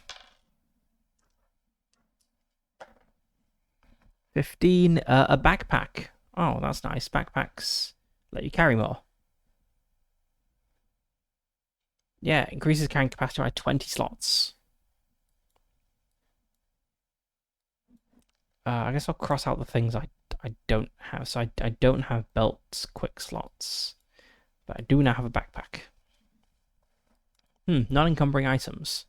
15. A backpack. Oh, that's nice. Backpacks let you carry more. Yeah, increases carrying capacity by 20 slots. I guess I'll cross out the things I don't have. So I don't have belts, quick slots. But I do now have a backpack. Non-encumbering items.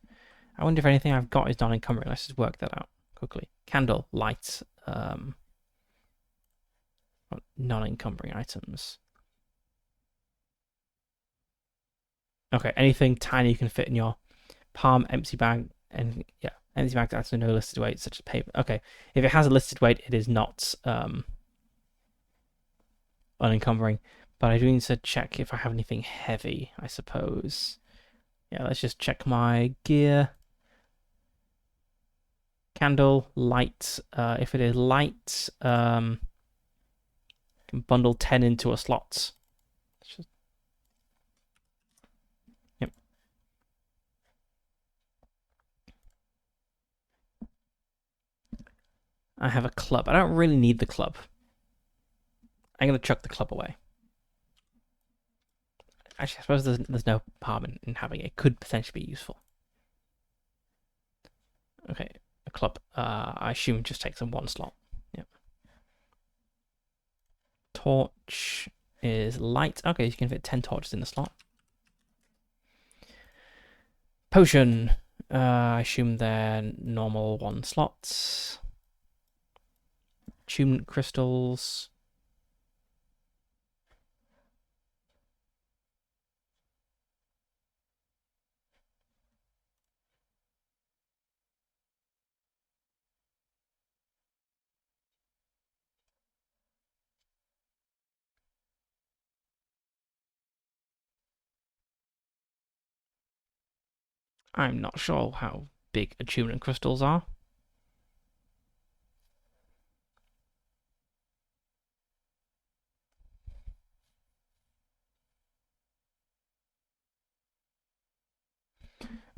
I wonder if anything I've got is non-encumbering. Let's just work that out quickly. Candle, light, non-encumbering items. Okay, anything tiny you can fit in your palm, empty bag, and yeah, empty bag that's no listed weight, such as paper. Okay, if it has a listed weight, it is not unencumbering. But I do need to check if I have anything heavy, I suppose. Yeah, let's just check my gear. Candle, light. If it is light, can bundle 10 into a slot. Yep. I have a club. I don't really need the club. I'm going to chuck the club away. Actually, I suppose there's no harm in having it. It could potentially be useful. Okay, a club. I assume it just takes in 1 slot. Yep. Torch is light. Okay, you can fit 10 torches in the slot. Potion. I assume they're normal 1 slots. Attunement crystals. I'm not sure how big attunement crystals are.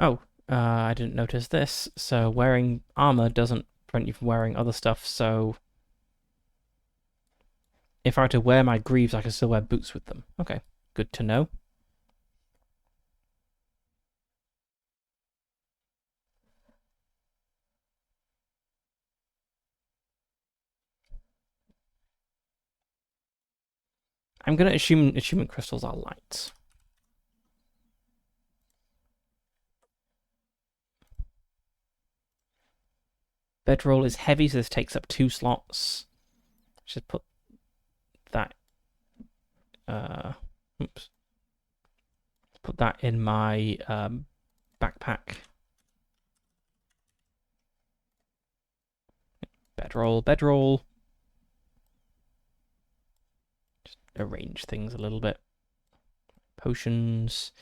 Oh, I didn't notice this. So wearing armor doesn't prevent you from wearing other stuff, so If I were to wear my greaves, I could still wear boots with them. Okay, good to know. I'm going to assume achievement crystals are light. Bedroll is heavy, so this takes up 2 slots. Just put that. Oops. Put that in my backpack. Bedroll. Just arrange things a little bit. Potions,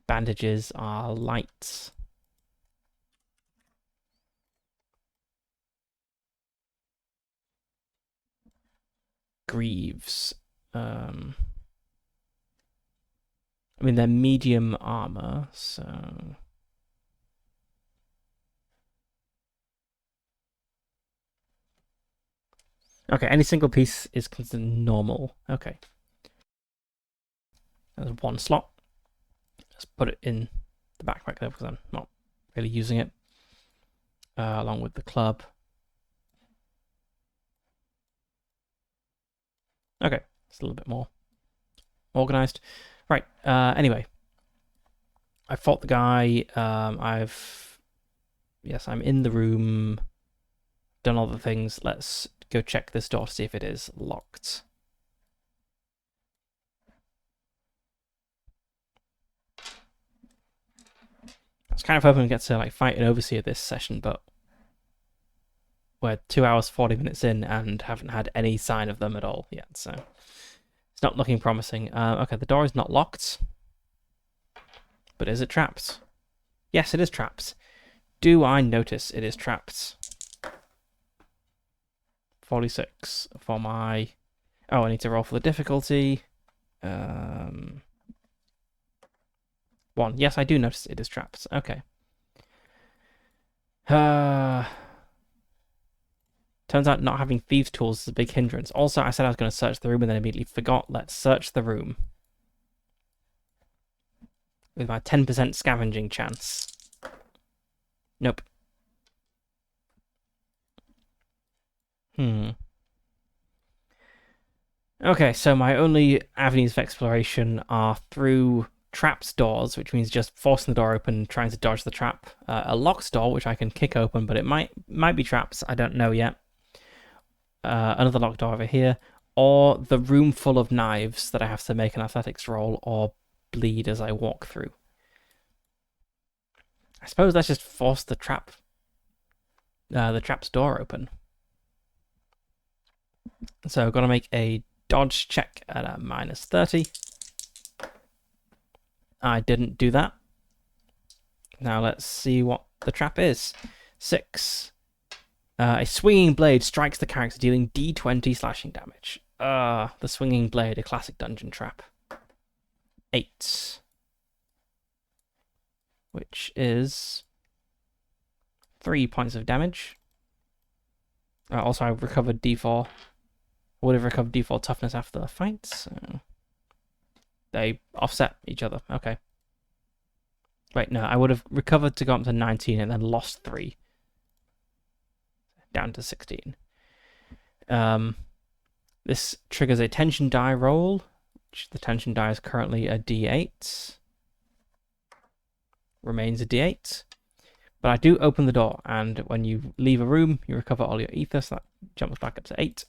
bandages are light. Greaves. I mean, they're medium armor, so... Okay, any single piece is considered normal. Okay. There's 1 slot. Let's put it in the backpack there because I'm not really using it. Along with the club. Okay, it's a little bit more organized. Right, anyway. I fought the guy. Yes, I'm in the room. Done all the things. Let's go check this door to see if it is locked. I was kind of hoping to get to like fight an overseer this session, but we're 2 hours 40 minutes in and haven't had any sign of them at all yet, so it's not looking promising. Okay, the door is not locked, but is it trapped? Yes, it is trapped. Do I notice it is trapped? 46 for my... Oh, I need to roll for the difficulty. 1. Yes, I do notice it is trapped. Okay. Turns out not having thieves' tools is a big hindrance. Also, I said I was going to search the room and then immediately forgot. Let's search the room. With my 10% scavenging chance. Nope. Okay, so my only avenues of exploration are through trapped doors, which means just forcing the door open, trying to dodge the trap. A locked door, which I can kick open, but it might be traps. I don't know yet. Another locked door over here, or the room full of knives that I have to make an athletics roll or bleed as I walk through. I suppose let's just force the trap's door open. So I've got to make a dodge check at a -30. I didn't do that. Now let's see what the trap is. 6. A swinging blade strikes the character, dealing D20 slashing damage. The swinging blade, a classic dungeon trap. 8. Which is 3 points of damage. Also, I recovered D4. I would have recovered D4 toughness after the fight, so... They offset each other. Okay. Wait, no, I would have recovered to go up to 19 and then lost 3. Down to 16. This triggers a tension die roll, which the tension die is currently a D8. Remains a D8. But I do open the door, and when you leave a room, you recover all your ether, so that jumps back up to 8.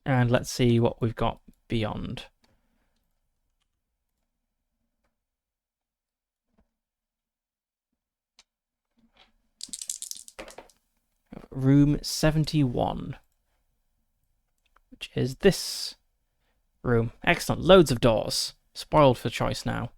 And let's see what we've got beyond. Room 71, which is this room. Excellent. Loads of doors. Spoiled for choice now.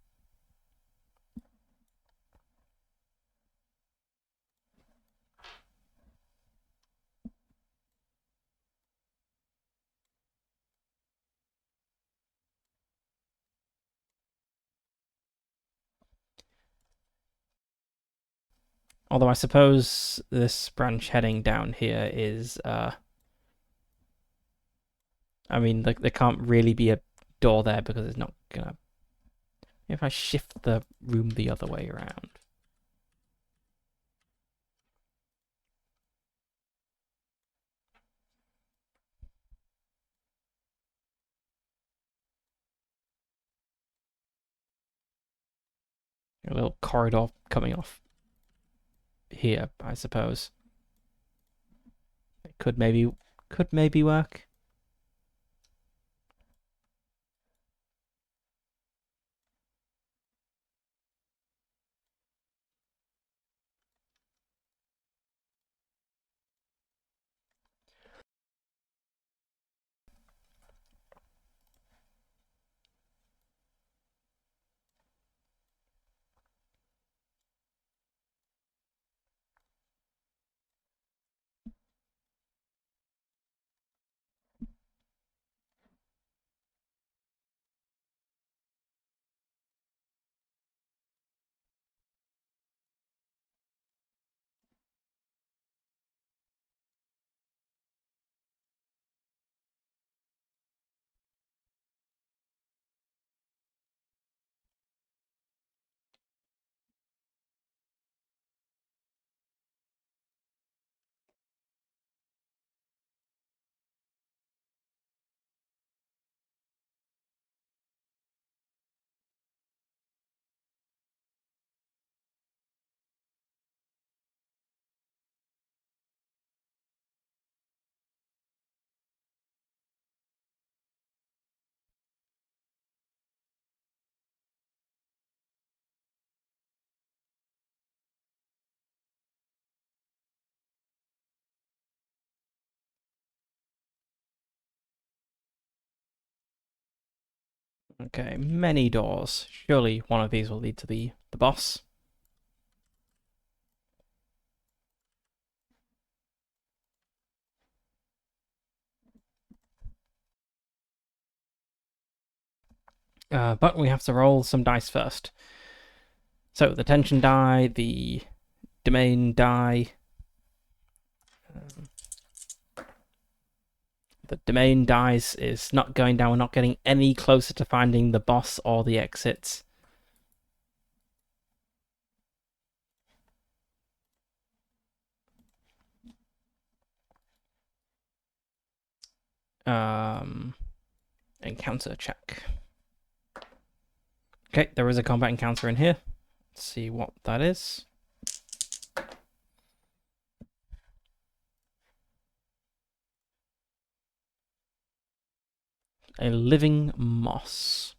Although I suppose this branch heading down here is I mean, there can't really be a door there because it's not gonna... If I shift the room the other way around. A little corridor coming off here, I suppose. It could maybe work. Okay, many doors. Surely one of these will lead to the boss. But we have to roll some dice first. So the tension die, the domain die. The domain dice is not going down. We're not getting any closer to finding the boss or the exits. Encounter check. Okay, there is a combat encounter in here. Let's see what that is. A living moss.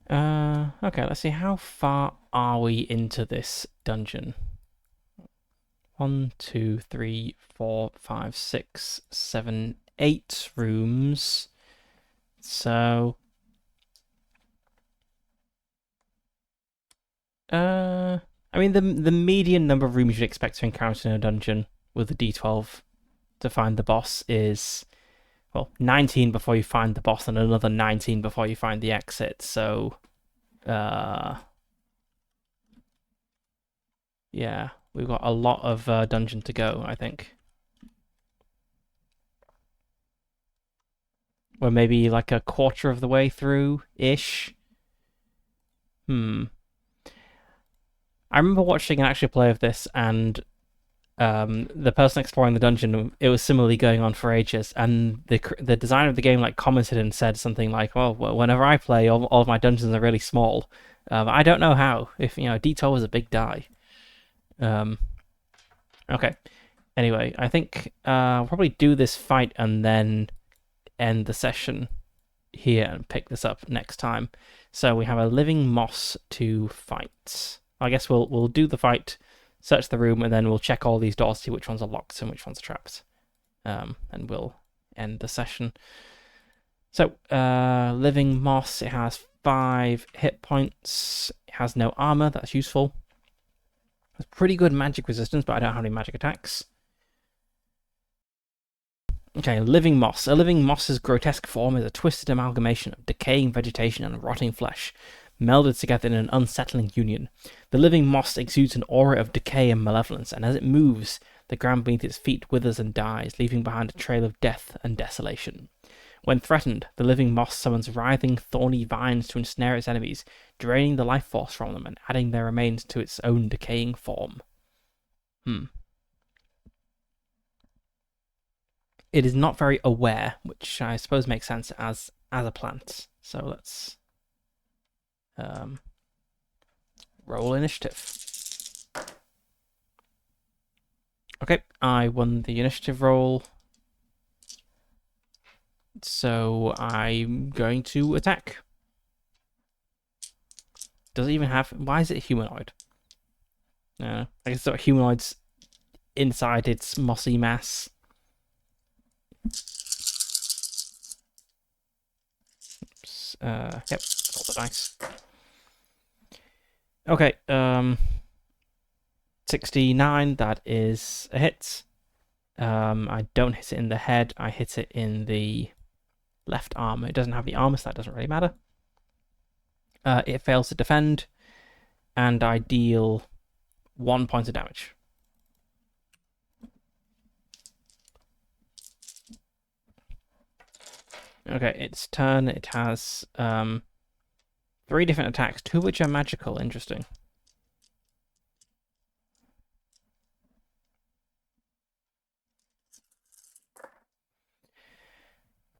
Okay, let's see. How far are we into this dungeon? 1, 2, 3, 4, 5, 6, 7, 8 rooms. So... I mean, the median number of rooms you'd expect to encounter in a dungeon with a D12 to find the boss is, well, 19 before you find the boss and another 19 before you find the exit. So, yeah, we've got a lot of dungeon to go, I think. We're maybe like a quarter of the way through-ish. I remember watching an actual play of this, and the person exploring the dungeon, it was similarly going on for ages, and the designer of the game like commented and said something like, "Well, whenever I play, all of my dungeons are really small. I don't know how. If D12 is a big die." Okay. Anyway, I think I'll probably do this fight and then end the session here and pick this up next time. So we have a living moss to fight. I guess we'll do the fight, search the room, and then we'll check all these doors, see which ones are locked and which ones are trapped. And we'll end the session. So, living moss, it has 5 hit points. It has no armor, that's useful. It's pretty good magic resistance, but I don't have any magic attacks. Okay, living moss. A living moss's grotesque form is a twisted amalgamation of decaying vegetation and rotting flesh. melded together in an unsettling union. The living moss exudes an aura of decay and malevolence, and as it moves, the ground beneath its feet withers and dies, leaving behind a trail of death and desolation. When threatened, the living moss summons writhing, thorny vines to ensnare its enemies, draining the life force from them and adding their remains to its own decaying form. It is not very aware, which I suppose makes sense as a plant. So let's roll initiative. Okay, I won the initiative roll. So I'm going to attack. Does it even have... Why is it humanoid? I guess it's got humanoids inside its mossy mass. Oops. Yep, roll the dice. Okay, 69, that is a hit. I don't hit it in the head, I hit it in the left arm. It doesn't have the armor, so that doesn't really matter. It fails to defend, and I deal 1 point of damage. Okay, its turn. It has 3 different attacks, 2 of which are magical. Interesting.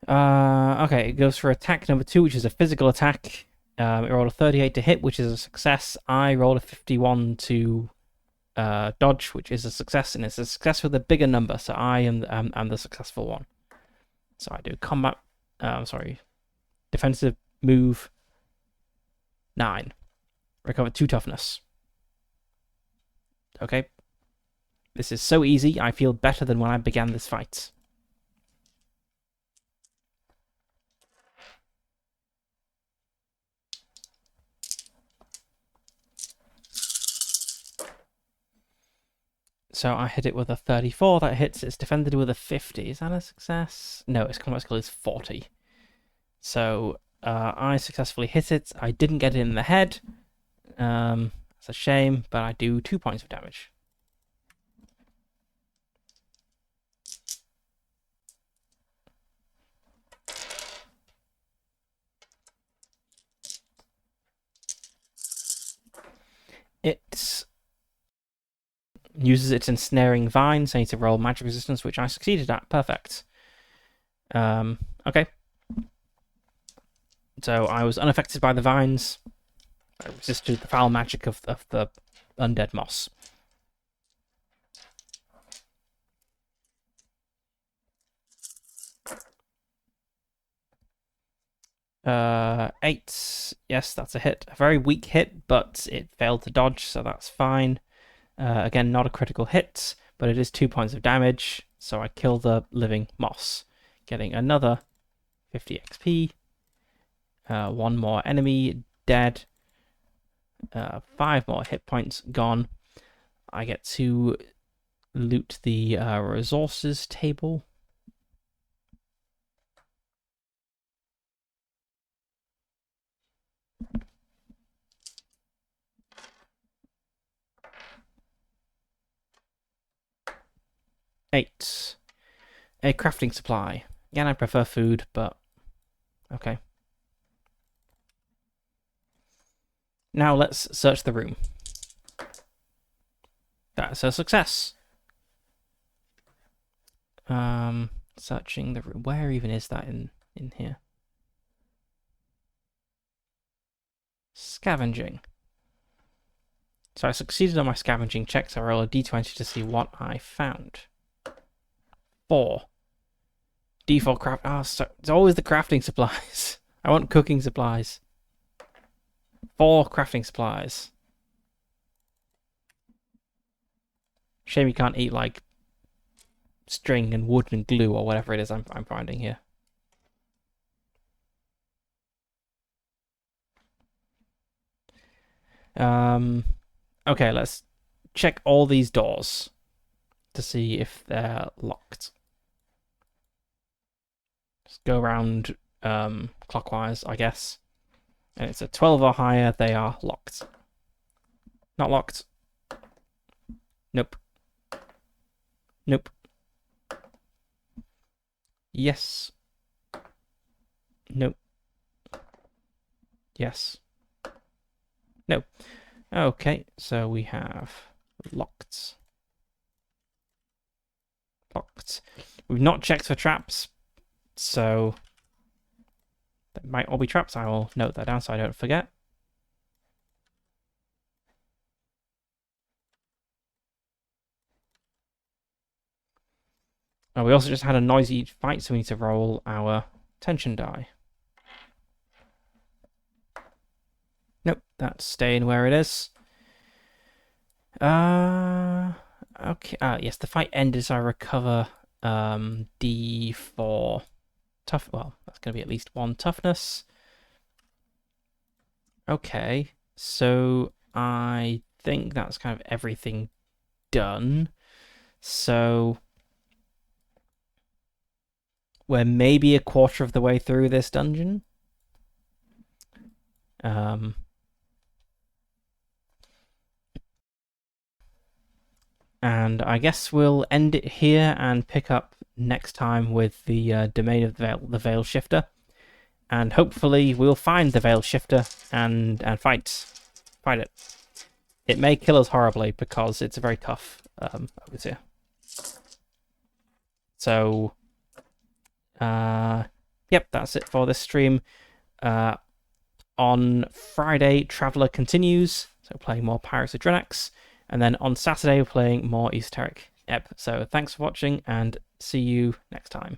Okay, it goes for attack number 2, which is a physical attack. It rolled a 38 to hit, which is a success. I rolled a 51 to dodge, which is a success, and it's a success with a bigger number, so I am the successful one. So I do combat, defensive move 9. Recover 2 toughness. Okay. This is so easy, I feel better than when I began this fight. So I hit it with a 34, that hits. It's defended with a 50. Is that a success? No, its combat skill is 40. So I successfully hit it. I didn't get it in the head. It's a shame, but I do 2 points of damage. It uses its ensnaring vines. I need to roll magic resistance, which I succeeded at. Perfect. Okay. So I was unaffected by the vines. I resisted the foul magic of the undead moss. Eight. Yes, that's a hit. A very weak hit, but it failed to dodge, so that's fine. Again, not a critical hit, but it is 2 points of damage, so I kill the living moss, getting another 50 XP. 1 more enemy dead. 5 more hit points gone. I get to loot the resources table. Eight. A crafting supply. Again, I prefer food, but okay. Now let's search the room. That's a success. Searching the room. Where even is that in here? Scavenging. So I succeeded on my scavenging check, so I roll a d20 to see what I found. 4. Default craft. Oh, so it's always the crafting supplies. I want cooking supplies. 4 crafting supplies. Shame you can't eat like string and wood and glue or whatever it is I'm finding here. Okay, let's check all these doors to see if they're locked. Just go around clockwise, I guess. and it's a 12 or higher, they are locked. Not locked. Nope. Nope. Yes. Nope. Yes. No. Okay, so we have locked. Locked. We've not checked for traps, so there might all be traps. I will note that down so I don't forget. Oh, we also just had a noisy fight, so we need to roll our tension die. Nope, that's staying where it is. Okay. Yes, the fight ended, so I recover D4 tough. Well, that's going to be at least 1 toughness. Okay, so I think that's kind of everything done. So we're maybe a quarter of the way through this dungeon. And I guess we'll end it here and pick up next time with the domain of the Veil Shifter. And hopefully we'll find the Veil Shifter and fight it. It may kill us horribly because it's very tough over here. So, yep, that's it for this stream. On Friday, Traveller continues, so playing more Pirates of Drenax. And then on Saturday, we're playing more Esoteric Ebb. So thanks for watching, and see you next time.